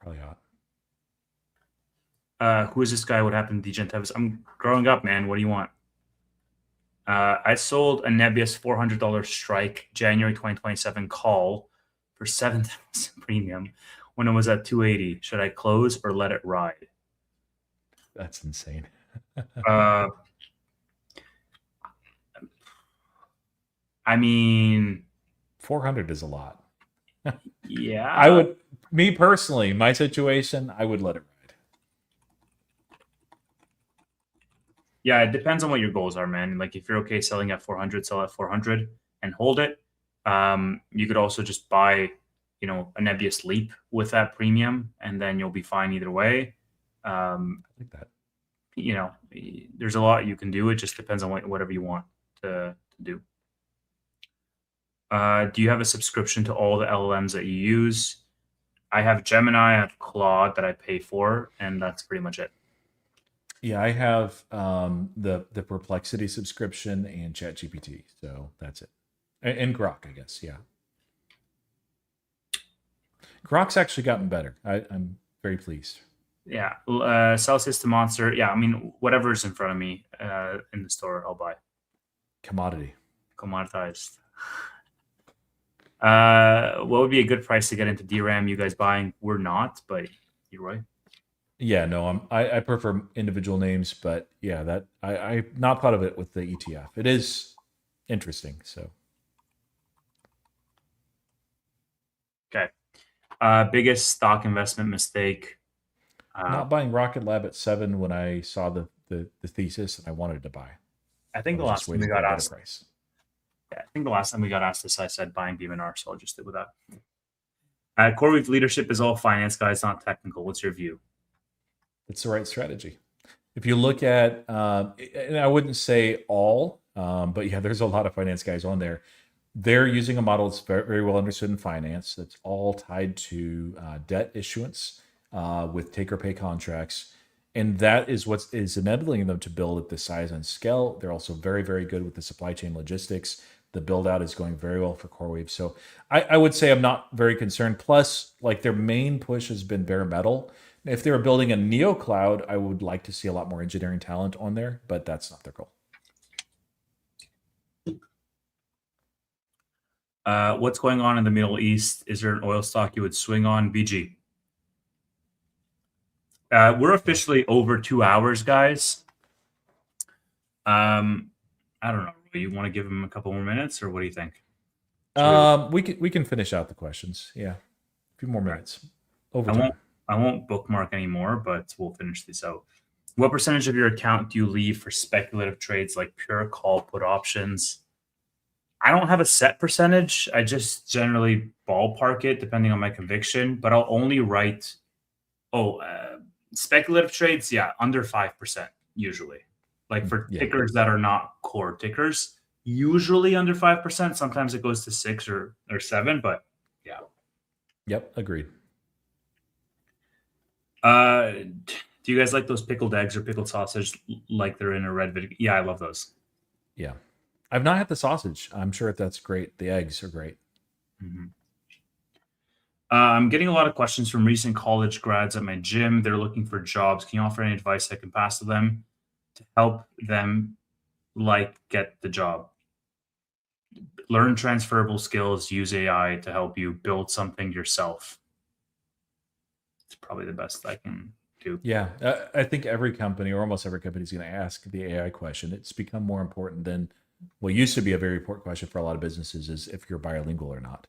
Probably hot. Who is this guy? What happened to Degen? I'm growing up, man. What do you want? I sold a NBIS $400 strike January 2027 call for 7,000 premium when it was at 280. Should I close or let it ride? That's insane. I mean, 400 is a lot. Yeah. I would, me personally, my situation, I would let it ride. Yeah, it depends on what your goals are, man. Like if you're okay selling at 400, sell at 400 and hold it. You could also just buy, a nebulous leap with that premium, and then you'll be fine either way. I like that. There's a lot you can do. It just depends on whatever you want to do. Do you have a subscription to all the LLMs that you use? I have Gemini, I have Claude that I pay for, and that's pretty much it. Yeah, I have the Perplexity subscription and ChatGPT, so that's it. And Grok, I guess. Yeah, Grok's actually gotten better. I'm very pleased. Yeah, Celsius to Monster. Yeah, I mean, whatever's in front of me in the store, I'll buy. Commodity. Commoditized. What would be a good price to get into DRAM? You guys buying? We're not, but you're right. Yeah, no, I prefer individual names, but yeah, that I've not thought of it with the ETF. It is interesting. So, okay. Biggest stock investment mistake. not buying Rocket Lab at 7 when I saw the thesis and I wanted to buy. I think the last time we got asked. Price. Yeah, I think the last time we got asked this, I said buying BMNR, so I'll just stick with that. CoreWeave leadership is all finance guys, not technical. What's your view? It's the right strategy. If you look at, and I wouldn't say all, but yeah, there's a lot of finance guys on there. They're using a model that's very, very well understood in finance. That's all tied to debt issuance with take or pay contracts. And that is what is enabling them to build at this size and scale. They're also very, very good with the supply chain logistics. The build out is going very well for CoreWeave. So I would say I'm not very concerned. Plus, like their main push has been bare metal. If they were building a neo cloud, I would like to see a lot more engineering talent on there, but that's not their goal. What's going on in the Middle East? Is there an oil stock you would swing on? BG. We're officially over 2 hours, guys. I don't know. You want to give them a couple more minutes, or what do you think? We can finish out the questions. Yeah, a few more minutes. I won't bookmark anymore, but we'll finish this out. What percentage of your account do you leave for speculative trades like pure call put options? I don't have a set percentage. I just generally ballpark it depending on my conviction, but I'll only write, speculative trades, under 5% usually. Like for tickers that are not core tickers, usually under 5%. Sometimes it goes to 6 or 7, but yeah. Yep, agreed. Do you guys like those pickled eggs or pickled sausage like they're in a red video? Yeah, I love those. Yeah. I've not had the sausage. I'm sure that's great. The eggs are great. Mm-hmm. I'm getting a lot of questions from recent college grads at my gym. They're looking for jobs. Can you offer any advice I can pass to them to help them get the job? Learn transferable skills, use AI to help you build something yourself. It's probably the best I can do. Yeah, I think every company or almost every company is going to ask the AI question. It's become more important than what used to be a very important question for a lot of businesses is if you're bilingual or not.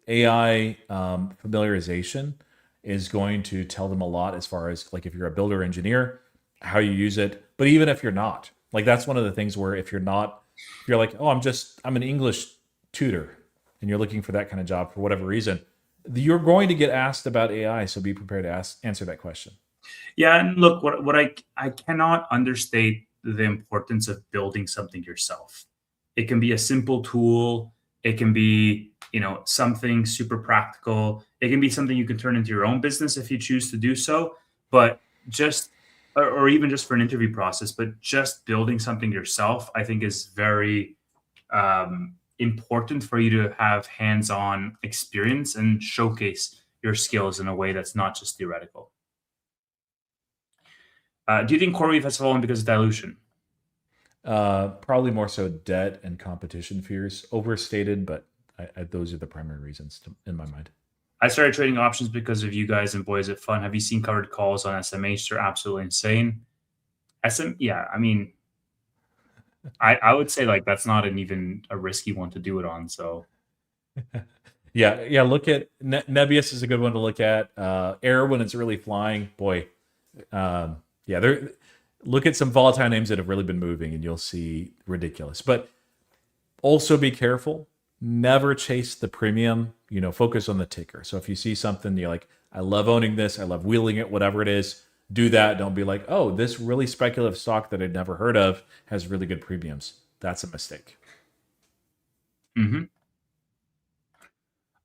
AI familiarization is going to tell them a lot as far as like if you're a builder engineer, how you use it. But even if you're not, like that's one of the things where if you're not, you're like, oh, I'm an English tutor and you're looking for that kind of job for whatever reason, you're going to get asked about AI. So be prepared to answer that question. Yeah. And look, what I cannot understate the importance of building something yourself. It can be a simple tool. It can be, something super practical. It can be something you can turn into your own business if you choose to do so. But or even just for an interview process, but just building something yourself, I think is very important for you to have hands-on experience and showcase your skills in a way that's not just theoretical. Do you think CoreWeave has fallen because of dilution? Probably more so debt and competition fears. Overstated, but those are the primary reasons in my mind. I started trading options because of you guys and boy, is it fun. Have you seen covered calls on SMH? They're absolutely insane. Yeah, I mean, I would say like that's not even a risky one to do it on. So yeah. Look at Nebius is a good one to look at. Air when it's really flying, boy. Look at some volatile names that have really been moving, and you'll see ridiculous. But also be careful. Never chase the premium. focus on the ticker. So if you see something you're like, I love owning this, I love wheeling it, whatever it is, do that. Don't be like, oh, this really speculative stock that I'd never heard of has really good premiums. That's a mistake. Mm-hmm.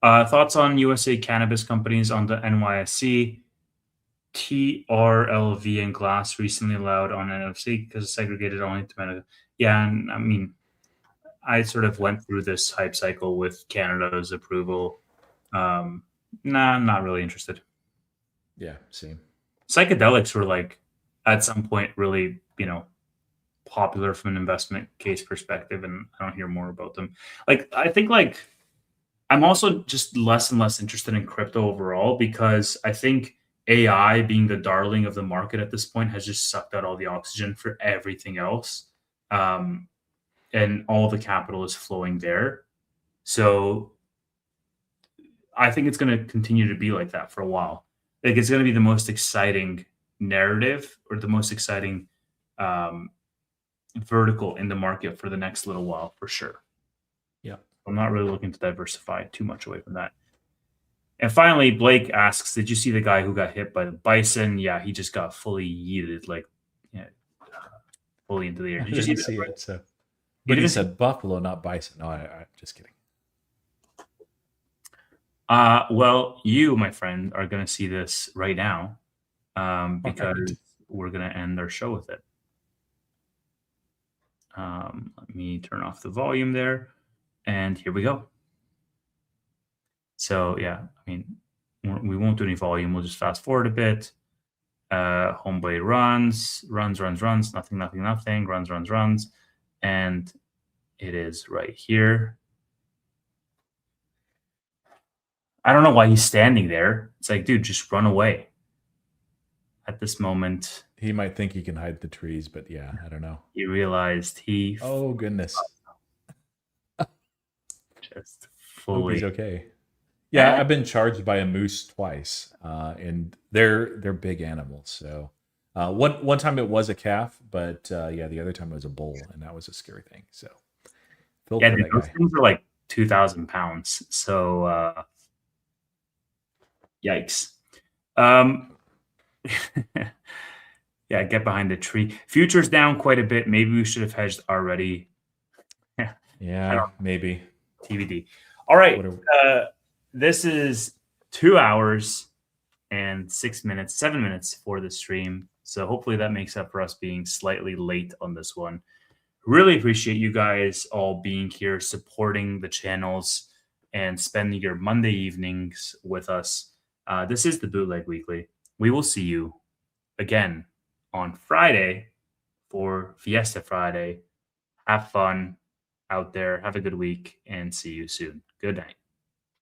Thoughts on USA cannabis companies on the NYSE? TRLV and Glass recently allowed on NFC because segregated only to medical. Yeah, and I mean, I sort of went through this hype cycle with Canada's approval. Nah, I'm not really interested. Yeah, same. Psychedelics were like at some point really, popular from an investment case perspective, and I don't hear more about them. Like I think like I'm also just less and less interested in crypto overall because I think AI being the darling of the market at this point has just sucked out all the oxygen for everything else. Um, and all the capital is flowing there. So I think it's going to continue to be like that for a while. Like it's going to be the most exciting narrative or the most exciting um, vertical in the market for the next little while for sure. Yeah. I'm not really looking to diversify too much away from that. And finally, Blake asks, "Did you see the guy who got hit by the bison?" Yeah, he just got fully yeeted, like fully into the air. I Did you see didn't that? see Right? it. So, You but he didn't see? said buffalo, not bison. No, I just kidding. Well, you, my friend, are going to see this right now because Right. we're going to end our show with it. Let me turn off the volume there, and here we go. So yeah, I mean, we won't do any volume. We'll just fast forward a bit. Homeboy runs, nothing, runs, and it is right here. I don't know why he's standing there. It's like, dude, just run away. At this moment, He might think he can hide the trees, but yeah, I don't know. he realized he Oh goodness. just Hope fully. he's okay. Yeah, I've been charged by a moose twice, and they're big animals. So one time it was a calf, but yeah, the other time it was a bull, and that was a scary thing. So feel Yeah, for dude, that those guy. things are like 2,000 pounds. So yikes. Yeah, get behind the tree. Futures down quite a bit. Maybe we should have hedged already. I Yeah, don't maybe. TBD. All right. Whatever. This is 2 hours and 6 minutes, 7 minutes for the stream. So hopefully that makes up for us being slightly late on this one. Really appreciate you guys all being here, supporting the channels, and spending your Monday evenings with us. This is the Bootleg Weekly. We will see you again on Friday for Fiesta Friday. Have fun out there. Have a good week and see you soon. Good night.